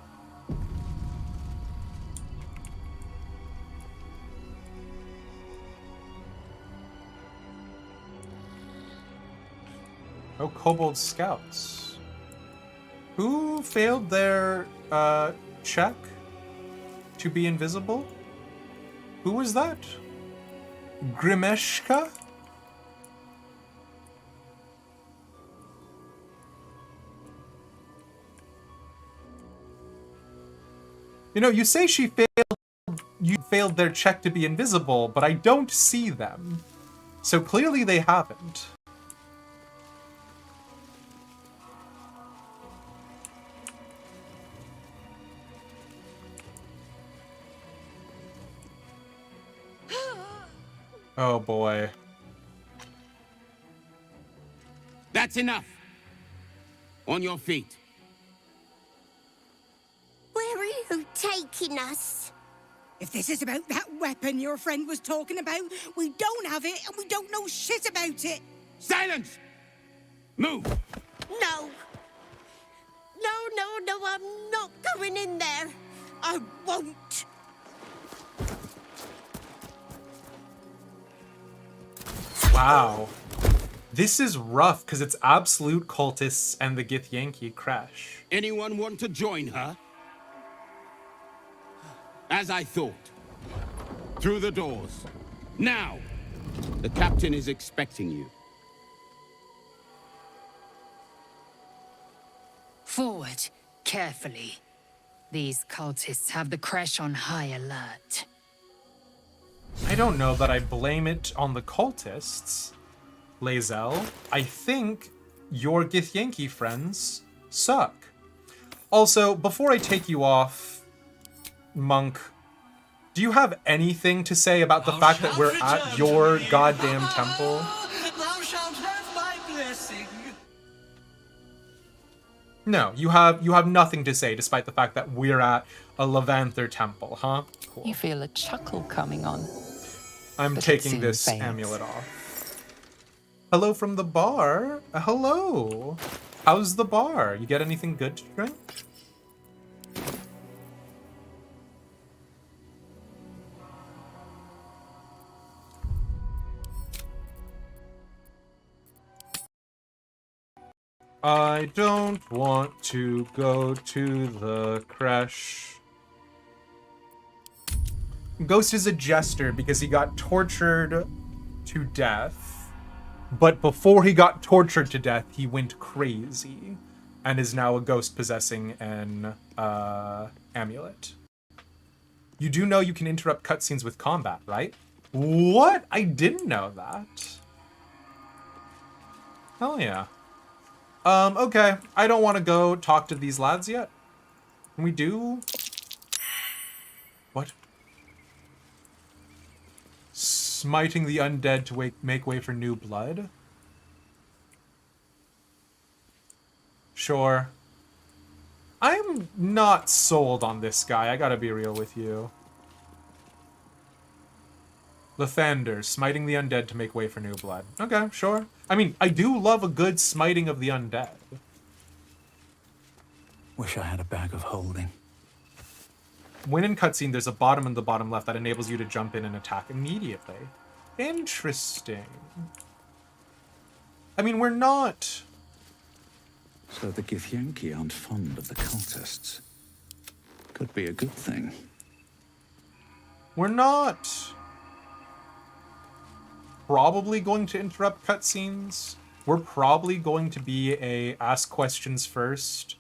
Oh, Kobold Scouts. Who failed their check to be invisible? Who was that? Grimeshka? You know, you say you failed their check to be invisible, but I don't see them. So clearly they haven't. Oh boy. That's enough. On your feet. Where are you taking us? If this is about that weapon your friend was talking about, we don't have it and we don't know shit about it. Silence! Move! No. No, I'm not going in there. I won't. Wow. This is rough, because it's absolute cultists and the Githyanki crash. Anyone want to join her? As I thought. Through the doors. Now! The captain is expecting you. Forward, carefully. These cultists have the crash on high alert. I don't know that I blame it on the cultists, Lae'zel. I think your Githyanki friends suck. Also, before I take you off, Monk, do you have anything to say about the fact that we're at your goddamn temple? Thou shalt have my blessing. No, you have nothing to say, despite the fact that we're at a Levanther temple, huh? Cool. You feel a chuckle coming on. I'm but taking it soon this fades. amulet off. Hello from the bar. Hello. How's the bar? You get anything good to drink? I don't want to go to the creche. Ghost is a jester because he got tortured to death. But before he got tortured to death, he went crazy. And is now a ghost possessing an amulet. You do know you can interrupt cutscenes with combat, right? What? I didn't know that. Hell yeah. Okay. I don't want to go talk to these lads yet. Can we do... What? Smiting the undead to make way for new blood? Sure. I'm not sold on this guy, I gotta be real with you. Lathander, smiting the undead to make way for new blood. Okay, sure. I mean, I do love a good smiting of the undead. Wish I had a bag of holding. When in cutscene, there's a bottom in the bottom left that enables you to jump in and attack immediately. Interesting. I mean, we're not... So the Githyanki aren't fond of the cultists. Could be a good thing. We're not... probably going to interrupt cutscenes. We're probably going to be a ask questions first,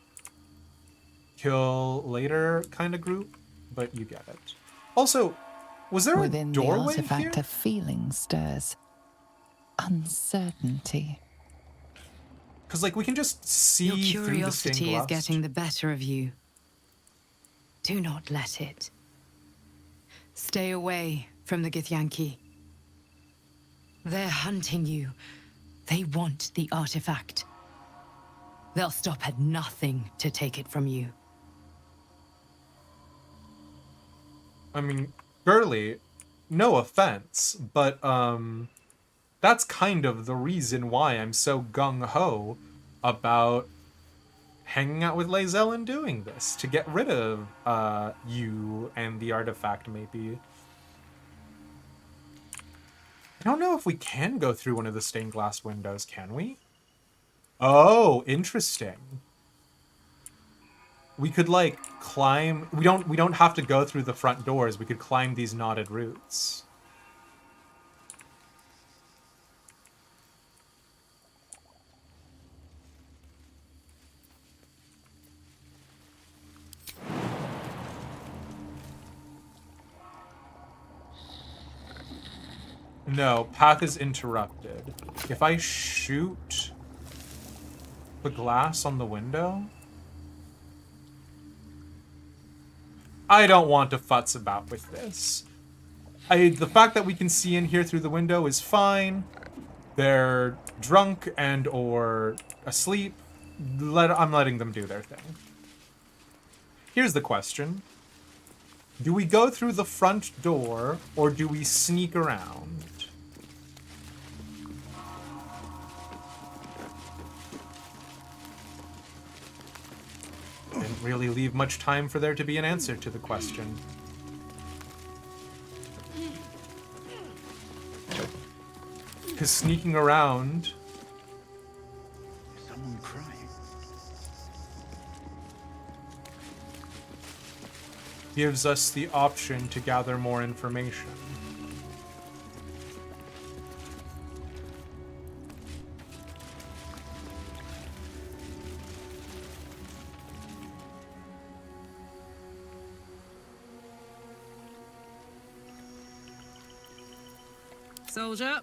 kill later kind of group, but you get it. Also, was there Within a doorway the artifact, here? a feeling stirs. Uncertainty. Because, like, we can just see Your through the stained curiosity is glass. getting the better of you. Do not let it. Stay away from the Githyanki. They're hunting you. They want the artifact. They'll stop at nothing to take it from you. I mean, Gurley, no offense, but, that's kind of the reason why I'm so gung-ho about hanging out with Lae'zel and doing this, to get rid of, you and the artifact, maybe. I don't know if we can go through one of the stained glass windows, can we? Oh, interesting. We could, like, climb... We don't have to go through the front doors. We could climb these knotted roots. No, path is interrupted. If I shoot the glass on the window... I don't want to futz about with this. The fact that we can see in here through the window is fine. They're drunk and or asleep. I'm letting them do their thing. Here's the question. Do we go through the front door, or do we sneak around? Didn't really leave much time for there to be an answer to the question. Because sneaking around... Someone crying. gives us the option to gather more information. Soldier.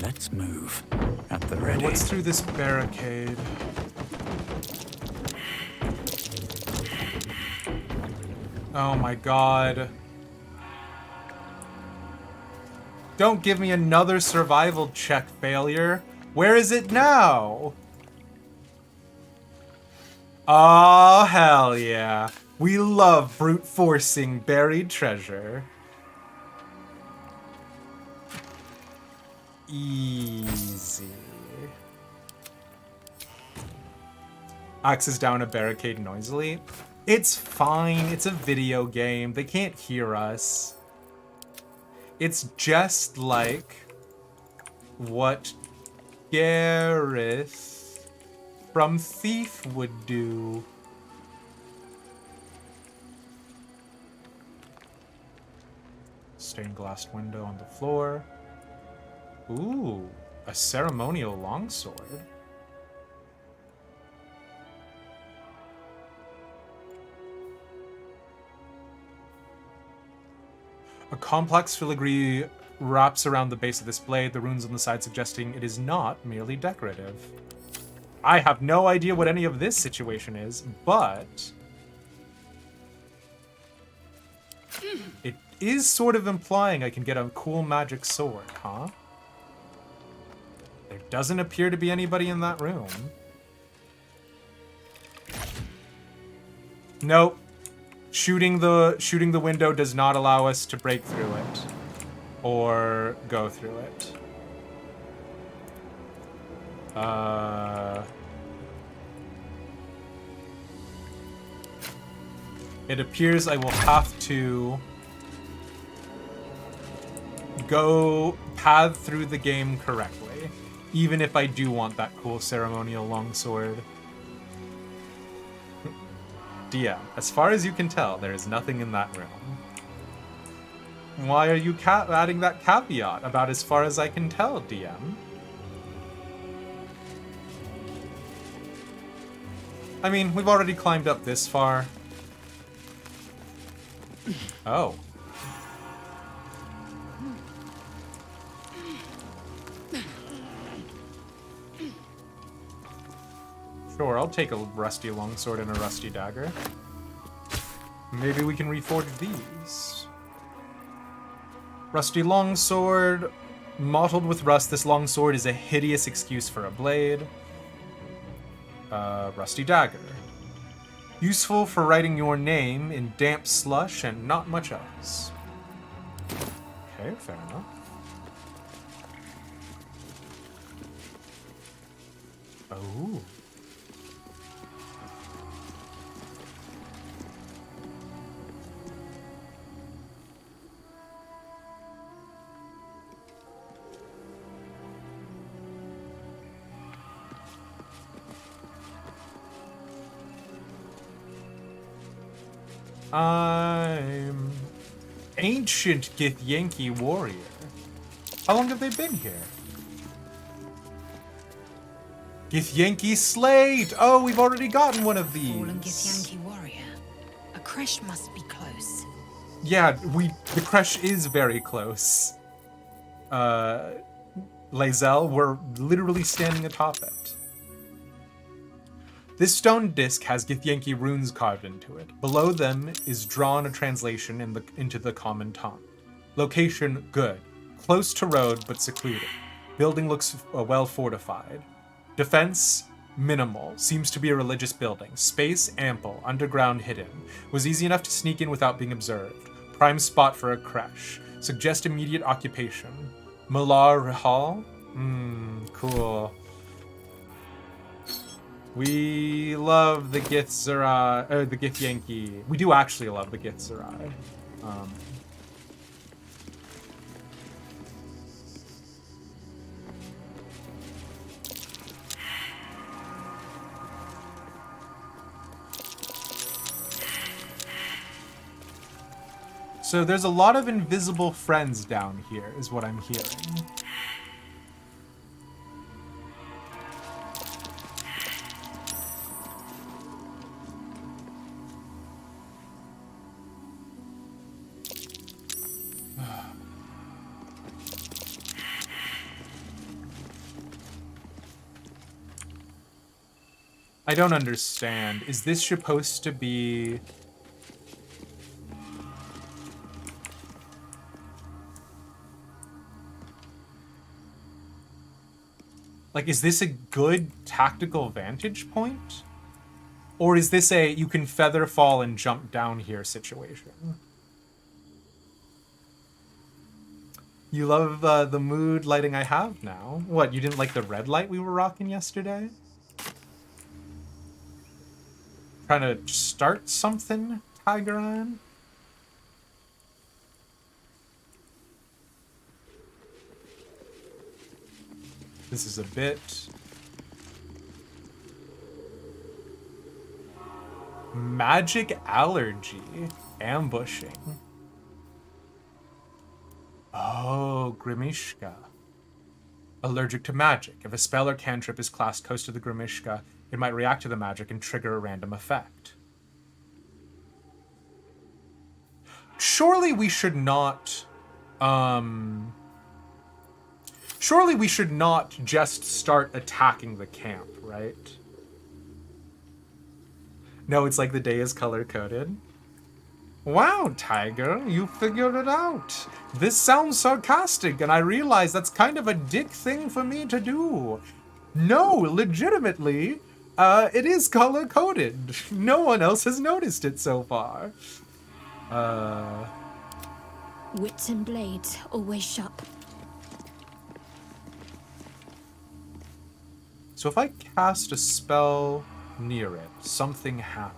Let's move. At the ready. What's through this barricade? Oh my god. Don't give me another survival check failure. Where is it now? Oh, hell yeah. We love brute forcing buried treasure. Easy. Axes down a barricade noisily. It's fine. It's a video game. They can't hear us. It's just like what Gareth from Thief would do. Stained glass window on the floor. Ooh, a ceremonial longsword. A complex filigree wraps around the base of this blade, the runes on the side suggesting it is not merely decorative. I have no idea what any of this situation is, but it is sort of implying I can get a cool magic sword, huh? There doesn't appear to be anybody in that room. Nope. Shooting the window does not allow us to break through it or go through it. It appears I will have to go path through the game correctly, even if I do want that cool ceremonial longsword. DM, as far as you can tell, there is nothing in that room. Why are you adding that caveat about as far as I can tell, DM? I mean, we've already climbed up this far. Oh. Sure, I'll take a rusty longsword and a rusty dagger. Maybe we can reforge these. Rusty longsword. Mottled with rust, this longsword is a hideous excuse for a blade. Rusty dagger. Useful for writing your name in damp slush and not much else. Okay, fair enough. Oh. I'm ancient Githyanki warrior. How long have they been here? Githyanki Slate! Oh, we've already gotten one of these. Fallen Githyanki warrior. A creche must be close. Yeah, the creche is very close. Lae'zel, we're literally standing atop it. This stone disc has Githyanki runes carved into it. Below them is drawn a translation into the common tongue. Location, good. Close to road, but secluded. Building looks well fortified. Defense, minimal. Seems to be a religious building. Space, ample. Underground, hidden. Was easy enough to sneak in without being observed. Prime spot for a creche. Suggest immediate occupation. Malar Hall? Cool. We love the the Githyanki. We do actually love the Githzerai. So there's a lot of invisible friends down here, is what I'm hearing. I don't understand. Is this supposed to be... Like, is this a good tactical vantage point? Or is this a you can feather fall and jump down here situation? You love the mood lighting I have now? What, you didn't like the red light we were rocking yesterday? Trying to start something, Tigeron? This is a bit... Magic allergy. Ambushing. Oh, Grimishka. Allergic to magic. If a spell or cantrip is classed close to the Grimishka, it might react to the magic and trigger a random effect. Surely we should not... Surely we should not just start attacking the camp, right? No, it's like the day is color-coded. Wow, Tiger, you figured it out. This sounds sarcastic, and I realize that's kind of a dick thing for me to do. No, legitimately, it is color-coded. No one else has noticed it so far. Wits and blades, always sharp. So if I cast a spell near it, something happens.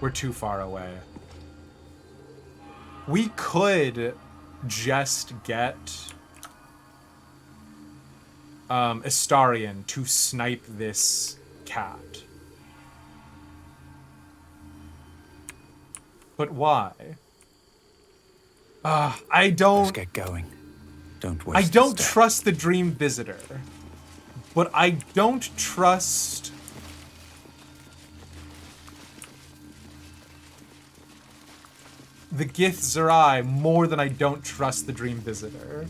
We're too far away. We could just get Astarion to snipe this cat. But why? I don't... Let's get going. Don't waste I don't trust the Dream Visitor. But I don't trust... the Gith Zerai more than I don't trust the Dream Visitor.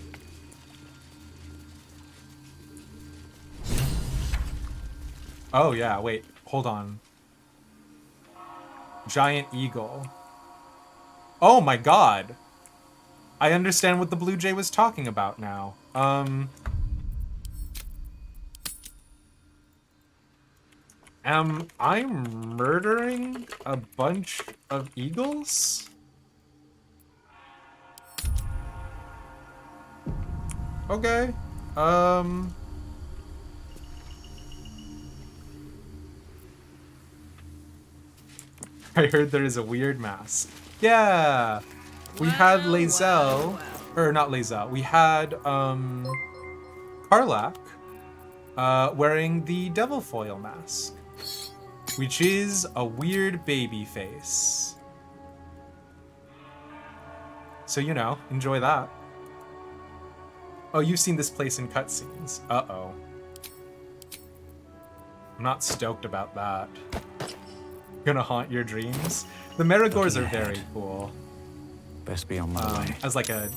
Oh yeah, wait, hold on. Giant Eagle. Oh my god. I understand what the Blue Jay was talking about now. Am I murdering a bunch of eagles? Okay. I heard there is a weird mask. Yeah. We had Lae'zel, or not Lae'zel. We had Karlach wearing the devil foil mask, which is a weird baby face. So, you know, enjoy that. Oh, you've seen this place in cutscenes. Uh-oh. I'm not stoked about that. Gonna haunt your dreams. The Marigors are very cool. Best be on my way. As like a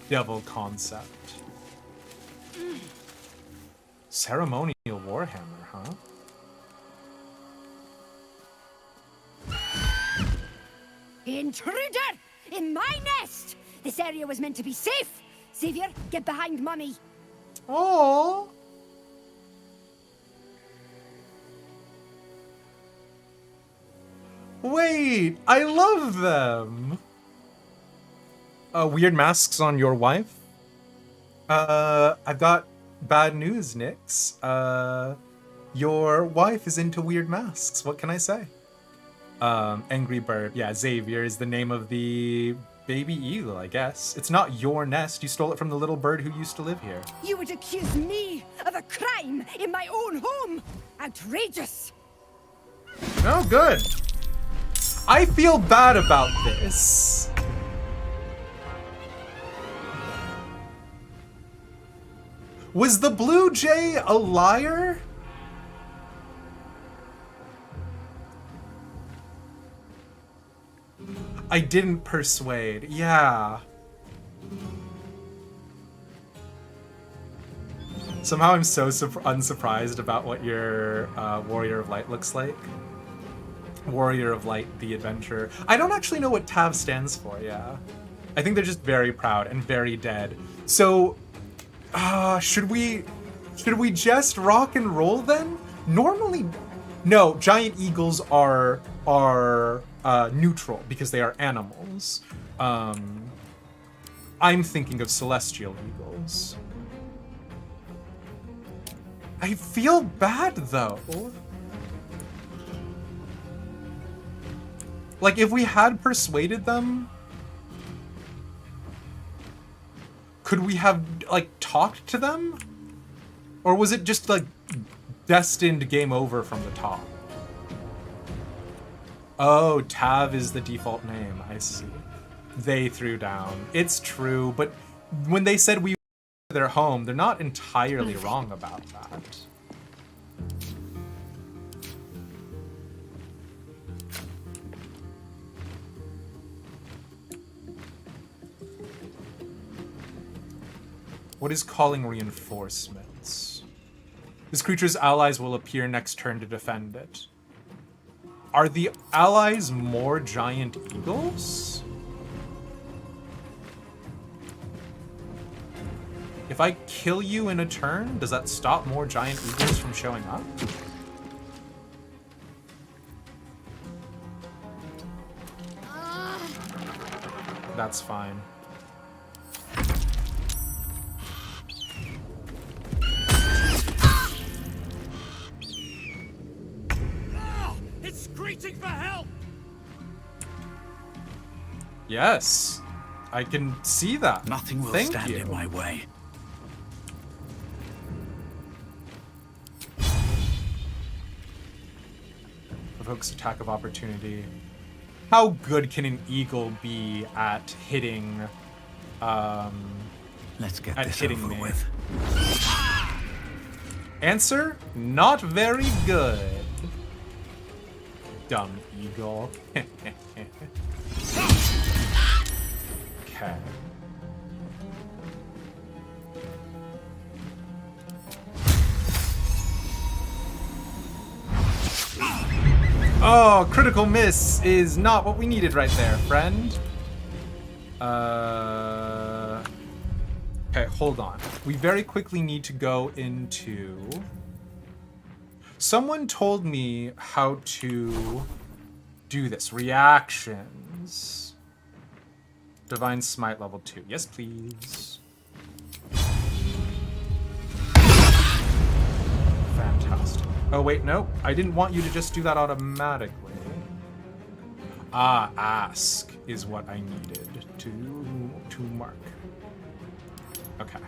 devil concept. Ceremonial Warhammer, huh? Intruder! In my nest! This area was meant to be safe! Xavier, get behind Mummy. Oh. Wait, I love them. Weird masks on your wife? I've got bad news, Nyx. Your wife is into weird masks. What can I say? Angry Bird. Yeah, Xavier is the name of the baby eagle, I guess. It's not your nest. You stole it from the little bird who used to live here. You would accuse me of a crime in my own home! Outrageous! Oh, good. I feel bad about this. Was the Blue Jay a liar? I didn't persuade. Yeah. Somehow I'm so unsurprised about what your Warrior of Light looks like. Warrior of Light, the adventure. I don't actually know what TAV stands for, yeah. I think they're just very proud and very dead. So, should we just rock and roll then? Normally, no, giant eagles are neutral because they are animals. I'm thinking of celestial eagles. I feel bad, though. Like, if we had persuaded them, could we have, like, talked to them? Or was it just, like, destined game over from the top? Oh, Tav is the default name. I see. They threw down. It's true, but when they said we were their home, they're not entirely wrong about that. What is calling reinforcements? This creature's allies will appear next turn to defend it. Are the allies more giant eagles? If I kill you in a turn, does that stop more giant eagles from showing up? That's fine. It's screeching for help! Yes, I can see that. Nothing will Thank stand you. in my way. Provokes attack of opportunity. How good can an eagle be at hitting? Let's get at this hitting over me. with. Answer: not very good. Dumb eagle. Okay. Oh, critical miss is not what we needed right there, friend. Okay, hold on. We very quickly need to go into... Someone told me how to do this. Reactions. Divine Smite level 2. Yes, please. Fantastic. Oh, wait, no. I didn't want you to just do that automatically. Ah, ask is what I needed to mark. Okay.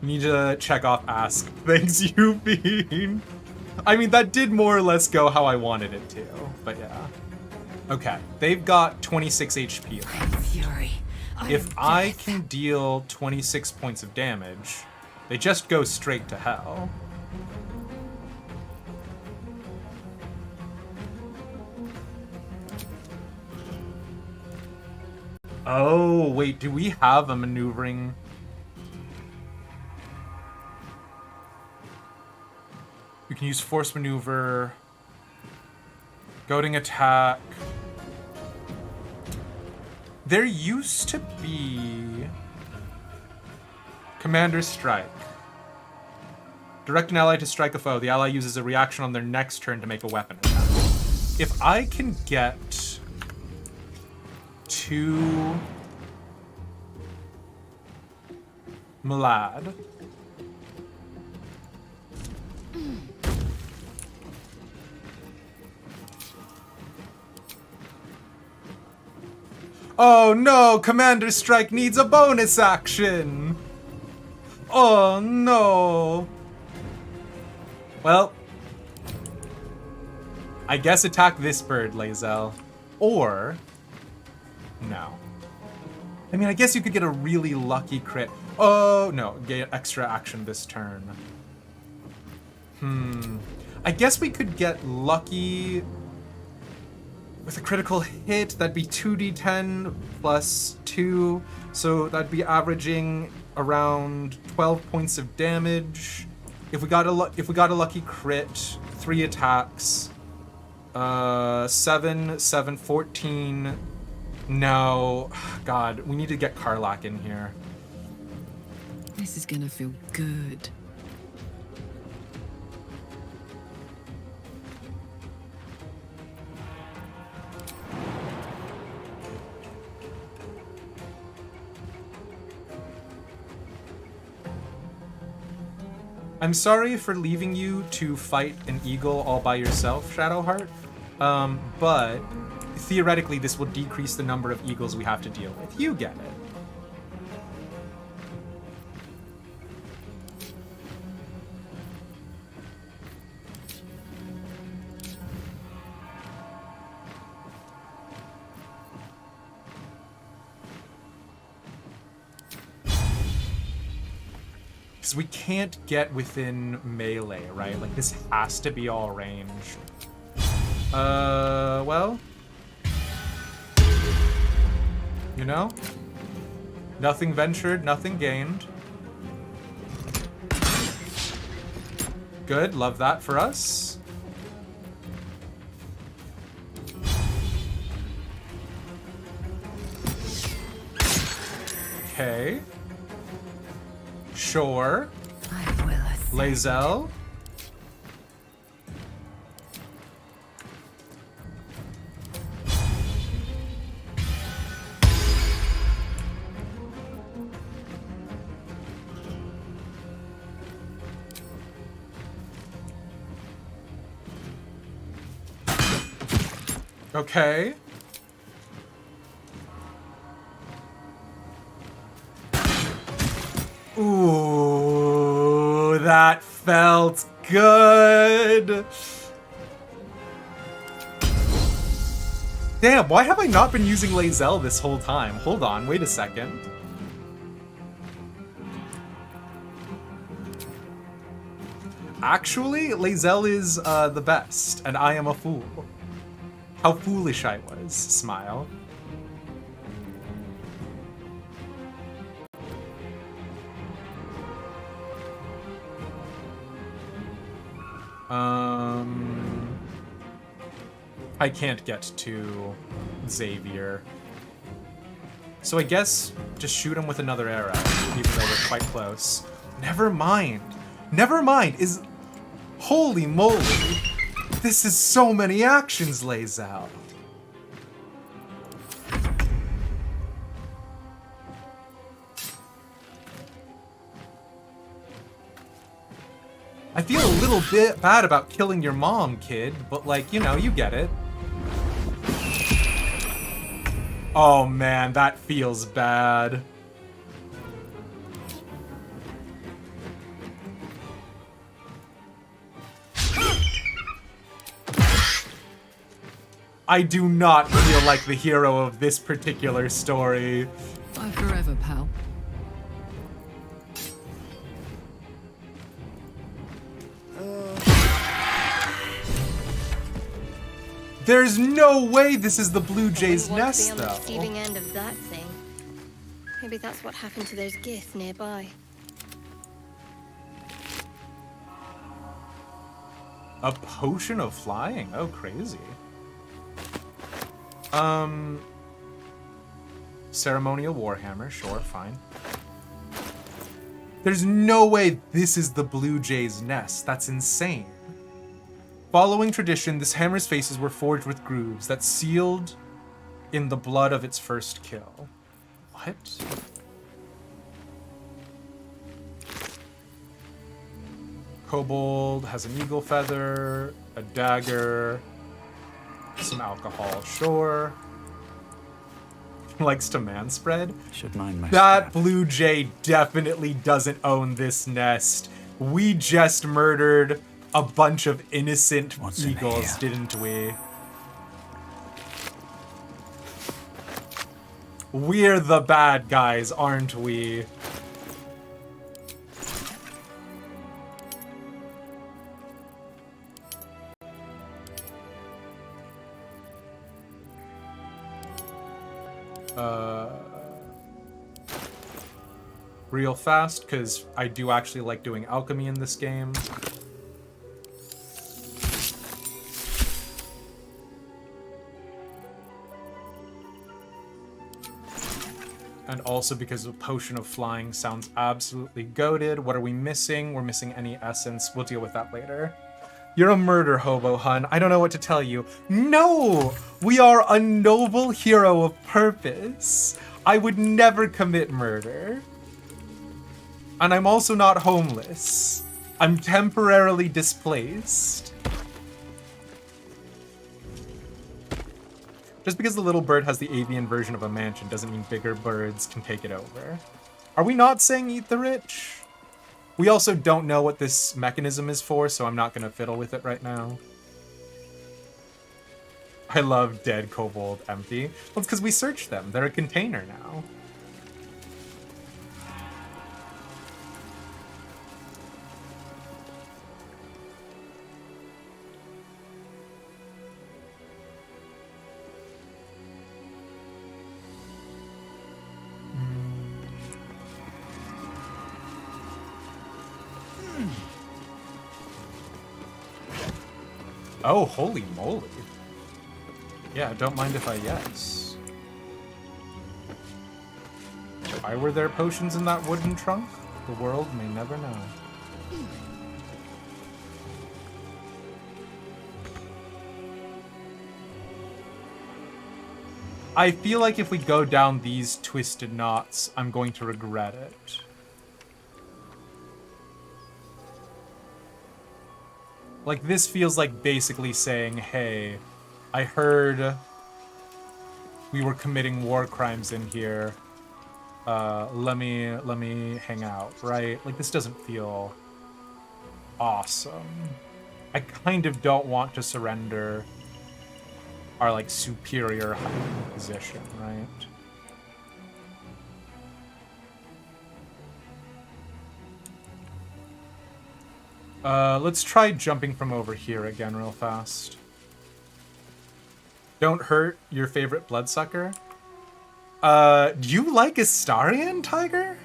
Need to check off ask. Thanks, you bean. I mean, that did more or less go how I wanted it to, but yeah. Okay, they've got 26 HP. Fury. If I can deal 26 points of damage, they just go straight to hell. Oh, wait, do we have a maneuvering? We can use force maneuver, goading attack. There used to be Commander Strike. Direct an ally to strike a foe. The ally uses a reaction on their next turn to make a weapon attack. If I can get 2 Malad. Oh no, Commander Strike needs a bonus action! Oh no! Well, I guess attack this bird, Lae'zel. Or, no. I mean, I guess you could get a really lucky crit. Oh, no, get extra action this turn. I guess we could get lucky with a critical hit. That'd be 2d10 plus 2. So that'd be averaging around 12 points of damage. If we got a lucky crit, 3 attacks. 7, 14. No. God, we need to get Karlach in here. This is gonna feel good. I'm sorry for leaving you to fight an eagle all by yourself, Shadowheart. But theoretically, this will decrease the number of eagles we have to deal with. You get it. Because we can't get within melee, right? Like, this has to be all range. Well... You know? Nothing ventured, nothing gained. Good, love that for us. Okay. Sure. Lae'zel. Okay. Ooh, that felt good. Damn, why have I not been using Lae'zel this whole time? Hold on, wait a second. Actually, Lae'zel is the best, and I am a fool. How foolish I was. Smile. I can't get to Xavier. So I guess just shoot him with another arrow, even though we're quite close. Never mind. Never mind. Holy moly. This is so many actions, Lae'zel. I feel a little bit bad about killing your mom, kid, but like, you know, you get it. Oh man, that feels bad. I do not feel like the hero of this particular story. Bye forever, pal. There's no way this is the Blue Jay's nest, though. On the receiving end of that thing. Maybe that's what happened to those Gith nearby. A potion of flying? Oh, crazy. Ceremonial Warhammer, sure, fine. There's no way this is the Blue Jay's nest. That's insane. Following tradition, this hammer's faces were forged with grooves that sealed in the blood of its first kill. What? Kobold has an eagle feather, a dagger, some alcohol, sure. Likes to manspread. Should mind my That Blue Jay definitely doesn't own this nest. We just murdered a bunch of innocent eagles, didn't we? We're the bad guys, aren't we? Real fast, because I do actually like doing alchemy in this game. And also because a potion of flying sounds absolutely goated. What are we missing? We're missing any essence. We'll deal with that later. You're a murder hobo, hun. I don't know what to tell you. No! We are a noble hero of purpose. I would never commit murder. And I'm also not homeless. I'm temporarily displaced. Just because the little bird has the avian version of a mansion doesn't mean bigger birds can take it over. Are we not saying eat the rich? We also don't know what this mechanism is for, so I'm not going to fiddle with it right now. I love dead kobold empty. Well, it's because we searched them. They're a container now. Oh, holy moly. Yeah, don't mind if I yes. Why were there potions in that wooden trunk? The world may never know. I feel like if we go down these twisted knots, I'm going to regret it. Like, this feels like basically saying, hey, I heard we were committing war crimes in here. Let me hang out, right? Like, this doesn't feel awesome. I kind of don't want to surrender our, like, superior hiding position, right? Let's try jumping from over here again real fast. Don't hurt your favorite bloodsucker. Do you like Astarion, Tiger?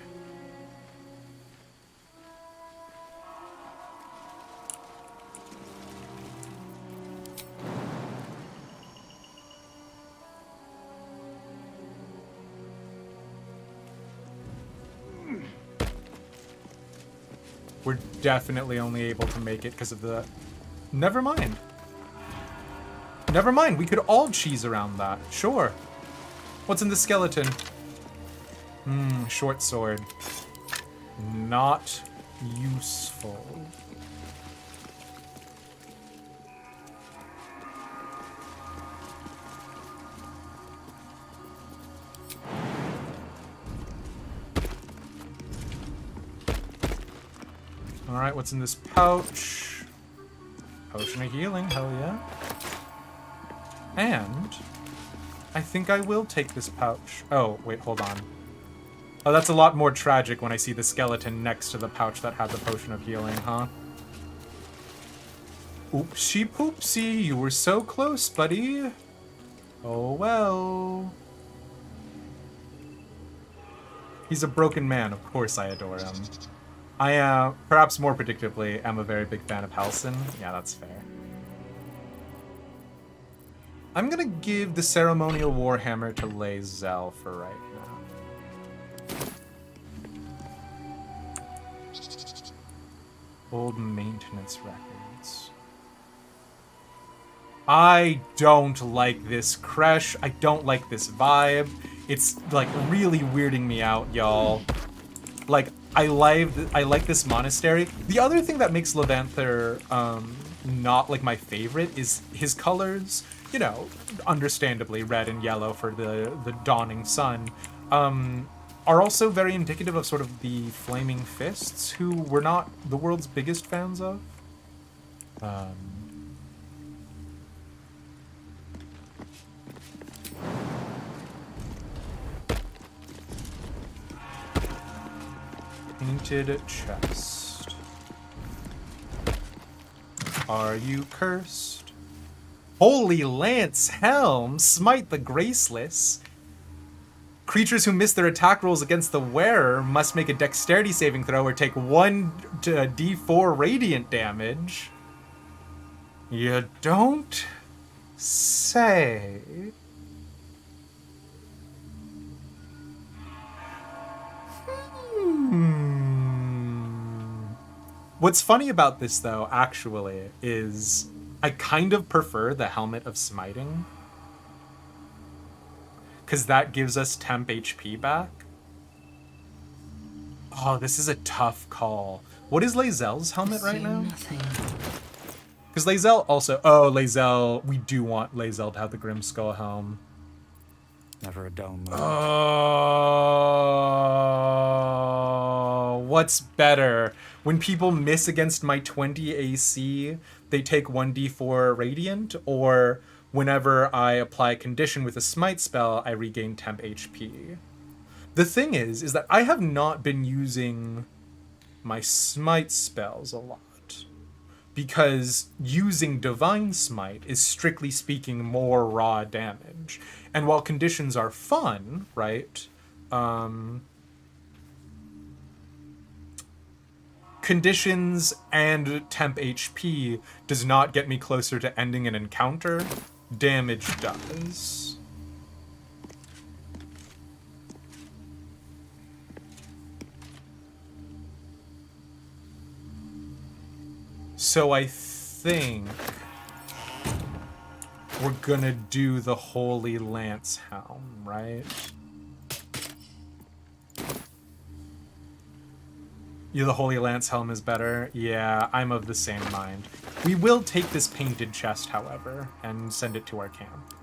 We're definitely only able to make it because of the... Never mind. Never mind, we could all cheese around that. Sure. What's in the skeleton? Short sword. Not useful. Alright, what's in this pouch? Potion of healing, hell yeah. And I think I will take this pouch. Oh, wait, hold on. Oh, that's a lot more tragic when I see the skeleton next to the pouch that had the potion of healing, huh? Oopsie poopsie, you were so close, buddy. Oh well. He's a broken man, of course I adore him. I, perhaps more predictably, am a very big fan of Halsin. Yeah, that's fair. I'm gonna give the ceremonial warhammer to Lae'zel for right now. Old maintenance records. I don't like this Kresh. I don't like this vibe. It's, like, really weirding me out, y'all. Like, I like this monastery. The other thing that makes Levanther not like my favorite is his colors. You know, understandably red and yellow for the dawning sun, are also very indicative of sort of the Flaming Fists, who we're not the world's biggest fans of. Painted chest. Are you cursed? Holy Lance Helm, smite the graceless. Creatures who miss their attack rolls against the wearer must make a dexterity saving throw or take 1d4 radiant damage. You don't say. What's funny about this, though, actually, is I kind of prefer the Helmet of Smiting. Because that gives us temp HP back. Oh, this is a tough call. What is Lae'zel's helmet right now? Nothing. Because Lae'zel also... Oh, Lae'zel... We do want Lae'zel to have the Grim Skull helm. Never a dull moment. Oh, what's better? When people miss against my 20 AC, they take 1d4 radiant, or whenever I apply a condition with a smite spell, I regain temp HP. The thing is that I have not been using my smite spells a lot, because using Divine Smite is strictly speaking more raw damage. And while conditions are fun, right? Conditions and temp HP does not get me closer to ending an encounter. Damage does. So I think we're gonna do the Holy Lance Helm, right? Yeah, the Holy Lance Helm is better. Yeah, I'm of the same mind. We will take this painted chest, however, and send it to our camp.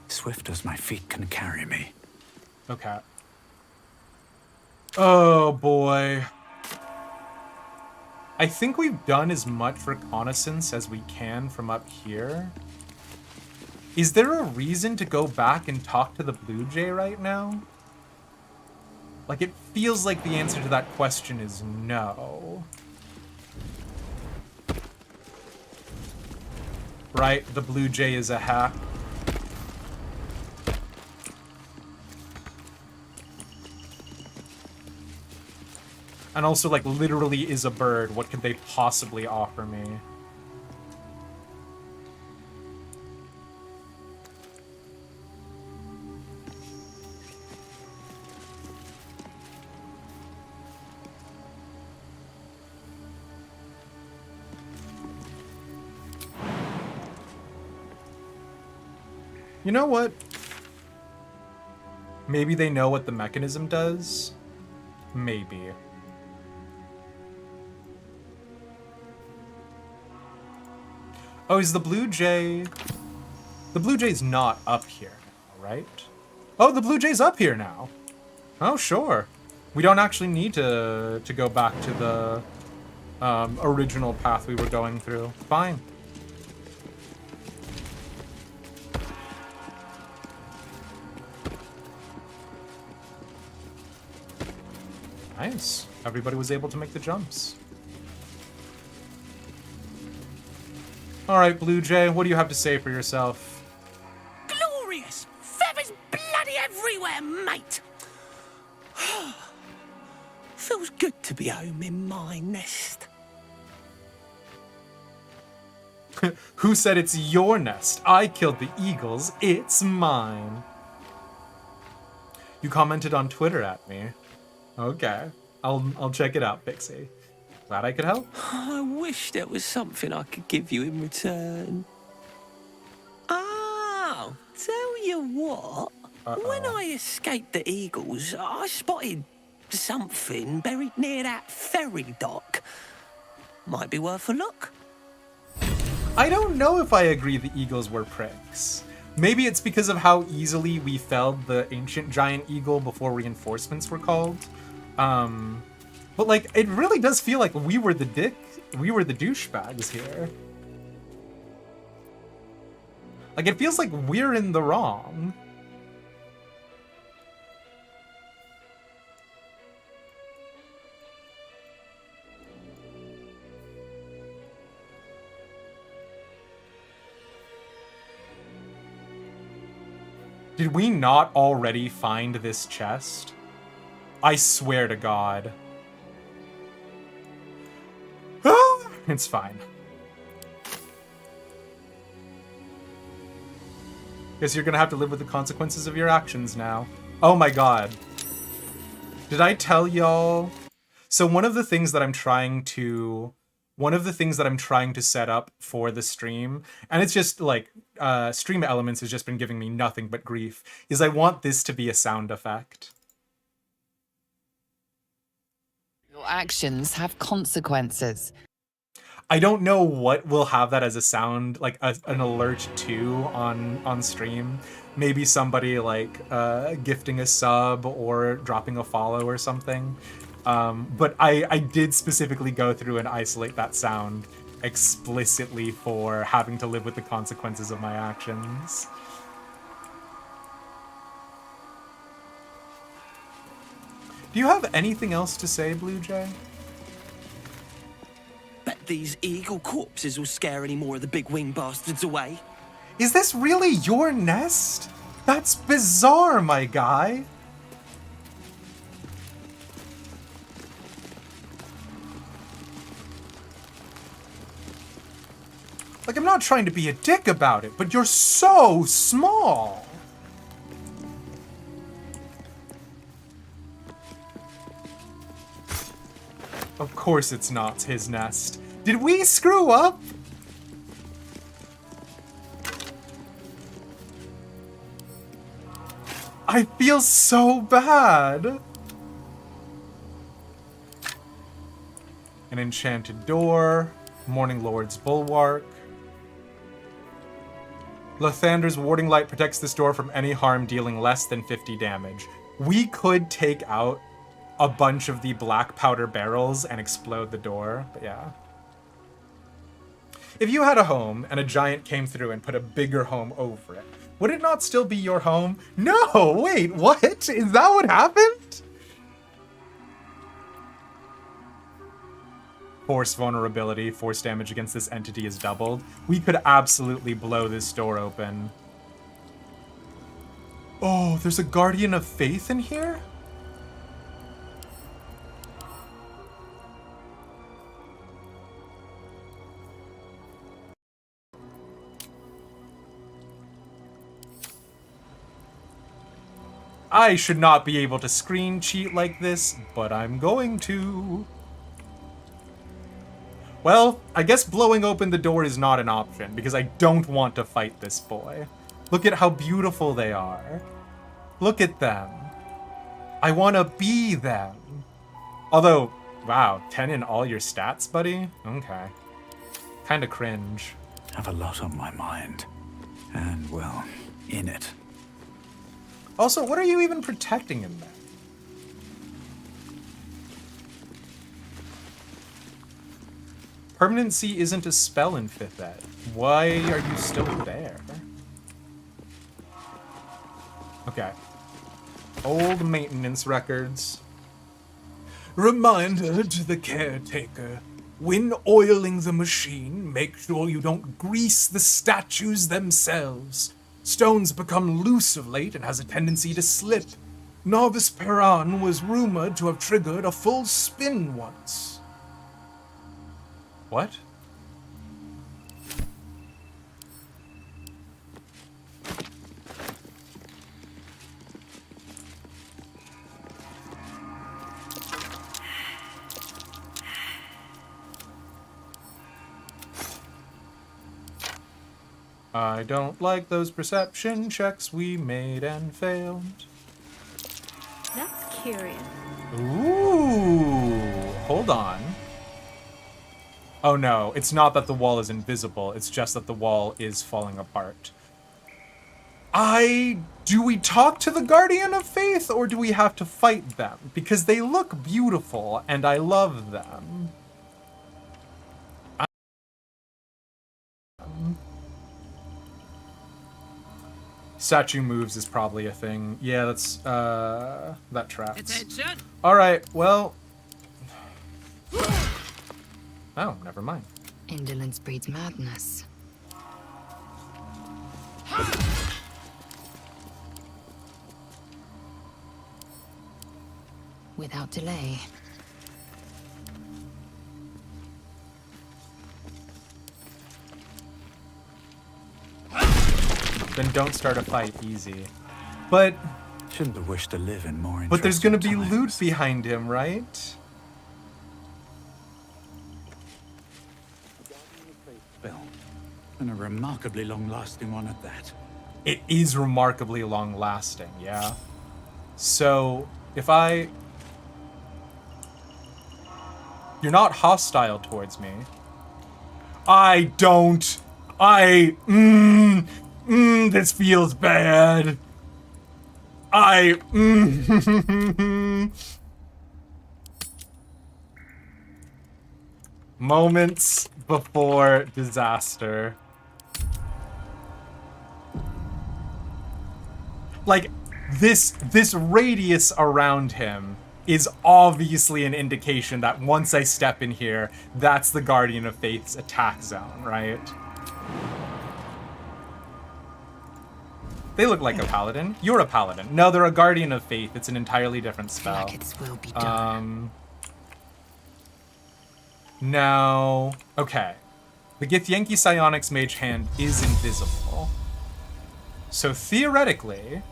Swift as my feet can carry me. Okay. Oh boy. I think we've done as much reconnaissance as we can from up here. Is there a reason to go back and talk to the Blue Jay right now? Like, it feels like the answer to that question is no. Right? The Blue Jay is a hack. And also, like, literally is a bird. What could they possibly offer me? You know what? Maybe they know what the mechanism does? Maybe. Oh, is the Blue Jay... The Blue Jay's not up here now, right? Oh, the Blue Jay's up here now. Oh, sure. We don't actually need to go back to the original path we were going through. Fine. Nice. Everybody was able to make the jumps. Alright, Blue Jay, what do you have to say for yourself? Glorious! Feathers bloody everywhere, mate! Feels good to be home in my nest. Who said it's your nest? I killed the eagles. It's mine. You commented on Twitter at me. Okay. I'll check it out, Pixie. Glad I could help. I wish there was something I could give you in return. Oh, tell you what. When I escaped the eagles, I spotted something buried near that ferry dock. Might be worth a look. I don't know if I agree the eagles were pricks. Maybe it's because of how easily we felled the ancient giant eagle before reinforcements were called. But like, it really does feel like we were the douchebags here. Like, it feels like we're in the wrong. Did we not already find this chest? I swear to God. It's fine. Guess you're gonna have to live with the consequences of your actions now. Oh my God. Did I tell y'all? So one of the things that I'm trying to set up for the stream, and it's just like, Stream Elements has just been giving me nothing but grief, is I want this to be a sound effect. Your actions have consequences. I don't know what will have that as a sound, like an alert to on stream. Maybe somebody like gifting a sub or dropping a follow or something. But I did specifically go through and isolate that sound explicitly for having to live with the consequences of my actions. Do you have anything else to say, Blue Jay? Bet these eagle corpses will scare any more of the big wing bastards away. Is this really your nest? That's bizarre, my guy. Like, I'm not trying to be a dick about it, but you're so small. Of course it's not his nest. Did we screw up? I feel so bad. An enchanted door. Morning Lord's Bulwark. Lathander's warding light protects this door from any harm dealing less than 50 damage. We could take out a bunch of the black powder barrels and explode the door, but yeah. If you had a home and a giant came through and put a bigger home over it, would it not still be your home? No, wait, what? Is that what happened? Force vulnerability, force damage against this entity is doubled. We could absolutely blow this door open. Oh, there's a Guardian of Faith in here? I should not be able to screen cheat like this, but I'm going to. Well, I guess blowing open the door is not an option, because I don't want to fight this boy. Look at how beautiful they are. Look at them. I want to be them. Although, wow, 10 in all your stats, buddy? Okay. Kinda cringe. Have a lot on my mind. And, well, in it. Also, what are you even protecting in there? Permanency isn't a spell in 5th Ed. Why are you still there? Okay. Old maintenance records. Reminder to the caretaker. When oiling the machine, make sure you don't grease the statues themselves. Stones become loose of late and has a tendency to slip. Novice Perron was rumored to have triggered a full spin once. What? I don't like those perception checks we made and failed. That's curious. Ooh, hold on. Oh no, it's not that the wall is invisible, it's just that the wall is falling apart. Do we talk to the Guardian of Faith, or do we have to fight them? Because they look beautiful, and I love them. Statue moves is probably a thing. Yeah, that's, that tracks. Alright, well... Oh, never mind. Indolence breeds madness. Without delay. Then don't start a fight easy. But... Shouldn't have wished to live in more But there's gonna be times. loot behind him, right? Bill. And a remarkably long-lasting one at that. It is remarkably long-lasting, yeah. So, if I... You're not hostile towards me. I don't. This feels bad. Moments before disaster. Like, this radius around him is obviously an indication that once I step in here, that's the Guardian of Faith's attack zone, right? They look like a paladin. You're a paladin. No, they're a Guardian of Faith. It's an entirely different spell. Will be done. Now, okay. The Githyanki Psionics Mage Hand is invisible. So theoretically...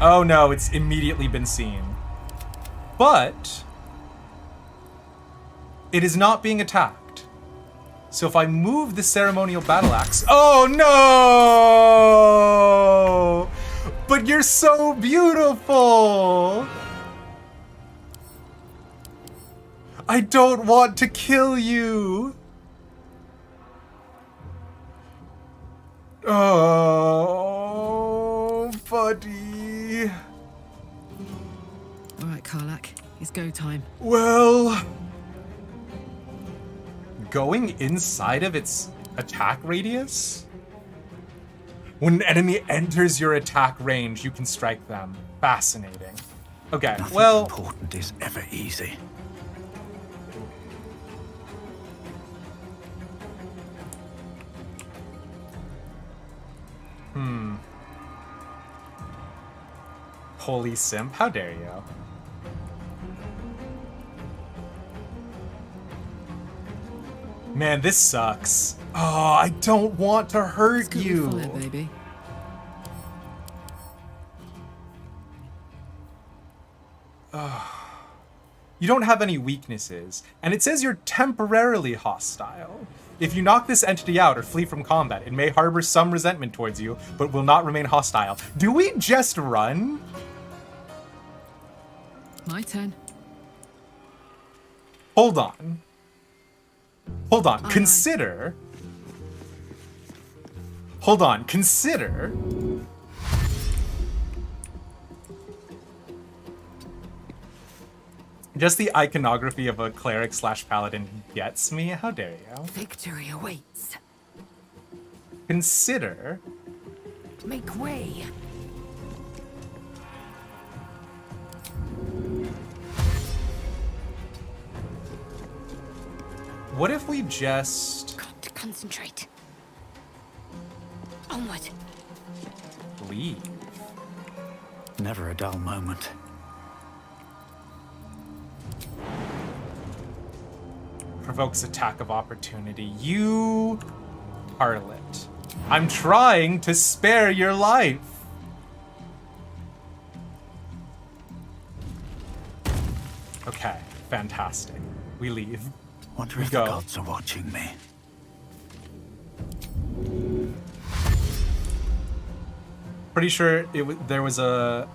Oh no, it's immediately been seen. But... it is not being attacked. So if I move the Ceremonial Battle Axe... Oh no! But you're so beautiful! I don't want to kill you! Oh, buddy. All right, Karlak, it's go time. Well... going inside of its attack radius? When an enemy enters your attack range, you can strike them. Fascinating. Okay, Nothing well... important is ever easy. Holy simp, how dare you? Man, this sucks. Oh, I don't want to hurt you. Fire, baby. You don't have any weaknesses, and it says you're temporarily hostile. If you knock this entity out or flee from combat, it may harbor some resentment towards you, but will not remain hostile. Do we just run? My turn. Hold on. Hold on. Consider. Hold on. Consider. Just the iconography of a cleric / paladin gets me. How dare you? Victory awaits. Consider. Make way. What if we just Got to concentrate. Onward. leave? Never a dull moment. Provokes attack of opportunity. You harlot. I'm trying to spare your life. Okay, fantastic. We leave. Wonder if the gods are watching me. Pretty sure there was a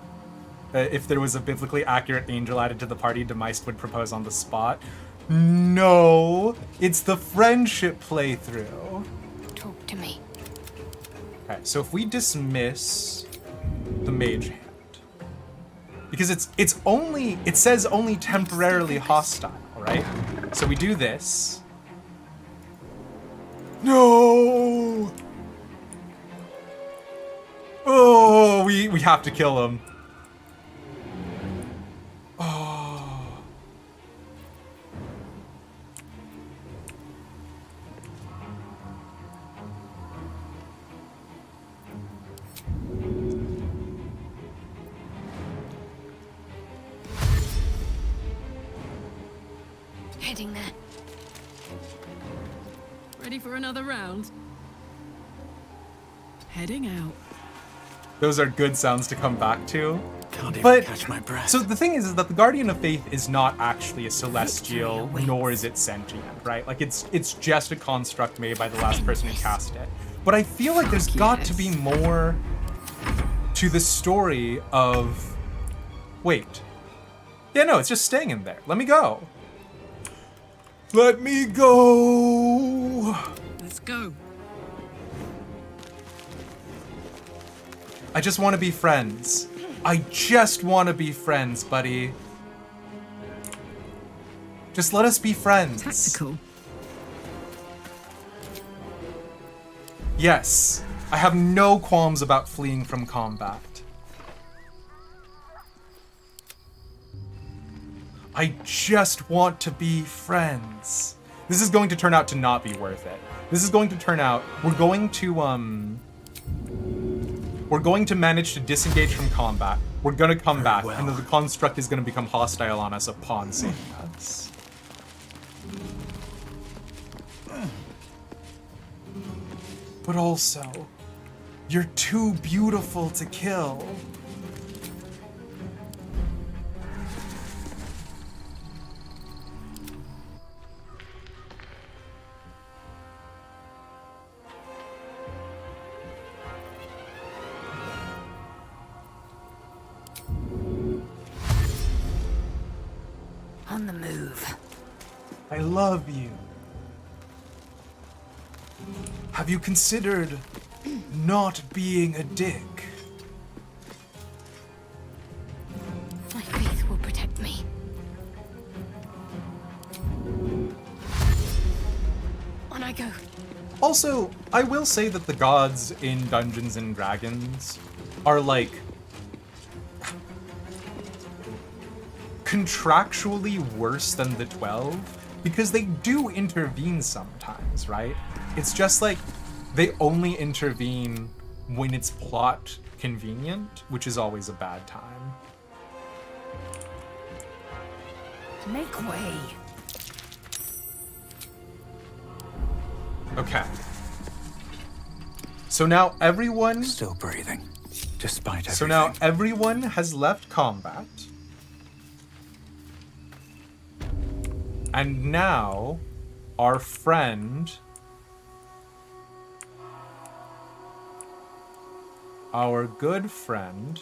if there was a biblically accurate angel added to the party, Demeist would propose on the spot. No, it's the friendship playthrough. Talk to me. Okay, so if we dismiss the mage hand, because it says only temporarily hostile, right? So we do this. No. Oh, we have to kill him. Oh. Heading there. Ready for another round? Heading out. Those are good sounds to come back to. Can't even But catch my breath. so the thing is that the Guardian of Faith is not actually a celestial, nor is it sentient, right? Like it's just a construct made by the last person who cast it. But I feel like there's got to be more to the story of. Wait. Yeah, no, it's just staying in there. Let me go. Let me go. Let's go. I just want to be friends. I just want to be friends, buddy. Just let us be friends. Tactical. Yes, I have no qualms about fleeing from combat. I just want to be friends. This is going to turn out to not be worth it. This is going to turn out, we're going to manage to disengage from combat. We're gonna come back, and then the construct is gonna become hostile on us upon seeing us. But also, you're too beautiful to kill. On the move. I love you. Have you considered not being a dick? My faith will protect me. On I go. Also, I will say that the gods in Dungeons and Dragons are like contractually worse than the 12 because they do intervene sometimes, right? It's just like they only intervene when it's plot convenient, which is always a bad time. Make way. Okay. So now everyone... Still breathing, despite everything. So now everyone has left combat. And now, our friend... Our good friend...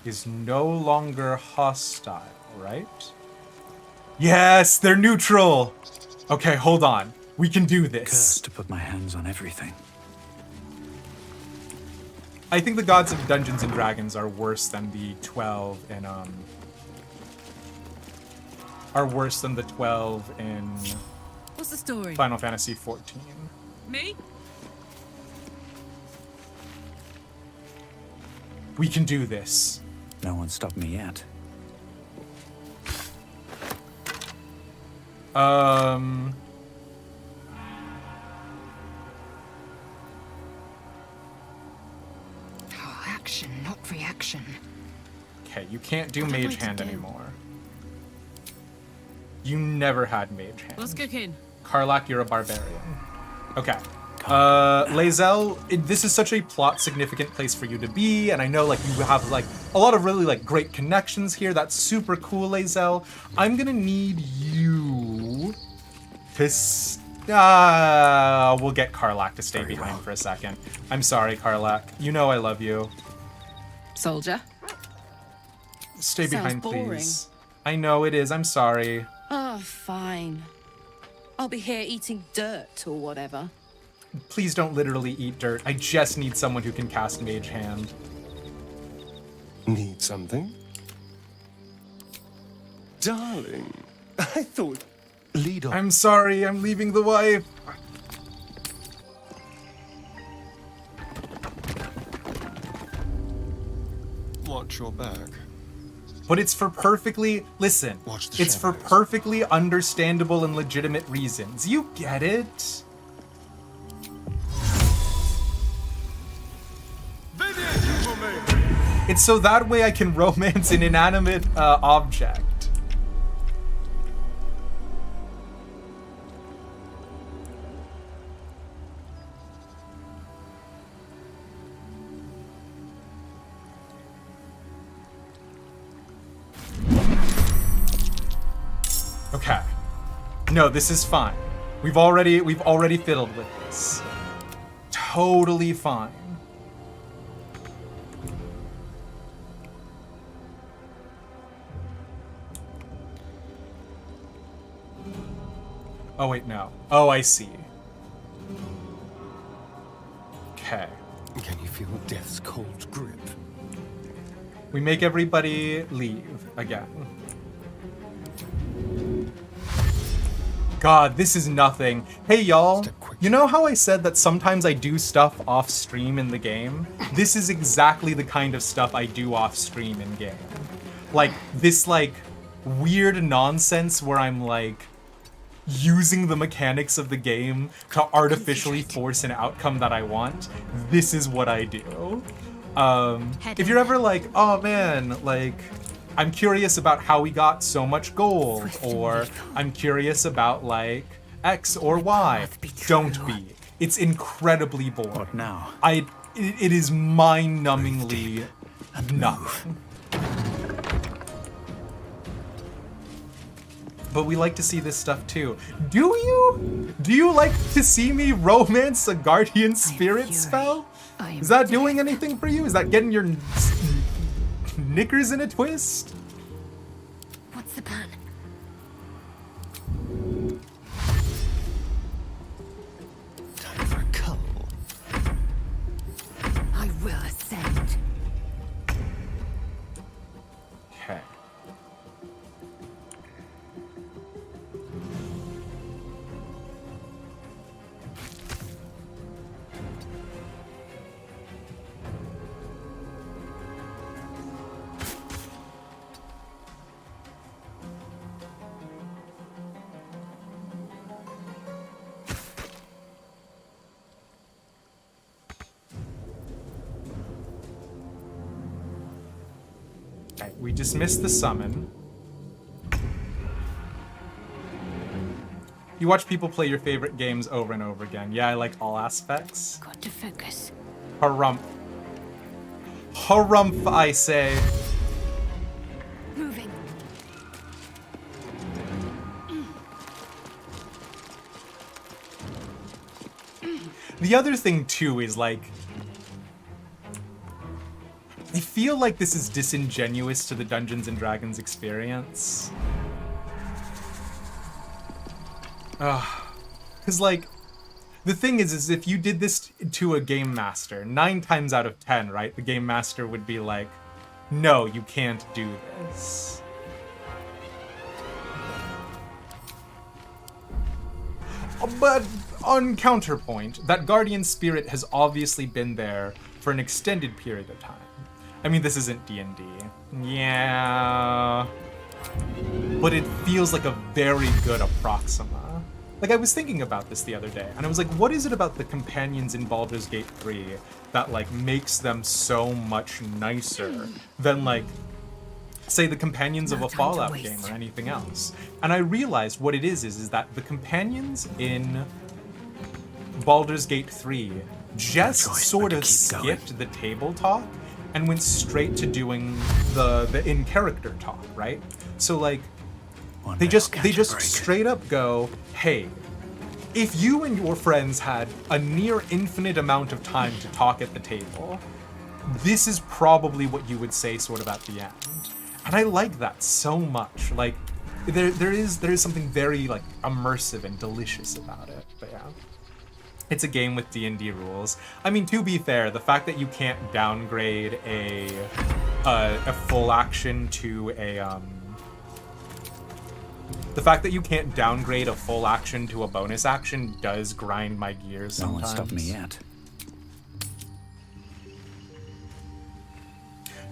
is no longer hostile, right? Yes, they're neutral! Okay, hold on. We can do this. Cursed to put my hands on everything. I think the gods of Dungeons and Dragons are worse than the 12 in are worse than the 12 in What's the story? Final Fantasy XIV. Me? We can do this. No one stopped me yet. Action, not reaction. Okay, you can't do What am I Mage to Hand do? anymore. You never had Mage Hand. What's cooking? Karlach, you're a barbarian. Okay. Lae'zel, this is such a plot significant place for you to be, and I know like you have like a lot of really like great connections here. That's super cool, Lae'zel. I'm gonna need you to we'll get Karlach to stay behind for a second. I'm sorry, Karlach. You know I love you. Soldier. Stay Sounds behind, boring. please. I know it is. I'm sorry. Oh, fine. I'll be here eating dirt or whatever. Please don't literally eat dirt. I just need someone who can cast Mage Hand. Need something? Darling, I thought... Lead on. I'm sorry, I'm leaving the wife. Watch your back. But it's for perfectly, listen, it's for perfectly understandable and legitimate reasons. You get it? It's so that way I can romance an inanimate object. Okay. No, this is fine. We've already fiddled with this. totally fine. Oh, wait, no. Oh, I see. Okay. Can you feel death's cold grip? We make everybody leave again. God, this is nothing. Hey, y'all. You know how I said that sometimes I do stuff off stream in the game? This is exactly the kind of stuff I do off stream in game. Like, this, like, weird nonsense where I'm, like, using the mechanics of the game to artificially force an outcome that I want. This is what I do. If you're ever like, oh man, like, I'm curious about how we got so much gold, or I'm curious about, like, X or Y, don't be. It's incredibly boring. What now? It is mind-numbingly nothing. But we like to see this stuff too. Do you? Do you like to see me romance a guardian spirit spell? Is that doing anything for you? Is that getting your knickers in a twist? What's the plan? Time for a cull. I will ascend. Okay. We dismiss the summon. You watch people play your favorite games over and over again. Yeah, I like all aspects. Got to focus. Harumph. Harumph, I say. Moving. The other thing too is like, I feel like this is disingenuous to the Dungeons and Dragons experience. Because, like, the thing is if you did this to a game master, 9 times out of 10, right, the game master would be like, no, you can't do this. But on counterpoint, that guardian spirit has obviously been there for an extended period of time. I mean, this isn't D&D. Yeah. But it feels like a very good approxima. Like, I was thinking about this the other day, and I was like, what is it about the companions in Baldur's Gate 3 that, like, makes them so much nicer than, like, say, the companions of a Fallout game or anything else? And I realized what it is that the companions in Baldur's Gate 3 just sort of skipped the table talk and went straight to doing the in-character talk, right? So, like, they just straight up go, hey, if you and your friends had a near infinite amount of time to talk at the table, this is probably what you would say sort of at the end. And I like that so much. Like, there is something very, like, immersive and delicious about it. But yeah. It's a game with D&D rules. I mean, to be fair, the fact that you can't downgrade a full action to a the fact that you can't downgrade a full action to a bonus action does grind my gears sometimes. No one stopped me yet.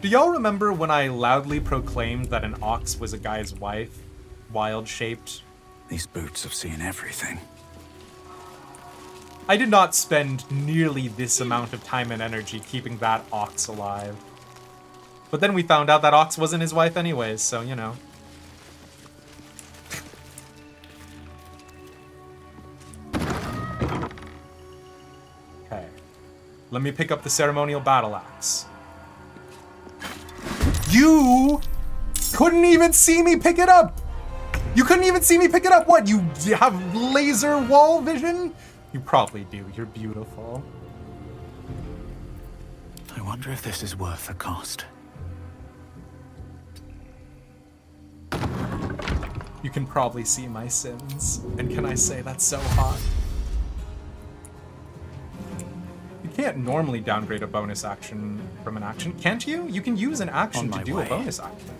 Do y'all remember when I loudly proclaimed that an ox was a guy's wife? Wild-shaped. These boots have seen everything. I did not spend nearly this amount of time and energy keeping that ox alive. But then we found out that ox wasn't his wife anyways, so, you know. Okay. Let me pick up the ceremonial battle axe. You couldn't even see me pick it up! You couldn't even see me pick it up! What, you have laser wall vision? You probably do. You're beautiful. wonder if this is worth the cost. You can probably see my sins. And can I say that's so hot? You can't normally downgrade a bonus action from an action, can't you? You can use an action to do a bonus action.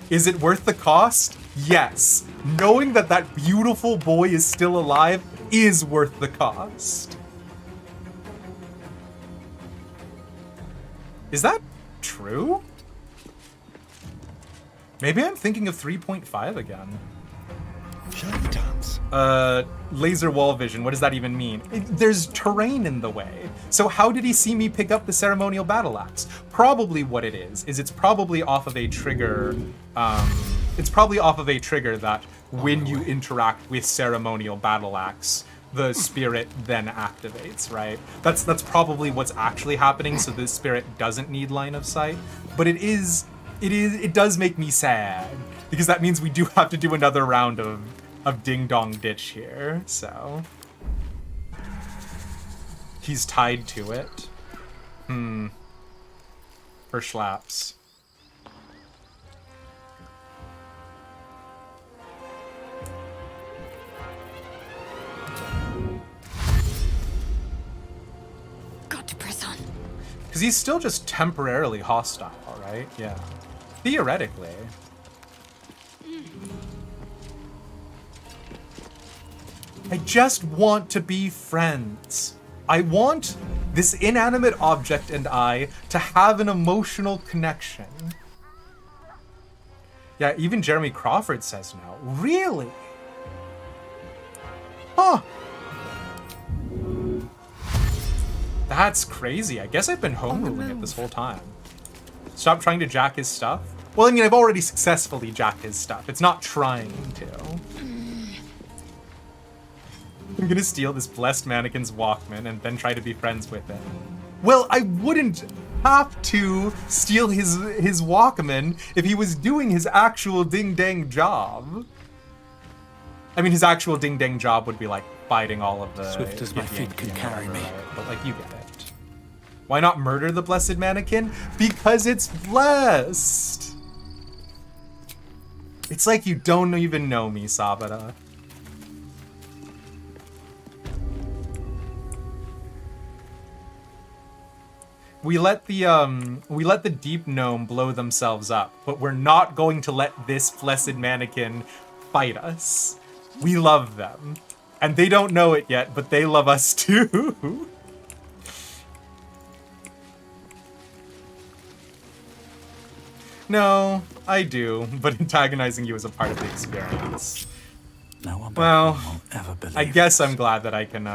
Is it worth the cost? Yes. Knowing that that beautiful boy is still alive is worth the cost. Is that true? Maybe I'm thinking of 3.5 again. Laser wall vision, what does that even mean? There's terrain in the way. So how did he see me pick up the ceremonial battle axe? Probably what it is it's probably off of a trigger, that when you interact with ceremonial battle axe, the spirit then activates, right? That's probably what's actually happening, so the spirit doesn't need line of sight. But it does make me sad, because that means we do have to do another round of Ding Dong Ditch here, so. He's tied to it. For schlaps. Got to press on. Because he's still just temporarily hostile, right? Yeah. Theoretically. I just want to be friends. I want this inanimate object and I to have an emotional connection. Yeah, even Jeremy Crawford says no. Really? Huh. That's crazy. I guess I've been home ruling it this whole time. Stop trying to jack his stuff? Well, I mean, I've already successfully jacked his stuff. It's not trying to. I'm gonna steal this blessed mannequin's Walkman and then try to be friends with it. Well, I wouldn't have to steal his Walkman if he was doing his actual ding-dang job. I mean, his actual ding-dang job would be, like, fighting all of the... Swift as my feet can carry me. Right? But, like, you get it. Why not murder the blessed mannequin? Because it's blessed! It's like you don't even know me, Sabata. We let the deep gnome blow themselves up, but we're not going to let this blessed mannequin fight us. We love them. And they don't know it yet, but they love us too. No, I do, but antagonizing you is a part of the experience. No one well, won't ever believe I guess I'm glad that I can,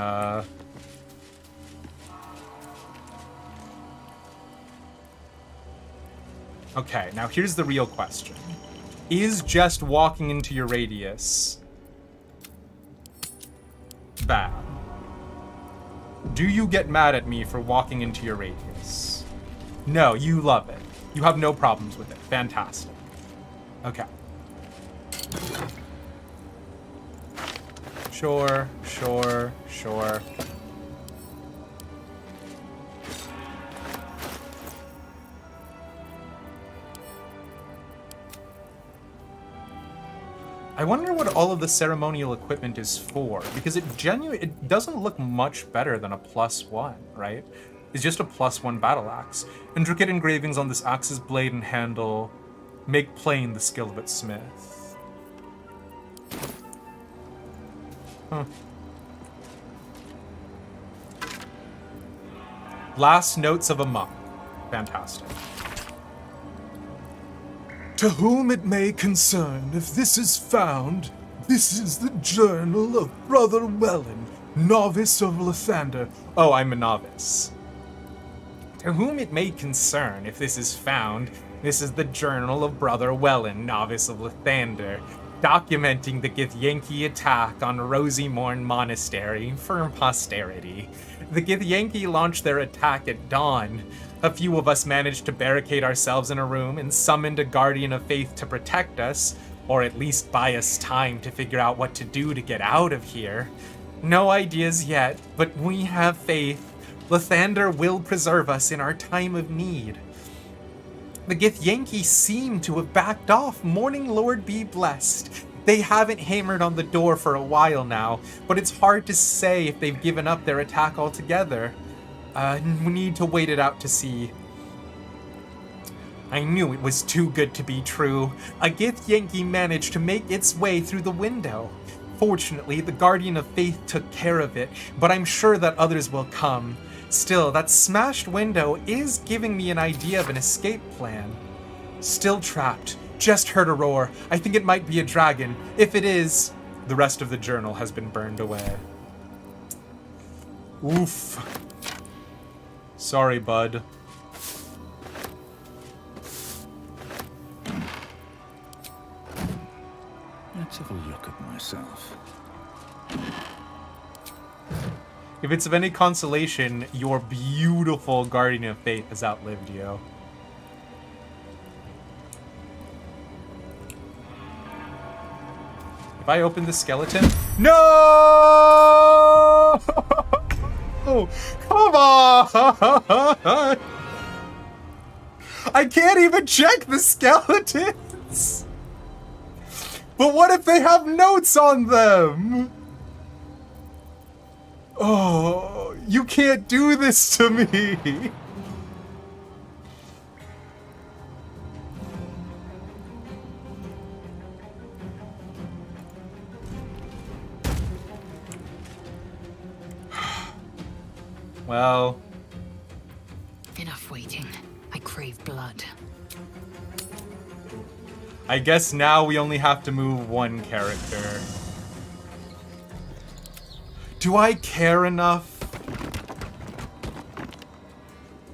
Okay, now here's the real question. Is just walking into your radius bad? Do you get mad at me for walking into your radius? No, you love it. You have no problems with it. Fantastic. Okay. Sure. I wonder what all of the ceremonial equipment is for, because it doesn't look much better than a +1, right? It's just a +1 battle axe. Intricate engravings on this axe's blade and handle make plain the skill of its smith. Huh. Last notes of a monk. Fantastic. To whom it may concern, if this is found, this is the journal of Brother Wellen, novice of Lathander. Oh, I'm a novice. To whom it may concern, if this is found, this is the journal of Brother Wellen, novice of Lathander, documenting the Githyanki attack on Rosymorn Monastery for posterity. The Githyanki launched their attack at dawn. A few of us managed to barricade ourselves in a room and summoned a guardian of faith to protect us, or at least buy us time to figure out what to do to get out of here. No ideas yet, but we have faith. Lathander will preserve us in our time of need. The Githyanki seem to have backed off. Morning Lord be blessed. They haven't hammered on the door for a while now, but it's hard to say if they've given up their attack altogether. We need to wait it out to see. I knew it was too good to be true. A Githyanki managed to make its way through the window. Fortunately, the Guardian of Faith took care of it, but I'm sure that others will come. Still, that smashed window is giving me an idea of an escape plan. Still trapped. Just heard a roar. I think it might be a dragon. If it is, the rest of the journal has been burned away. Oof. Sorry, bud. Let's have a look at myself. If it's of any consolation, your beautiful Guardian of Faith has outlived you. If I open the skeleton... No! Oh, come on! I can't even check the skeletons! But what if they have notes on them? Oh, you can't do this to me! Well... Enough waiting. I crave blood. I guess now we only have to move one character. Do I care enough?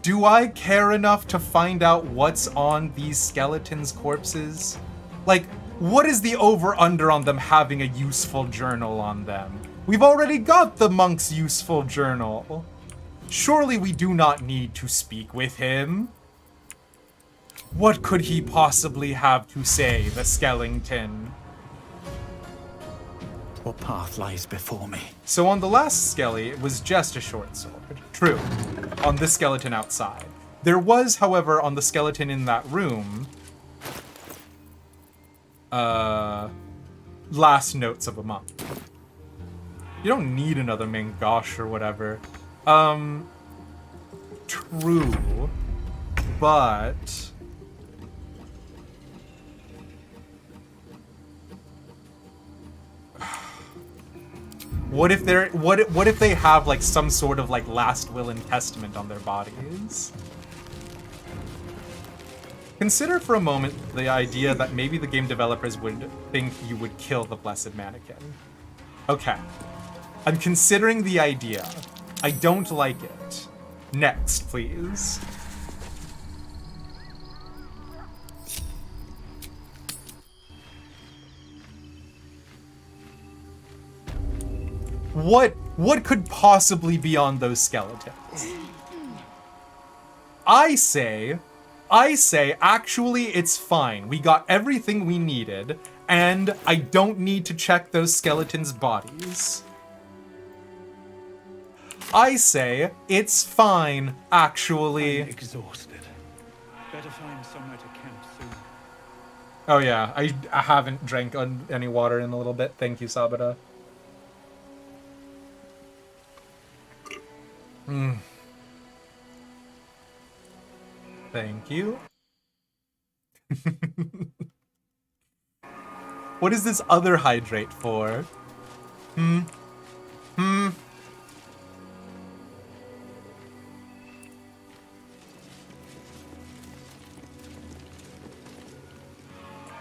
Do I care enough to find out what's on these skeletons' corpses? Like, what is the over-under on them having a useful journal on them? We've already got the monk's useful journal. Surely we do not need to speak with him. What could he possibly have to say, the skeleton? What path lies before me? So on the last skelly, it was just a short sword. True. On this skeleton outside. There was, however, on the skeleton in that room, last notes of a monk. You don't need another Mangosh or whatever. True. But... What if they're what if they have like some sort of like last will and testament on their bodies? Consider for a moment the idea that maybe the game developers would think you would kill the blessed mannequin. Okay. I'm considering the idea. I don't like it. Next, please. What could possibly be on those skeletons? I say, actually, it's fine. We got everything we needed, and I don't need to check those skeletons' bodies. I say, it's fine, actually. I'm exhausted. Better find somewhere to camp soon. Oh yeah, I haven't drank any water in a little bit. Thank you, Sabata. Thank you. What is this other hydrate for?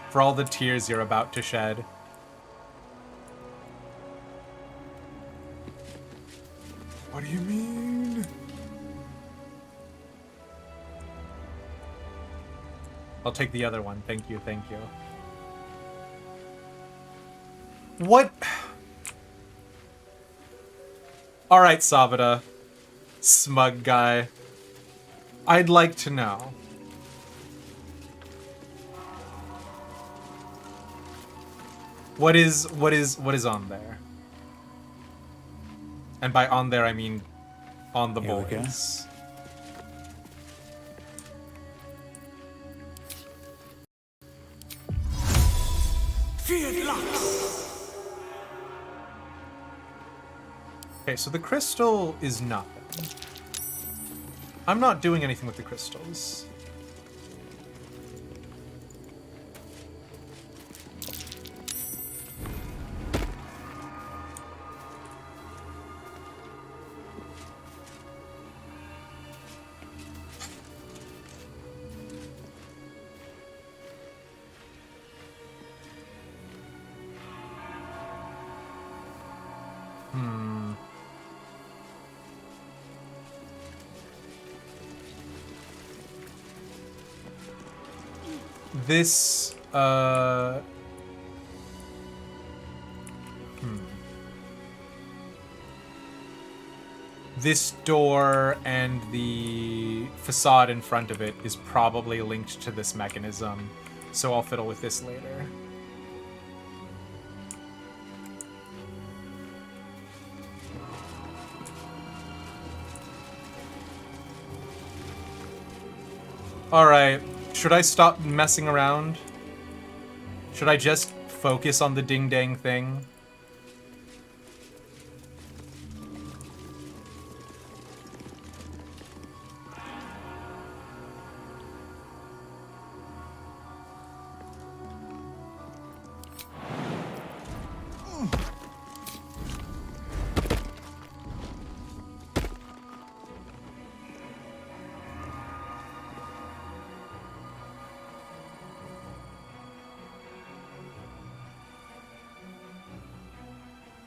For all the tears you're about to shed. What do you mean? I'll take the other one. Thank you, thank you. What? Alright, Savada. Smug guy. I'd like to know. What is on there? And by on there, I mean on the Here we go. boys. Okay, so the crystal is nothing. I'm not doing anything with the crystals. This, This door and the facade in front of it is probably linked to this mechanism, so I'll fiddle with this later. Alright, should I stop messing around? Should I just focus on the ding-dang thing?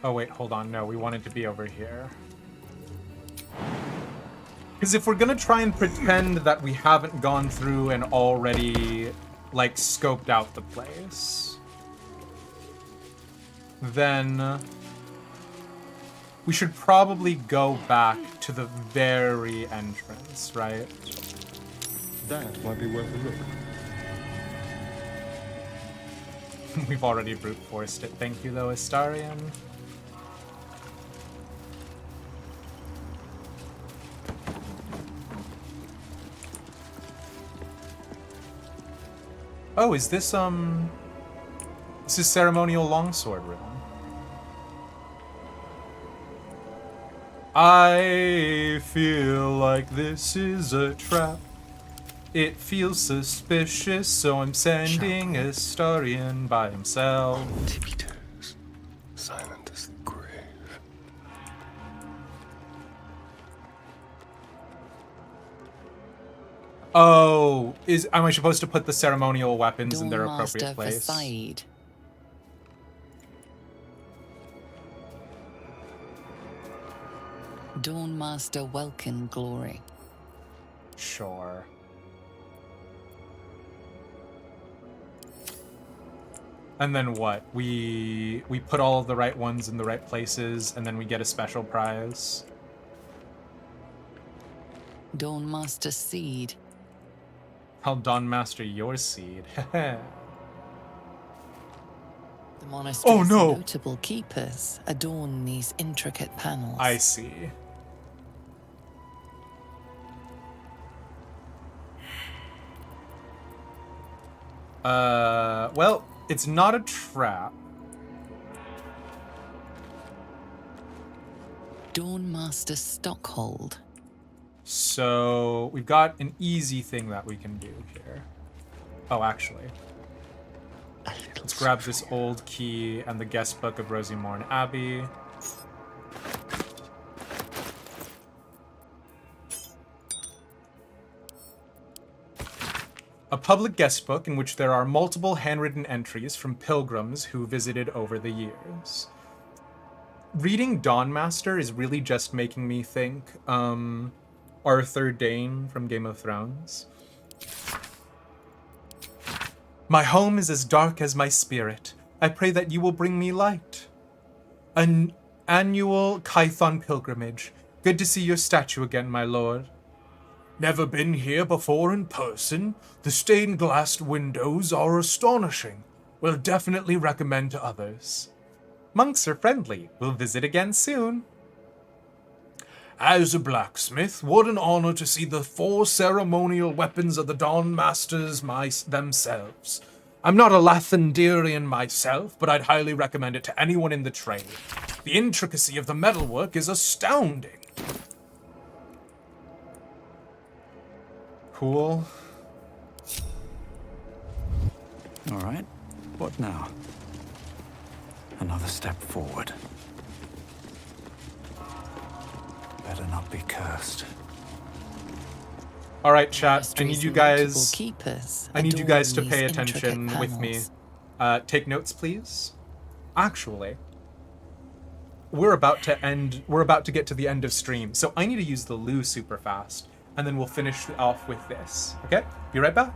Oh wait, hold on, no, we want it to be over here. Because if we're gonna try and pretend that we haven't gone through and already, like, scoped out the place, then we should probably go back to the very entrance, right? That might be worth a look. We've already brute forced it. Thank you, though, Astarion. Oh, is this, this is ceremonial longsword room. I feel like this is a trap. It feels suspicious, so I'm sending Astarion by himself. Tippy toes, silent as the grave. Oh, am I supposed to put the ceremonial weapons in their appropriate place? Facade. Dawnmaster Welkin Glory. Sure. And then what? We put all of the right ones in the right places, and then we get a special prize. Dawnmaster Seed. I'll Dawnmaster your seed. The monastery's no! notable keepers adorn these intricate panels. I see. Well, it's not a trap. Dawnmaster Stockhold. So we've got an easy thing that we can do here. Oh, actually. Let's grab this old key and the guest book of Rosymorn Abbey. A public guest book in which there are multiple handwritten entries from pilgrims who visited over the years. Reading Dawnmaster is really just making me think, Arthur Dane from Game of Thrones. My home is as dark as my spirit. I pray that you will bring me light. An annual Kython pilgrimage. Good to see your statue again, my lord. Never been here before in person. The stained glass windows are astonishing. Will definitely recommend to others. Monks are friendly. We'll visit again soon. As a blacksmith, what an honor to see the 4 ceremonial weapons of the Dawn Masters themselves. I'm not a Lathenderian myself, but I'd highly recommend it to anyone in the trade. The intricacy of the metalwork is astounding. Cool. All right, what now? Another step forward. Better not be cursed. All right, chat. I need you guys. Keepers I need you guys to pay adorn these attention intricate with me. panels. Take notes, please. Actually, we're about to end. We're about to get to the end of stream, so I need to use the loo super fast, and then we'll finish off with this. Okay? Be right back.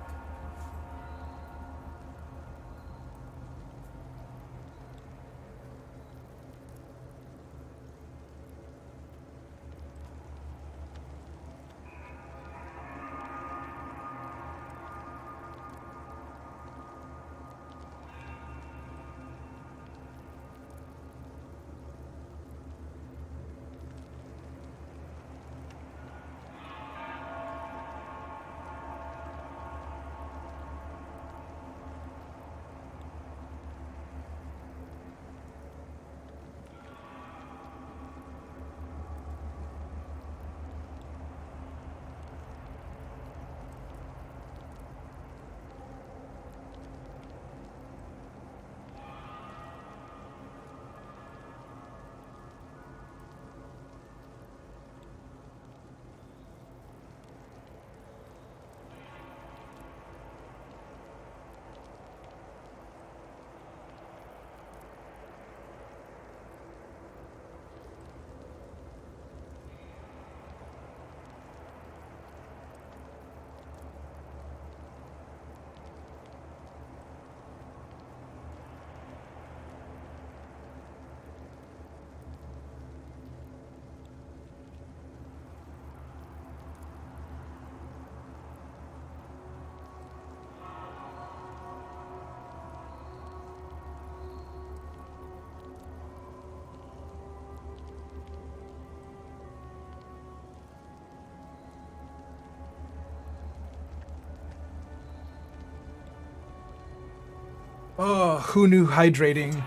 Oh, who knew hydrating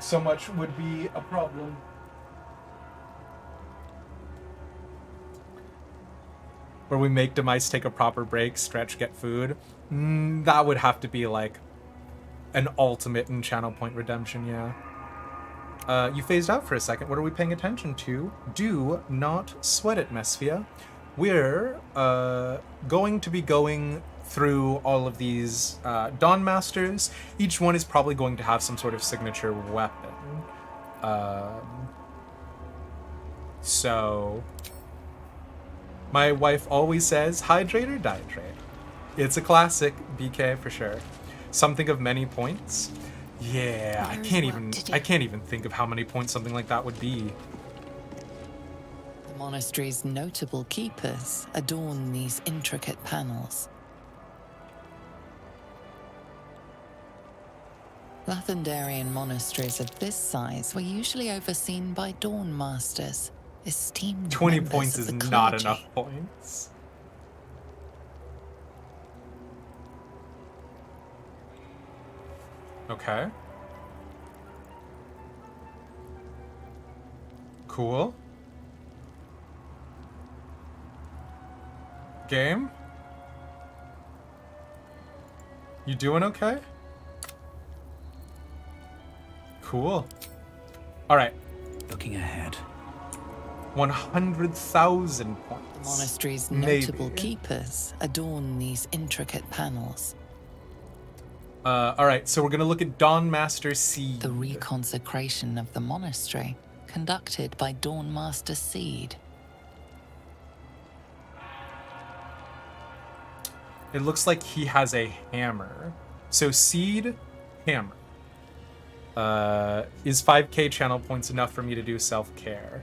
so much would be a problem? Where we make Demise take a proper break, stretch, get food. That would have to be like an ultimate in channel point redemption, yeah. You phased out for a second. What are we paying attention to? Do not sweat it, Mesphia. We're going to be going through all of these Dawn Masters. Each one is probably going to have some sort of signature weapon. So my wife always says, hydrate or dihydrate. It's a classic, BK for sure. Something of many points. Yeah, I can't even think of how many points something like that would be. The monastery's notable keepers adorn these intricate panels. Lathenderian monasteries of this size were usually overseen by Dawn Masters, esteemed 20 members points of is the not clergy. enough points. Okay. Cool. Game? You doing okay? Cool. All right. Looking ahead. 100,000 points. The monastery's Maybe. notable keepers adorn these intricate panels. All right, so we're gonna look at Dawn Master Seed. The reconsecration of the monastery, conducted by Dawn Master Seed. It looks like he has a hammer. So Seed, hammer. Is 5k channel points enough for me to do self-care?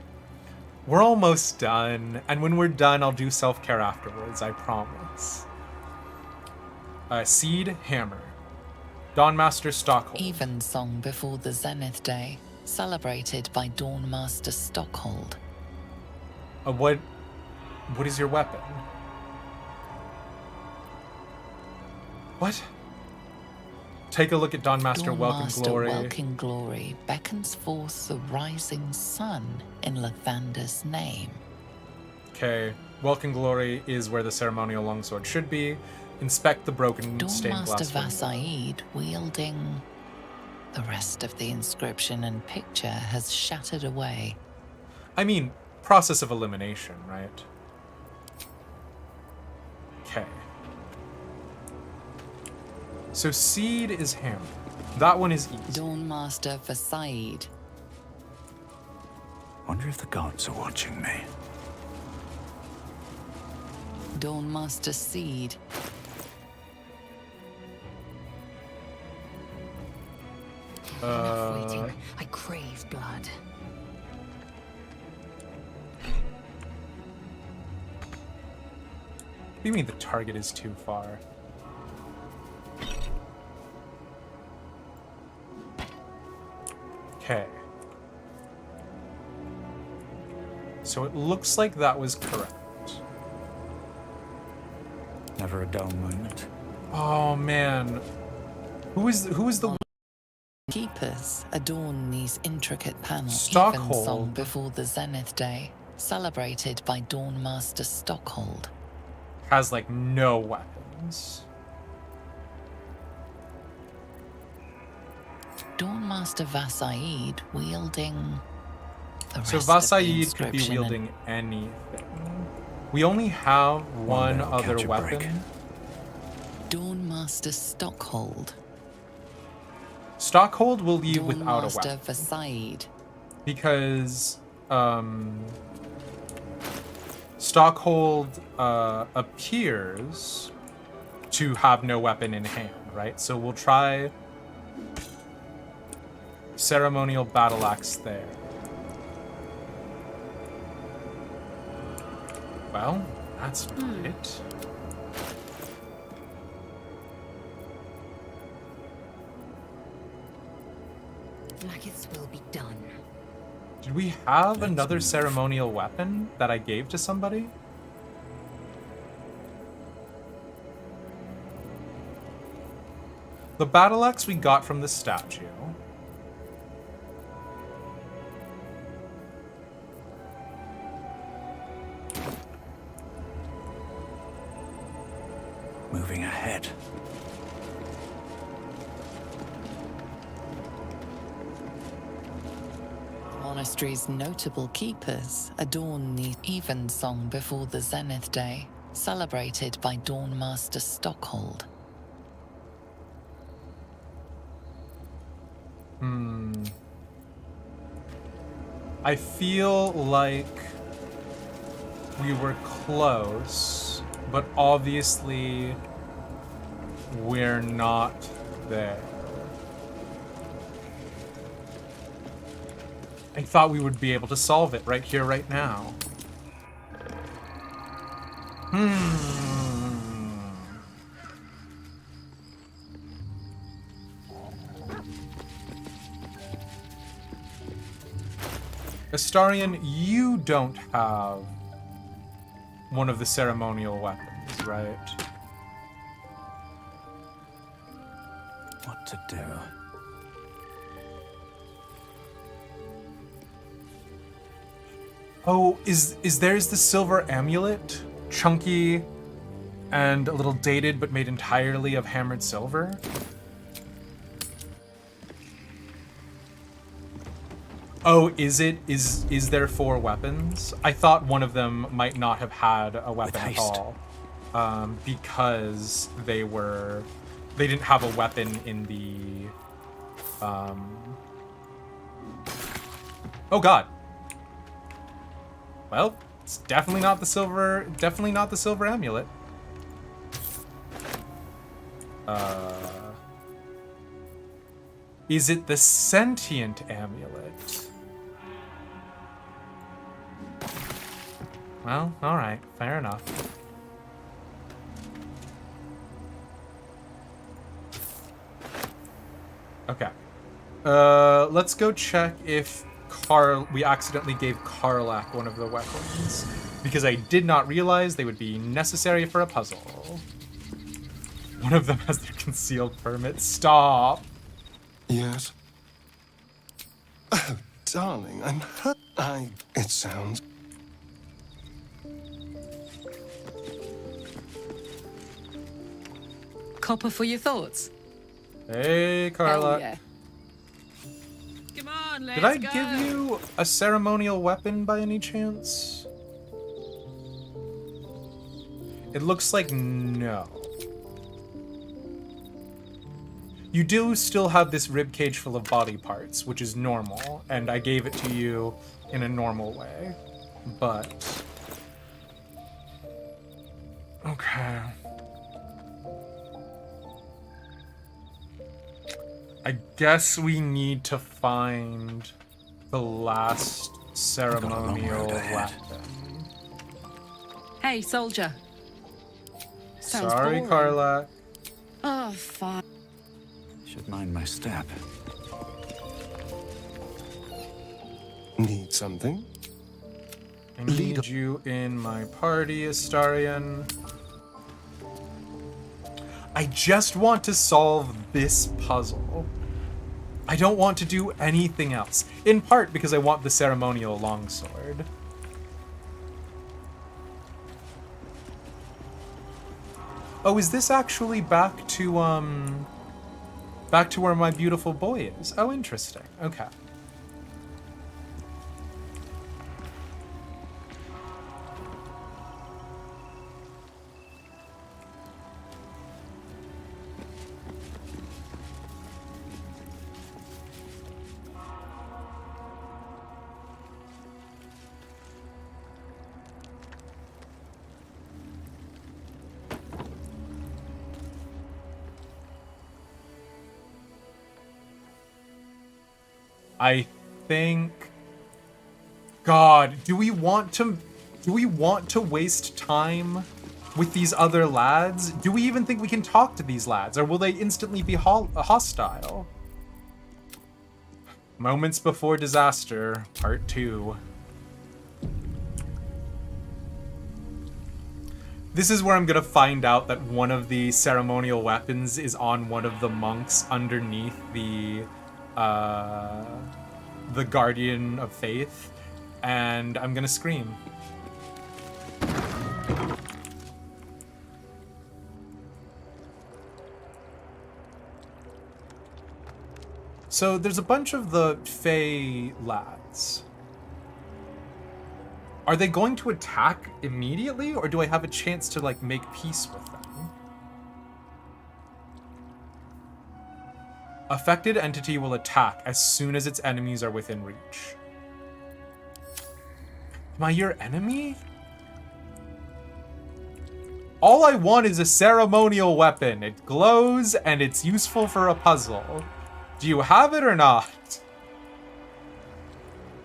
We're almost done, and when we're done, I'll do self-care afterwards, I promise. Seed, hammer. Dawn Master Stockhold. Evensong before the Zenith Day, celebrated by Dawn Master Stockhold. What is your weapon? What? Take a look at Dawnmaster Welkin Glory. Welkin Glory beckons forth the rising sun in Lathander's name. Okay, Welkin Glory is where the ceremonial longsword should be. Inspect the broken stained glass Dawnmaster window. Vasaid wielding... The rest of the inscription and picture has shattered away. I mean, process of elimination, right? Okay. So Seed is hammer. That one is easy. Dawnmaster Vasaid. Wonder if the gods are watching me. Dawnmaster Seed. Enough waiting. I crave blood. What do you mean the target is too far? Okay. So it looks like that was correct. Never a dull moment. Oh man. Who is the Keepers adorn these intricate panels, Stockhold. even song before the Zenith Day, celebrated by Dawnmaster Stockhold. has like no weapons? Dawnmaster Vasaid wielding the rest So of the Vasaid could be inscription wielding anything. We only have one other weapon. Dawnmaster Stockhold. Stockhold will leave without a Dawnmaster weapon. Vasaid. Because Stockhold appears to have no weapon in hand, right? So we'll try ceremonial battle axe there. Well, that's not it. Blackets will be done. Did we have another ceremonial weapon that I gave to somebody? The battle axe we got from the statue. Moving ahead. Monastery's notable keepers adorn the evensong before the Zenith Day, celebrated by Dawnmaster Stockhold. I feel like we were close, but obviously we're not there. I thought we would be able to solve it right here, right now. Astarion, you don't have one of the ceremonial weapons, right? What to do? Oh, is there's the silver amulet? Chunky and a little dated, but made entirely of hammered silver? Oh, is it? Is there 4 weapons? I thought one of them might not have had a weapon at all. Because they didn't have a weapon in the Oh god. Well, it's definitely not the silver amulet. Is it the sentient amulet? Well, alright, fair enough. Okay. Let's go check if we accidentally gave Karlak one of the weapons because I did not realize they would be necessary for a puzzle. One of them has their concealed permit. Stop. Yes. Oh, darling, I'm hurt. It sounds... Copper for your thoughts. Hey, Karlak. Yeah. Come on, let's Did I go. give you a ceremonial weapon by any chance? It looks like no. You do still have this ribcage full of body parts, which is normal, and I gave it to you in a normal way, but... Okay. I guess we need to find the last ceremonial weapon. Hey, soldier. Sounds Sorry, boring. Karlak. Oh, fine. Should mind my step. Need something? I need you in my party, Astarion. I just want to solve this puzzle. I don't want to do anything else. In part because I want the ceremonial longsword. Oh, is this actually back to where my beautiful boy is? Oh, interesting. Okay. I think... God, do we want to waste time with these other lads? Do we even think we can talk to these lads, or will they instantly be hostile? Moments Before Disaster, Part 2. This is where I'm gonna find out that one of the ceremonial weapons is on one of the monks underneath the Guardian of Faith, and I'm gonna scream. So there's a bunch of the Fey lads. Are they going to attack immediately, or do I have a chance to, like, make peace with them? Affected entity will attack as soon as its enemies are within reach. Am I your enemy? All I want is a ceremonial weapon. It glows and it's useful for a puzzle. Do you have it or not?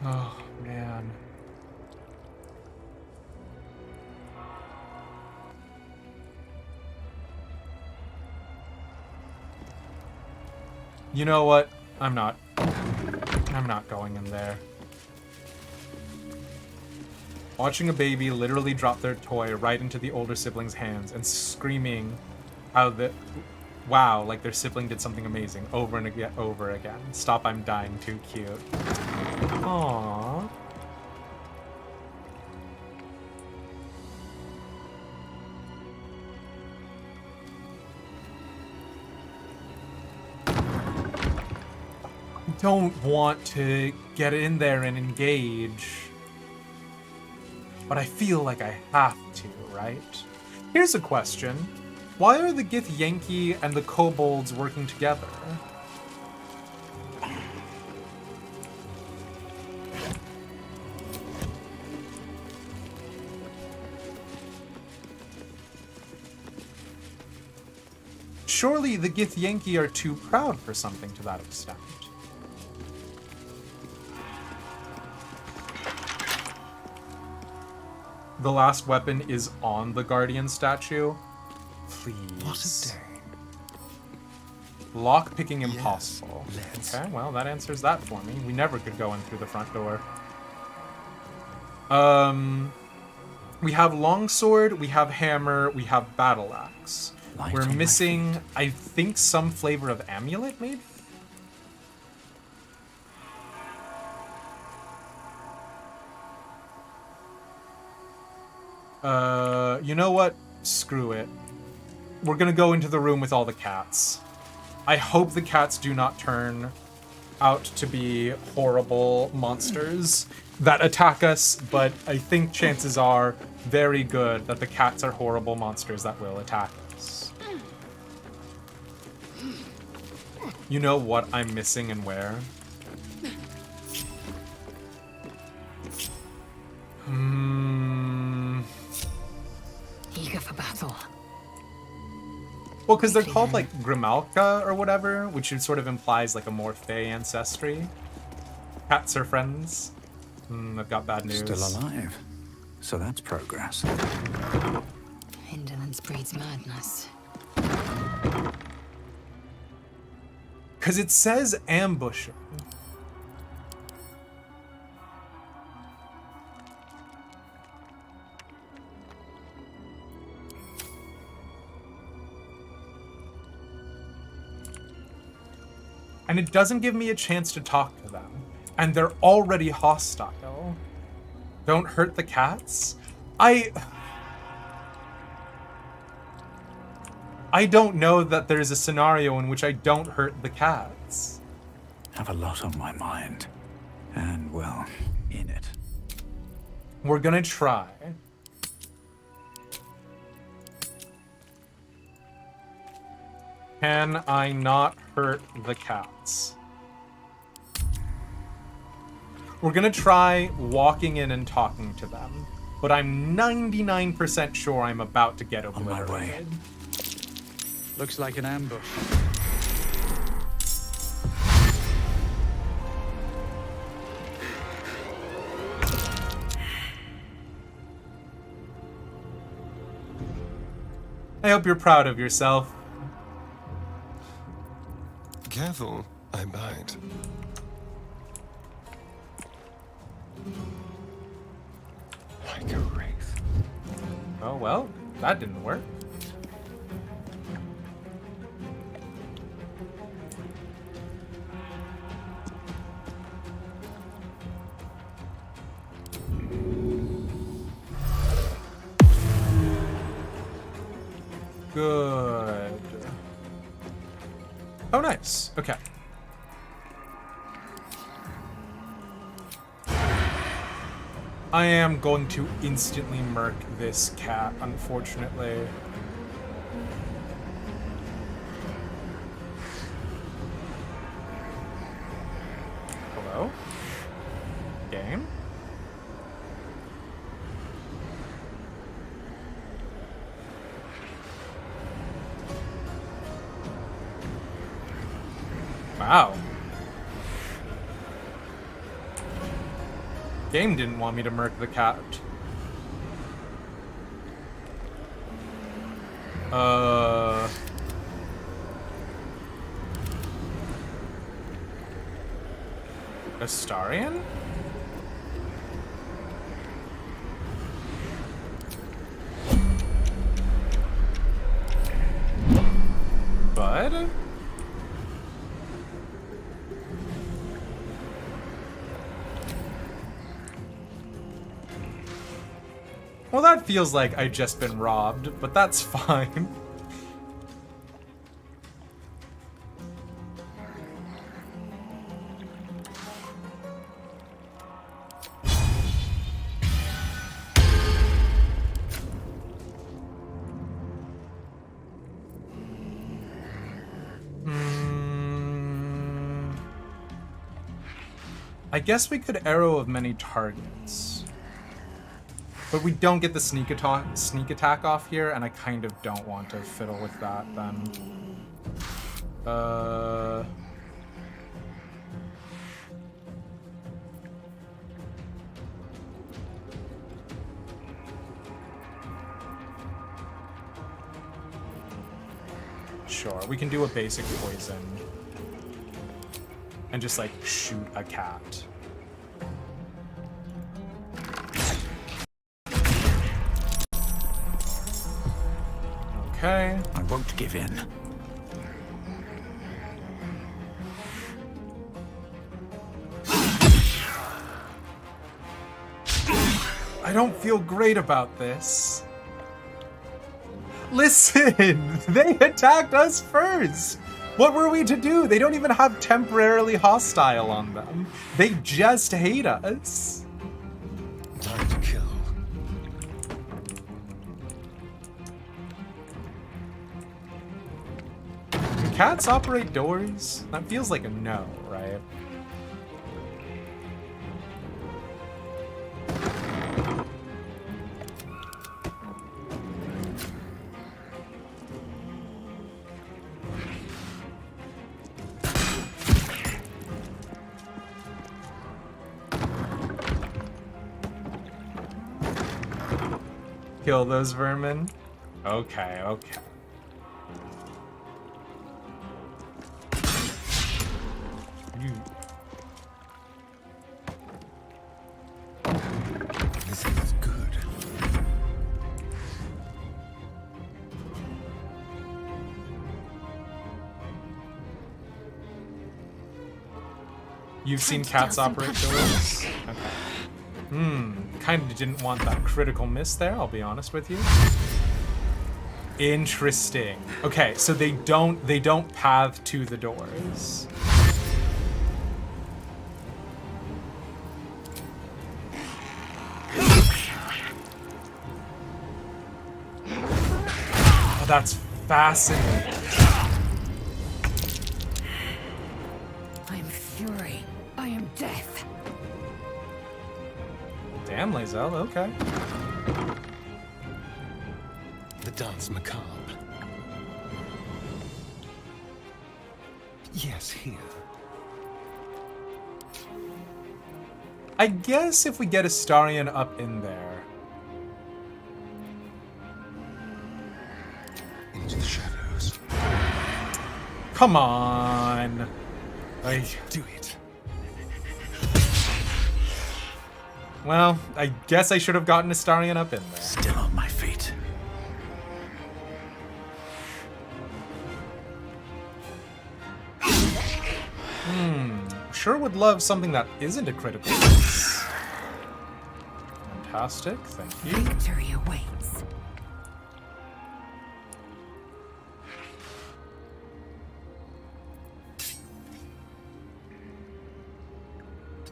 Oh, man. You know what? I'm not going in there. Watching a baby literally drop their toy right into the older sibling's hands and screaming how wow, like their sibling did something amazing over and over again. Stop, I'm dying, too cute. Aww. Don't want to get in there and engage, but I feel like I have to, right? Here's a question. Why are the Githyanki and the kobolds working together? Surely the Githyanki are too proud for something to that extent. The last weapon is on the Guardian statue. Please. What a day. Lock-picking impossible. Okay, well, that answers that for me. We never could go in through the front door. We have longsword, we have hammer, we have battle axe. We're missing, I think, some flavor of amulet, maybe? You know what? Screw it. We're gonna go into the room with all the cats. I hope the cats do not turn out to be horrible monsters that attack us, but I think chances are very good that the cats are horrible monsters that will attack us. You know what I'm missing and where? Eager for battle. Well, because they're called, like, Grimalka or whatever, which sort of implies, like, a more Fey ancestry. Cats are friends. I've got bad news. Still alive. So that's progress. Indolence breeds madness. Because it says ambushing. And it doesn't give me a chance to talk to them. And they're already hostile. Don't hurt the cats? I don't know that there's a scenario in which I don't hurt the cats. Have a lot on my mind. And, well, in it. We're gonna try. Can I not hurt the cats? We're gonna try walking in and talking to them, but I'm 99% sure I'm about to get obliterated. On my way. Looks like an ambush. I hope you're proud of yourself. Careful, I bite. Like a wraith. Oh well, that didn't work. Good. Oh, nice. Okay. I am going to instantly murk this cat, unfortunately. Hello? Game? Wow. Game didn't want me to murk the cat. Astarion? Bud? Well, that feels like I've just been robbed, but that's fine. I guess we could arrow of many targets. But we don't get the sneak attack off here, and I kind of don't want to fiddle with that then. Sure, we can do a basic poison. And just, like, shoot a cat. Okay. I won't give in. I don't feel great about this. Listen, they attacked us first. What were we to do? They don't even have temporarily hostile on them. They just hate us. Time to kill. Can cats operate doors? That feels like a no, right? Kill those vermin. Okay, okay. This is good. You've seen cats operate doors? Okay. Kind of didn't want that critical miss there, I'll be honest with you. Interesting. Okay, so they don't path to the doors. Oh, that's fascinating. I am fury. I am death. Damn, Lae'zel, okay. The dance macabre. Yes, here. I guess if we get Astarion up in there. Into the shadows. Come on. Do it. Well, I guess I should have gotten Astarion up in there. Still on my feet. Sure would love something that isn't a critical miss. Fantastic, thank you. Victory awaits.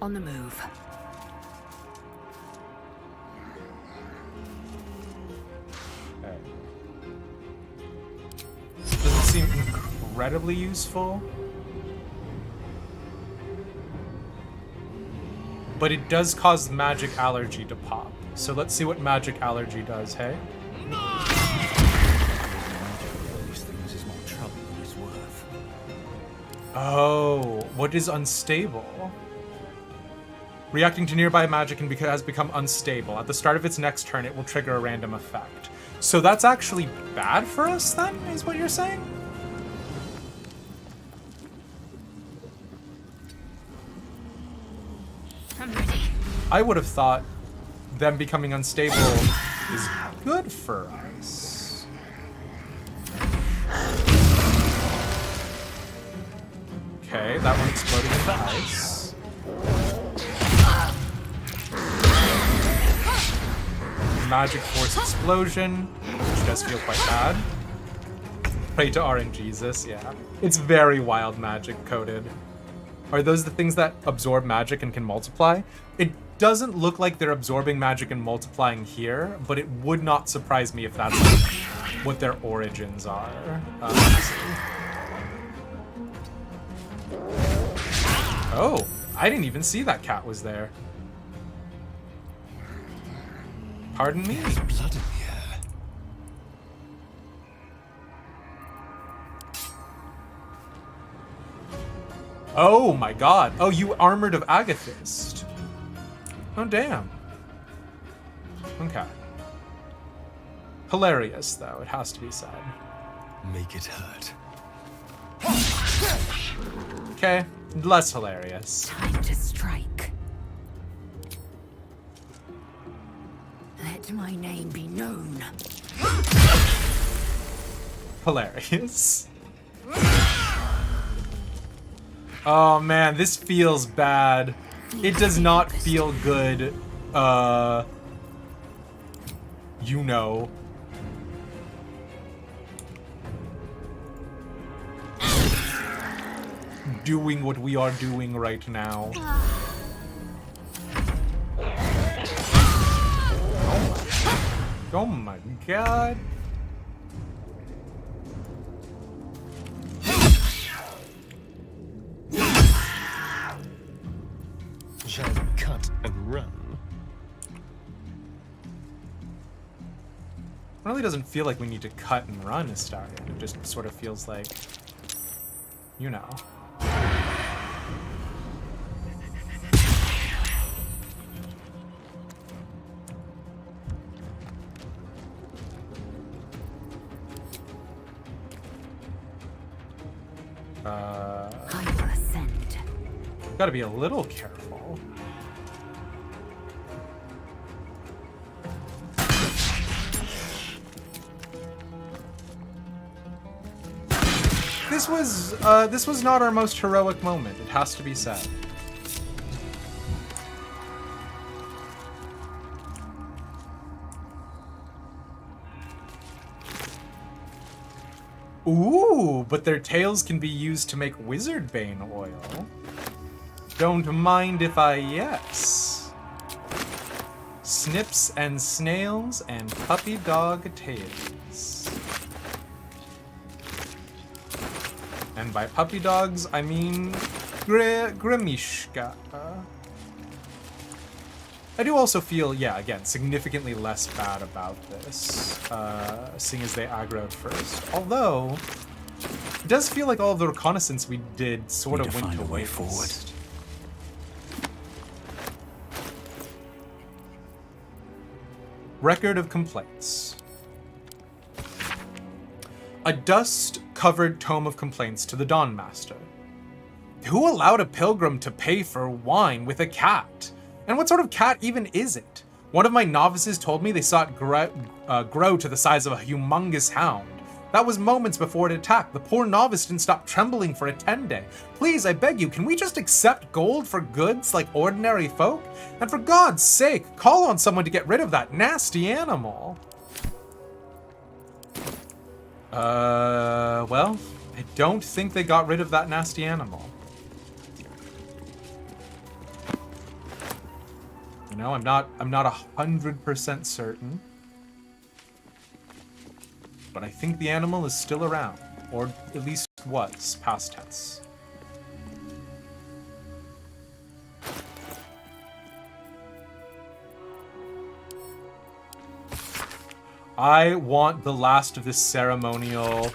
On the move. Okay. Doesn't seem incredibly useful. But it does cause magic allergy to pop. So let's see what magic allergy does, hey? These things is more trouble than it's worth. Oh, what is unstable? Reacting to nearby magic has become unstable. At the start of its next turn, it will trigger a random effect. So that's actually bad for us then, is what you're saying? I'm ready. I would have thought them becoming unstable is good for us. Okay, that one exploded into ice. Magic Force Explosion, which does feel quite bad. Pray to RNGesus, yeah. It's very wild magic coded. Are those the things that absorb magic and can multiply? It doesn't look like they're absorbing magic and multiplying here, but it would not surprise me if that's what their origins are. Oh, I didn't even see that cat was there. Pardon me? There's blood in the air. Oh my god. Oh, you Armored of Agathist. Oh, damn. Okay. Hilarious, though, it has to be said. Make it hurt. Okay, less hilarious. Time to strike. Let my name be known. Hilarious. Oh man, this feels bad. It does not feel good. You know. Doing what we are doing right now. Oh my god. Shall we cut and run? It really doesn't feel like we need to cut and run a start. It just sort of feels like, you know. I will ascend. Gotta be a little careful. This was not our most heroic moment, it has to be said. Ooh, but their tails can be used to make wizardbane oil. Don't mind if I yes. Snips and snails and puppy dog tails. And by puppy dogs, I mean Grimishka. I do also feel, yeah, again, significantly less bad about this, seeing as they aggroed first. Although, it does feel like all of the reconnaissance we did sort of went to way forward. Record of complaints. A dust-covered tome of complaints to the Dawn Master. Who allowed a pilgrim to pay for wine with a cat? And what sort of cat even is it? One of my novices told me they saw it grow to the size of a humongous hound. That was moments before it attacked. The poor novice didn't stop trembling for a 10-day. Please, I beg you, can we just accept gold for goods like ordinary folk? And for God's sake, call on someone to get rid of that nasty animal. Well, I don't think they got rid of that nasty animal. You know, I'm not 100% certain. But I think the animal is still around, or at least was, past tense. I want the last of this ceremonial.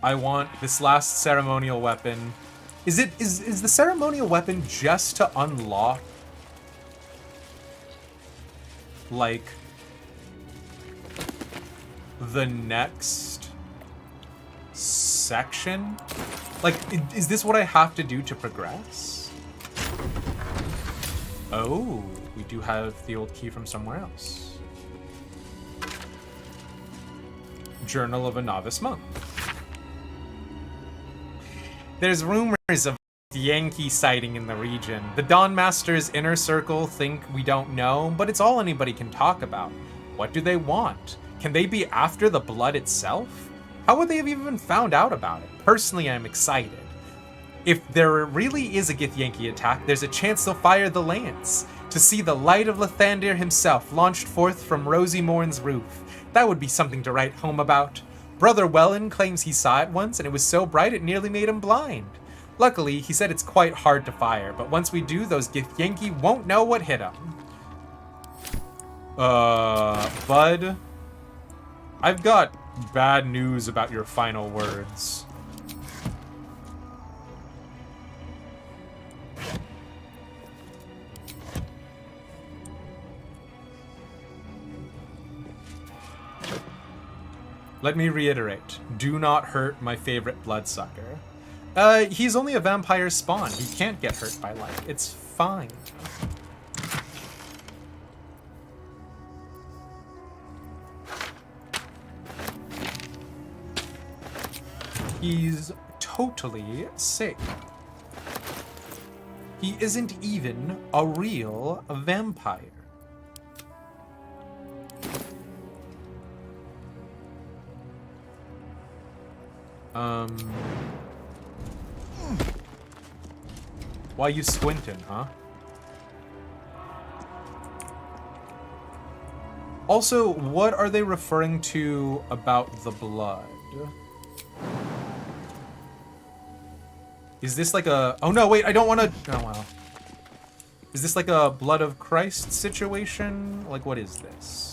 I want this last ceremonial weapon. Is the ceremonial weapon just to unlock, like, the next section? Like, is this what I have to do to progress? Oh, we do have the old key from somewhere else. Journal of a Novice Monk. There's rumors of Yankee sighting in the region. The Dawn Master's inner circle think we don't know, but it's all anybody can talk about. What do they want? Can they be after the blood itself? How would they have even found out about it? Personally, I'm excited. If there really is a Githyanki attack, there's a chance they'll fire the lance. To see the light of Lathander himself launched forth from Rosy Morn's roof. That would be something to write home about. Brother Wellen claims he saw it once, and it was so bright it nearly made him blind. Luckily, he said it's quite hard to fire, but once we do, those Githyanki won't know what hit them. Bud, I've got bad news about your final words. Let me reiterate. Do not hurt my favorite bloodsucker. He's only a vampire spawn. He can't get hurt by light. It's fine. He's totally safe. He isn't even a real vampire. Why you squinting, huh? Also, what are they referring to about the blood? Is this like a... Oh no, wait, I don't want to... Oh, wow. Is this like a Blood of Christ situation? Like, what is this?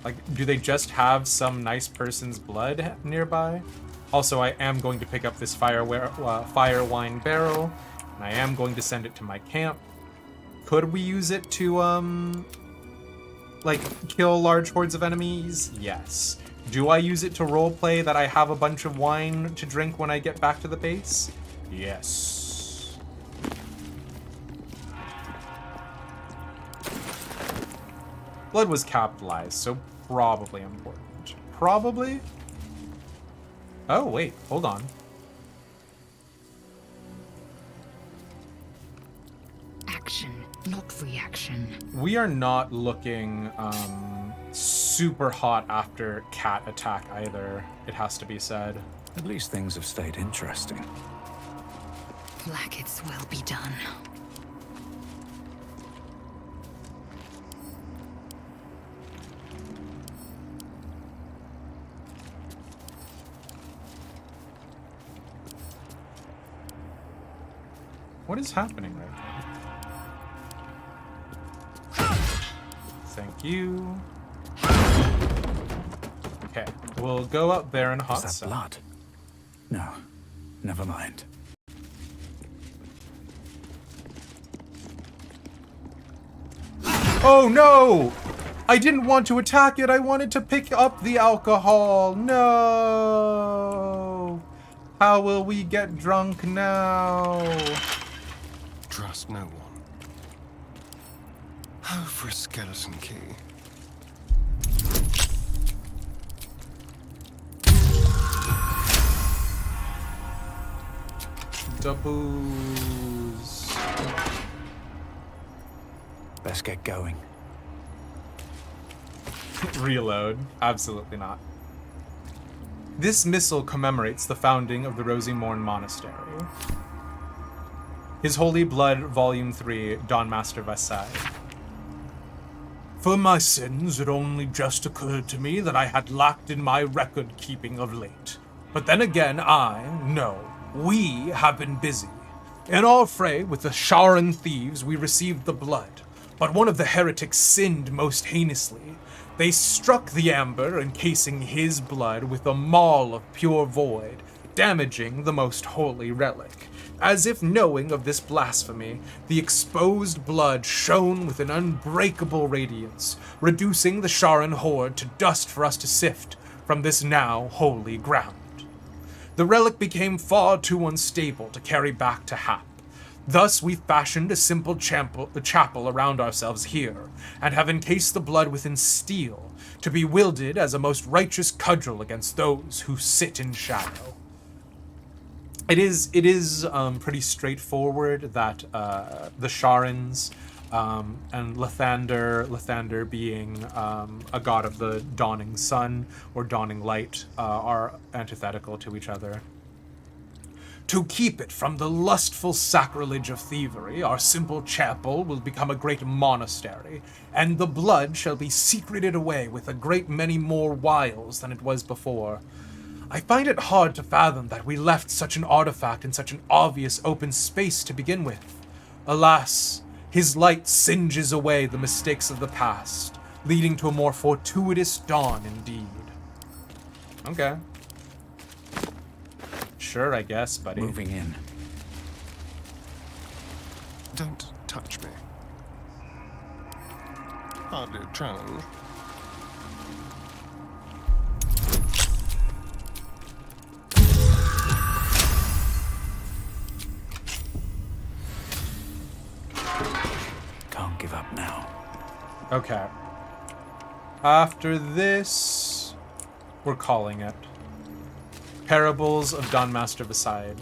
Like, do they just have some nice person's blood nearby? Also, I am going to pick up this fire wine barrel, and I am going to send it to my camp. Could we use it to, like, kill large hordes of enemies? Yes. Do I use it to roleplay that I have a bunch of wine to drink when I get back to the base? Yes. Blood was capitalized, so probably important. Probably? Oh, wait, hold on. Action, not reaction. We are not looking, super hot after cat attack either, it has to be said. At least things have stayed interesting. Like it's well be done. What is happening right now? Thank you. Okay, we'll go up there in hot sun. Blood? No, never mind. Oh no! I didn't want to attack it, I wanted to pick up the alcohol. No! How will we get drunk now? Trust no one. Oh, for a skeleton key. Doubles. Best get going. Reload. Absolutely not. This missal commemorates the founding of the Rosy Morn Monastery. His Holy Blood, Volume 3, Dawn Master Vasai. For my sins, it only just occurred to me that I had lacked in my record-keeping of late. But then again, we have been busy. In our fray with the Sharan thieves, we received the blood, but one of the heretics sinned most heinously. They struck the amber, encasing his blood with a maul of pure void, damaging the most holy relic. As if knowing of this blasphemy, the exposed blood shone with an unbreakable radiance, reducing the Sharan horde to dust for us to sift from this now holy ground. The relic became far too unstable to carry back to Hap. Thus we fashioned a simple chapel around ourselves here, and have encased the blood within steel, to be wielded as a most righteous cudgel against those who sit in shadow. It is pretty straightforward that the Sharans and Lathander being a god of the dawning sun or dawning light, are antithetical to each other. To keep it from the lustful sacrilege of thievery, our simple chapel will become a great monastery, and the blood shall be secreted away with a great many more wiles than it was before. I find it hard to fathom that we left such an artifact in such an obvious open space to begin with. Alas, his light singes away the mistakes of the past, leading to a more fortuitous dawn indeed. Okay. Sure, I guess, buddy. Moving in. Don't touch me. Hardly a challenge. Can't give up now. Okay. After this, we're calling it. Parables of Dawn Master Beside.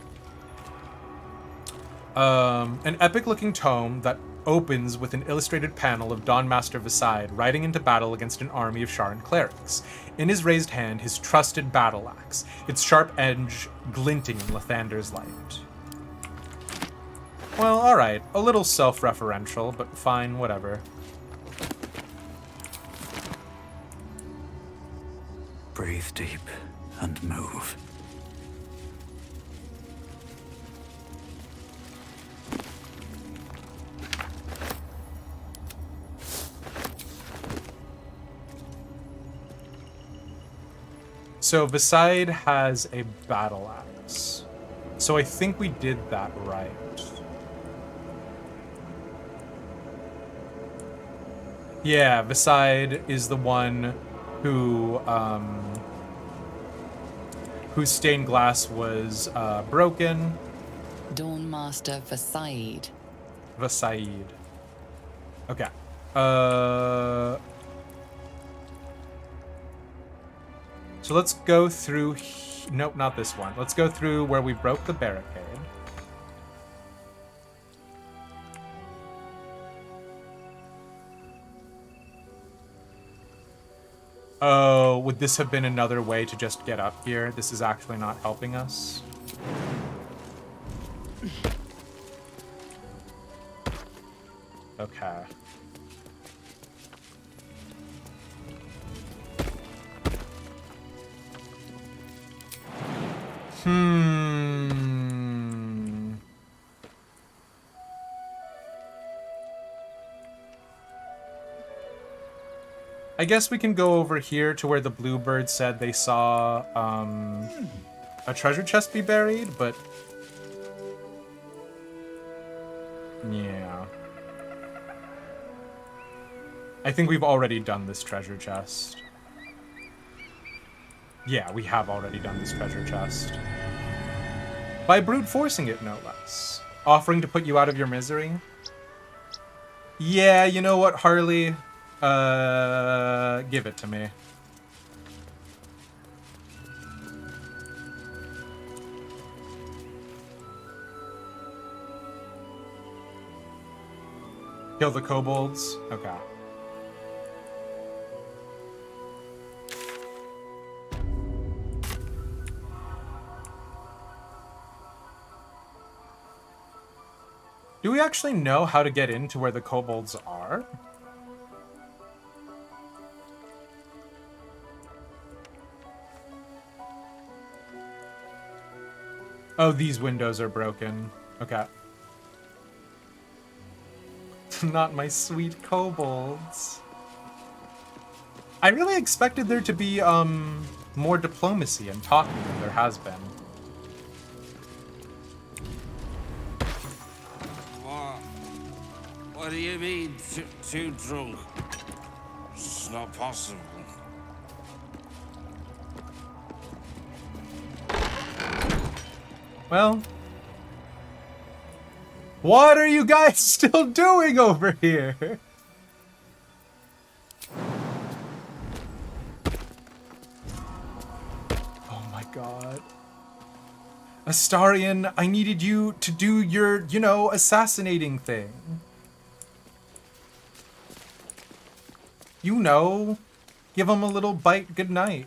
An epic-looking tome that opens with an illustrated panel of Dawn Master Beside riding into battle against an army of Sharan clerics. In his raised hand, his trusted battle axe, its sharp edge glinting in Lathander's light. Well, alright. A little self-referential, but fine, whatever. Breathe deep and move. So Beside has a battle axe. So I think we did that right. Yeah, Beside is the one whose stained glass was broken. Dawn Master Beside. Beside. Okay. So let's go through... Nope, not this one. Let's go through where we broke the barricade. Oh, would this have been another way to just get up here? This is actually not helping us. Okay. I guess we can go over here to where the bluebird said they saw a treasure chest be buried, but yeah. I think we've already done this treasure chest. Yeah, we have already done this treasure chest. By brute forcing it, no less. Offering to put you out of your misery. Yeah, you know what, Harley? Give it to me. Kill the kobolds? Okay. Do we actually know how to get into where the kobolds are? Oh, these windows are broken. Okay. Not my sweet kobolds. I really expected there to be, more diplomacy and talking than there has been. What do you mean, too drunk? It's not possible. Well, what are you guys still doing over here? Oh my god. Astarion, I needed you to do your, you know, assassinating thing. You know, give him a little bite goodnight.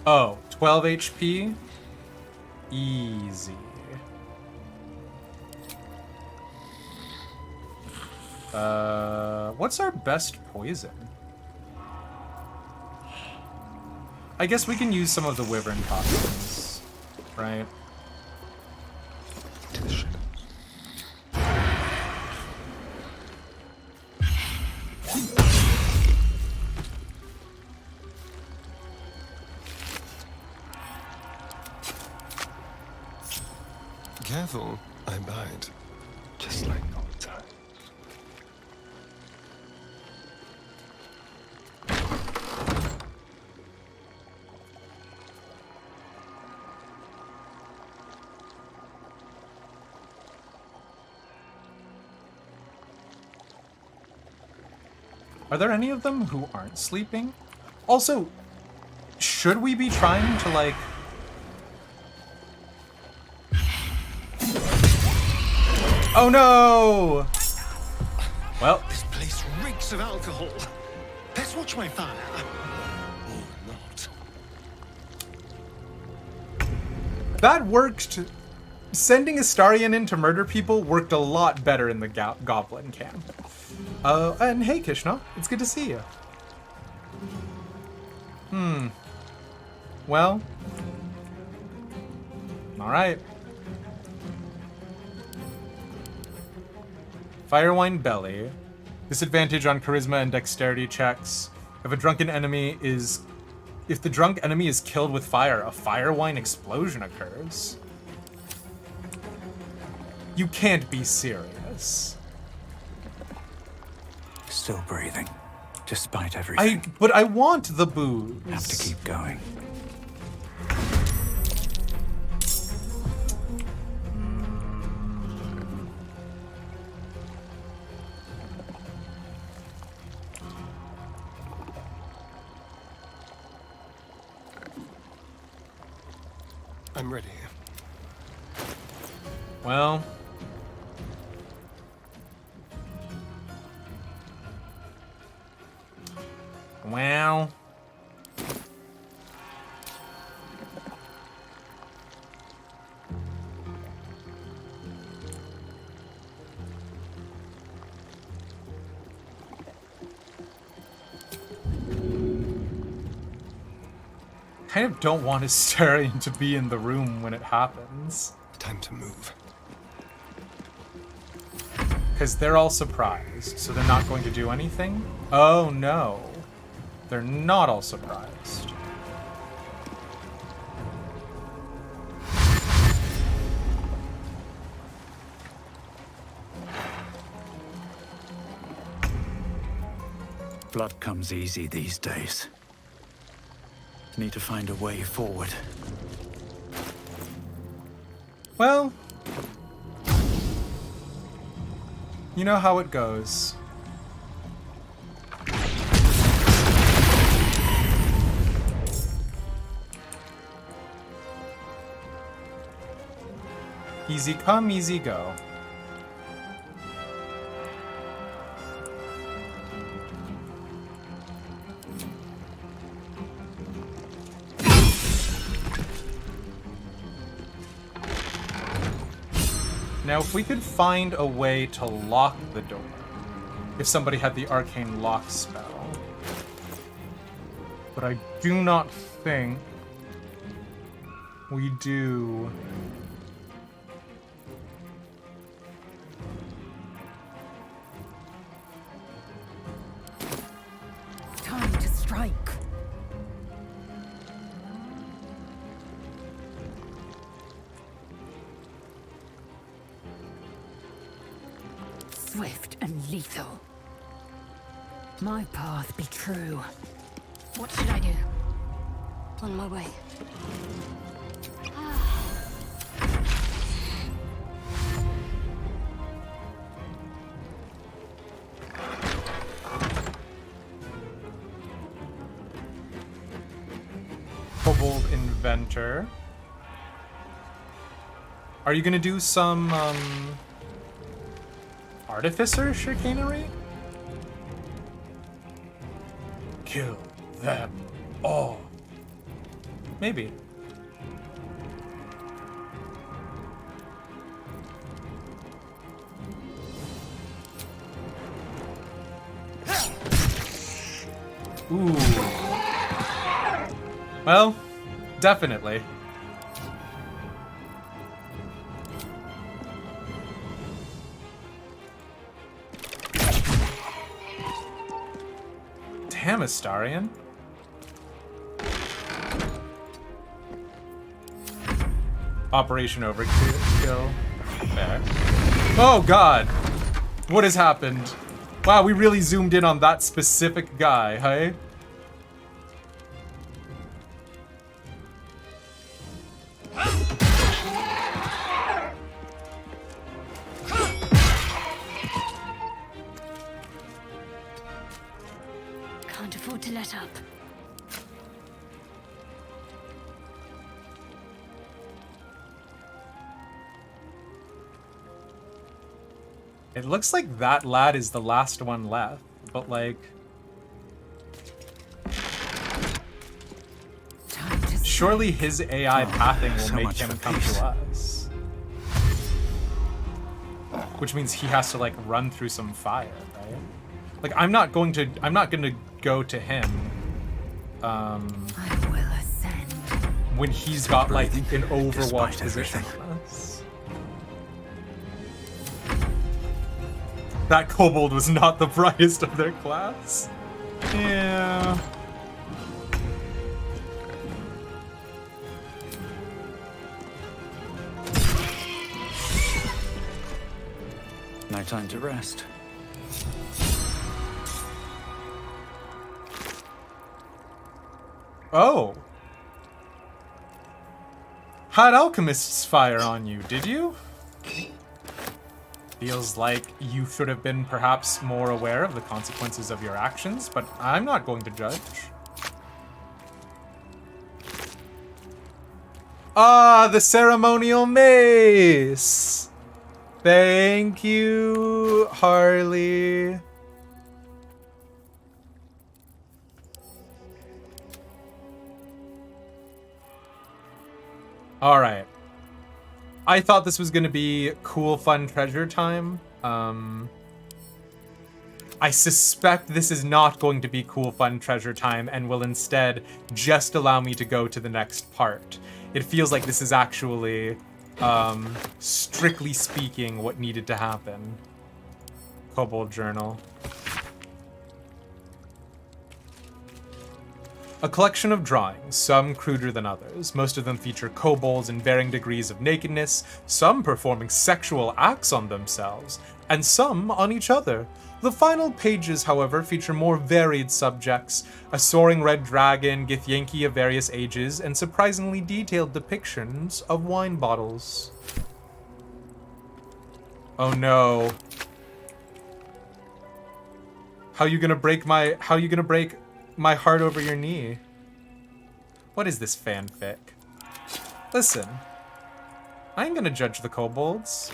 Oh, 12 HP? Easy. What's our best poison? I guess we can use some of the wyvern toxins, right? Careful, I bite. Just like old times. Are there any of them who aren't sleeping? Also, should we be trying to, like... Oh no! Well... This place reeks of alcohol. Let's watch my fire. Or not. That worked. Sending Astarion in to murder people worked a lot better in the Goblin camp. And hey, Kishna, it's good to see you. Well. Alright. Firewine Belly. Disadvantage on charisma and dexterity checks. If the drunk enemy is killed with fire, a firewine explosion occurs. You can't be serious. Still breathing, despite everything. But I want the booze. Have to keep going. I'm ready. Well. Well. I kind of don't want Astarion to be in the room when it happens. Time to move. Because they're all surprised, so they're not going to do anything? Oh no. They're not all surprised. Blood comes easy these days. Need to find a way forward. Well, you know how it goes. Easy come, easy go. Now, if we could find a way to lock the door, if somebody had the arcane lock spell. But I do not think we do. Time to strike. Swift and lethal. My path be true. What should I do? On my way. Kobold Inventor. Are you gonna do some, Artificer chicanery? Kill them all. Maybe. Ooh. Well, definitely. Damn, Operation Overkill. There. Oh god! What has happened? Wow, we really zoomed in on that specific guy, hey? Can't afford to let up. It looks like that lad is the last one left, but like... Surely his AI pathing will make him come to us. Which means he has to like run through some fire, right? Like I'm not gonna go to him. When he's got like an Overwatch position on us. That kobold was not the brightest of their class. Yeah. No time to rest. Oh. Had alchemists fire on you, did you? Feels like you should have been perhaps more aware of the consequences of your actions, but I'm not going to judge. Ah, the ceremonial mace! Thank you, Harley. All right. I thought this was going to be cool, fun treasure time. I suspect this is not going to be cool, fun treasure time and will instead just allow me to go to the next part. It feels like this is actually, strictly speaking, what needed to happen. Kobold Journal. A collection of drawings, some cruder than others. Most of them feature kobolds in varying degrees of nakedness, some performing sexual acts on themselves, and some on each other. The final pages, however, feature more varied subjects, a soaring red dragon, Githyanki of various ages, and surprisingly detailed depictions of wine bottles. Oh no. How you gonna break my heart over your knee? What is this fanfic? Listen, I ain't gonna judge the kobolds.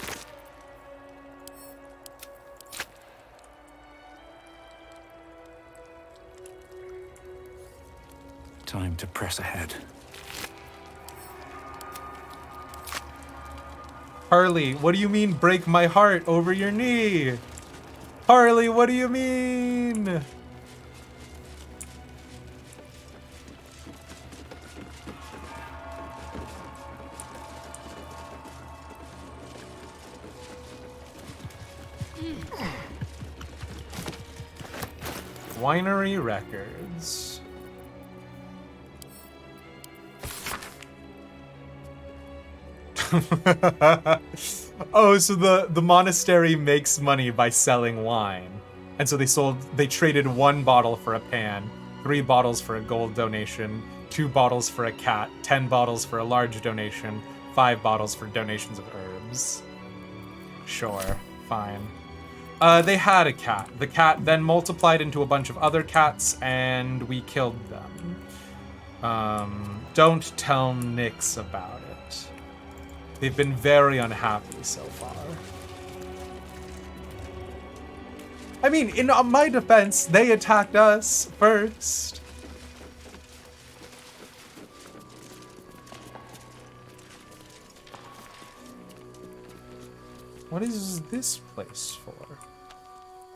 Time to press ahead. Harley, what do you mean break my heart over your knee? Harley, what do you mean? Winery Records. Oh, so the monastery makes money by selling wine. And so they traded 1 bottle for a pan, 3 bottles for a gold donation, 2 bottles for a cat, 10 bottles for a large donation, 5 bottles for donations of herbs. Sure, fine. They had a cat. The cat then multiplied into a bunch of other cats, and we killed them. Don't tell Nyx about it. They've been very unhappy so far. I mean, in my defense, they attacked us first. What is this place for?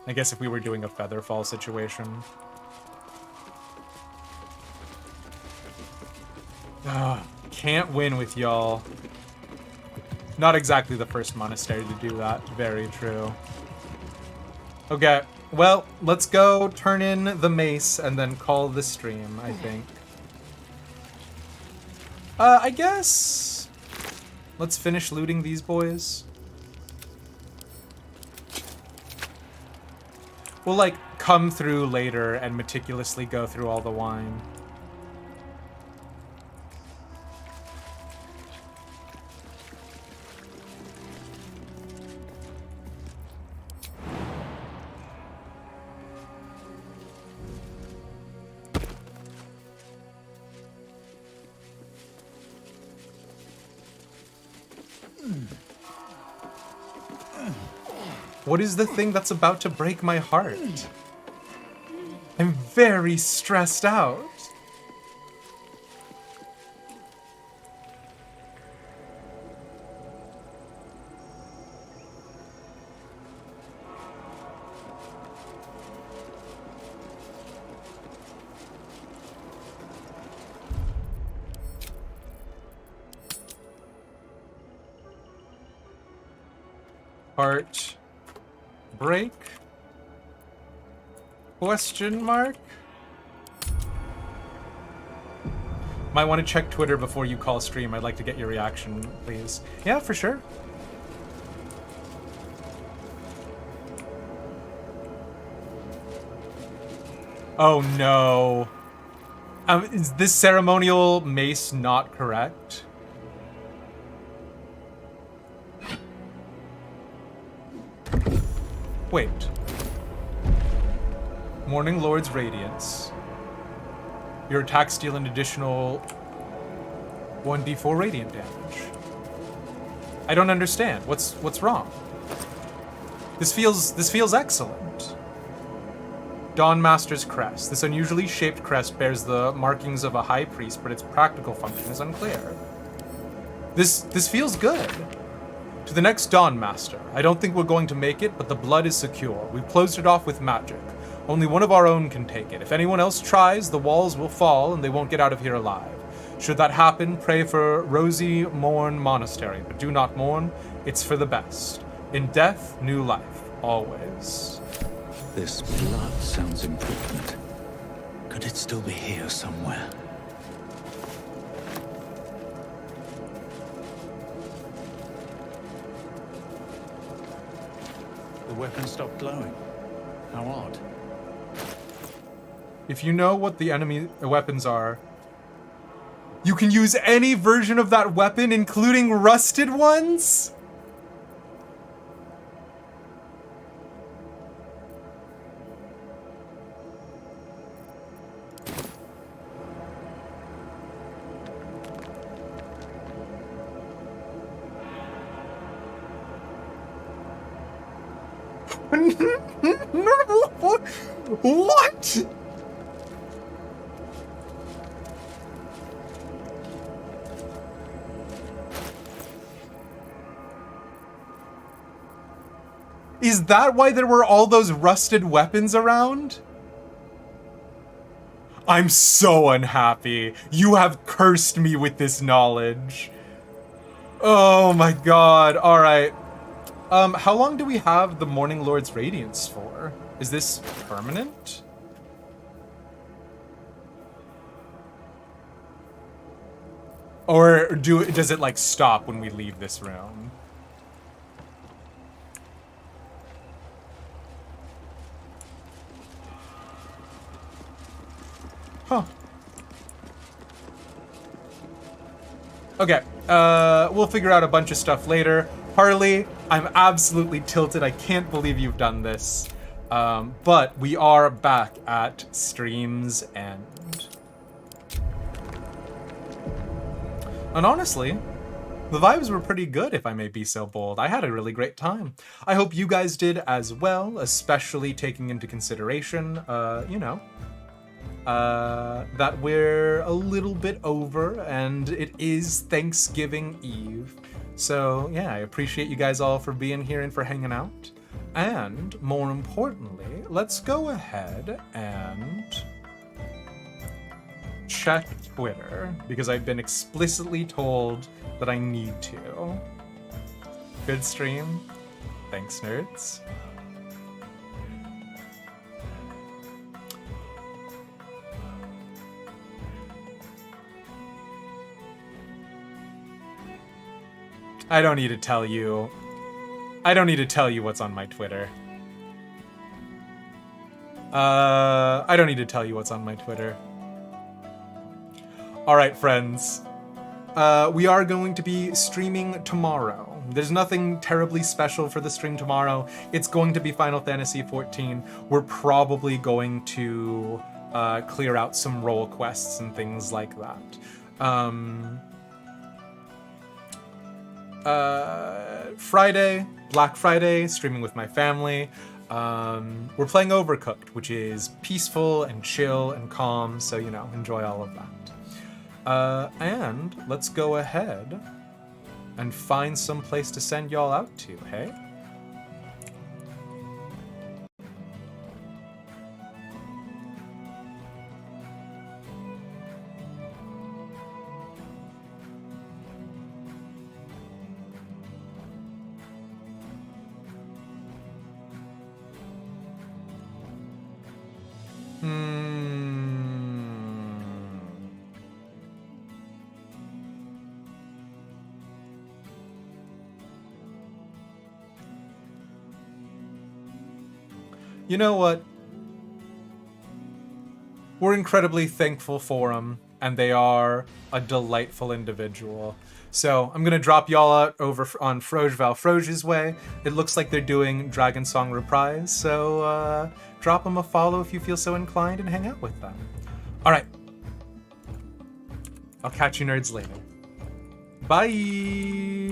I guess if we were doing a Featherfall situation. Can't win with y'all. Not exactly the first monastery to do that. Very true. Okay, well, let's go turn in the mace and then call the stream, I think. I guess... Let's finish looting these boys. We'll, like, come through later and meticulously go through all the wine. What is the thing that's about to break my heart? I'm very stressed out. Heart break? Question mark? Might want to check Twitter before you call stream. I'd like to get your reaction, please. Yeah, for sure. Oh no. Is this ceremonial mace not correct? Wait. Morning Lord's Radiance. Your attacks deal an additional 1d4 radiant damage. I don't understand. What's wrong? This feels excellent. Dawn Master's crest. This unusually shaped crest bears the markings of a high priest, but its practical function is unclear. This feels good. To the next Dawn Master. I don't think we're going to make it, but the blood is secure. We've closed it off with magic. Only one of our own can take it. If anyone else tries, the walls will fall and they won't get out of here alive. Should that happen, pray for Rosy Morn Monastery, but do not mourn. It's for the best. In death, new life. Always. This blood sounds important. Could it still be here somewhere? The weapon stopped glowing. How odd. If you know what the enemy weapons are, you can use any version of that weapon, including rusted ones? What? Is that why there were all those rusted weapons around? I'm so unhappy. You have cursed me with this knowledge. Oh my god. All right. How long do we have the Morning Lord's Radiance for? Is this permanent? Or does it like stop when we leave this room? Huh. Okay, we'll figure out a bunch of stuff later. Harley, I'm absolutely tilted. I can't believe you've done this. But we are back at Stream's End. And honestly, the vibes were pretty good, if I may be so bold. I had a really great time. I hope you guys did as well, especially taking into consideration, you know, that we're a little bit over and it is Thanksgiving Eve. So yeah, I appreciate you guys all for being here and for hanging out. And more importantly, let's go ahead and check Twitter, because I've been explicitly told that I need to. Good stream. Thanks, nerds. I don't need to tell you. I don't need to tell you what's on my Twitter. I don't need to tell you what's on my Twitter. Alright, friends. We are going to be streaming tomorrow. There's nothing terribly special for the stream tomorrow. It's going to be Final Fantasy XIV. We're probably going to clear out some role quests and things like that. Friday, Black Friday, streaming with my family. We're playing Overcooked, which is peaceful and chill and calm, so, you know, enjoy all of that. And let's go ahead and find some place to send y'all out to, hey? You know what? We're incredibly thankful for them, and they are a delightful individual. So I'm gonna drop y'all out over on Frogeval Froge's way. It looks like they're doing Dragon Song Reprise, so drop them a follow if you feel so inclined and hang out with them. All right. I'll catch you nerds later. Bye!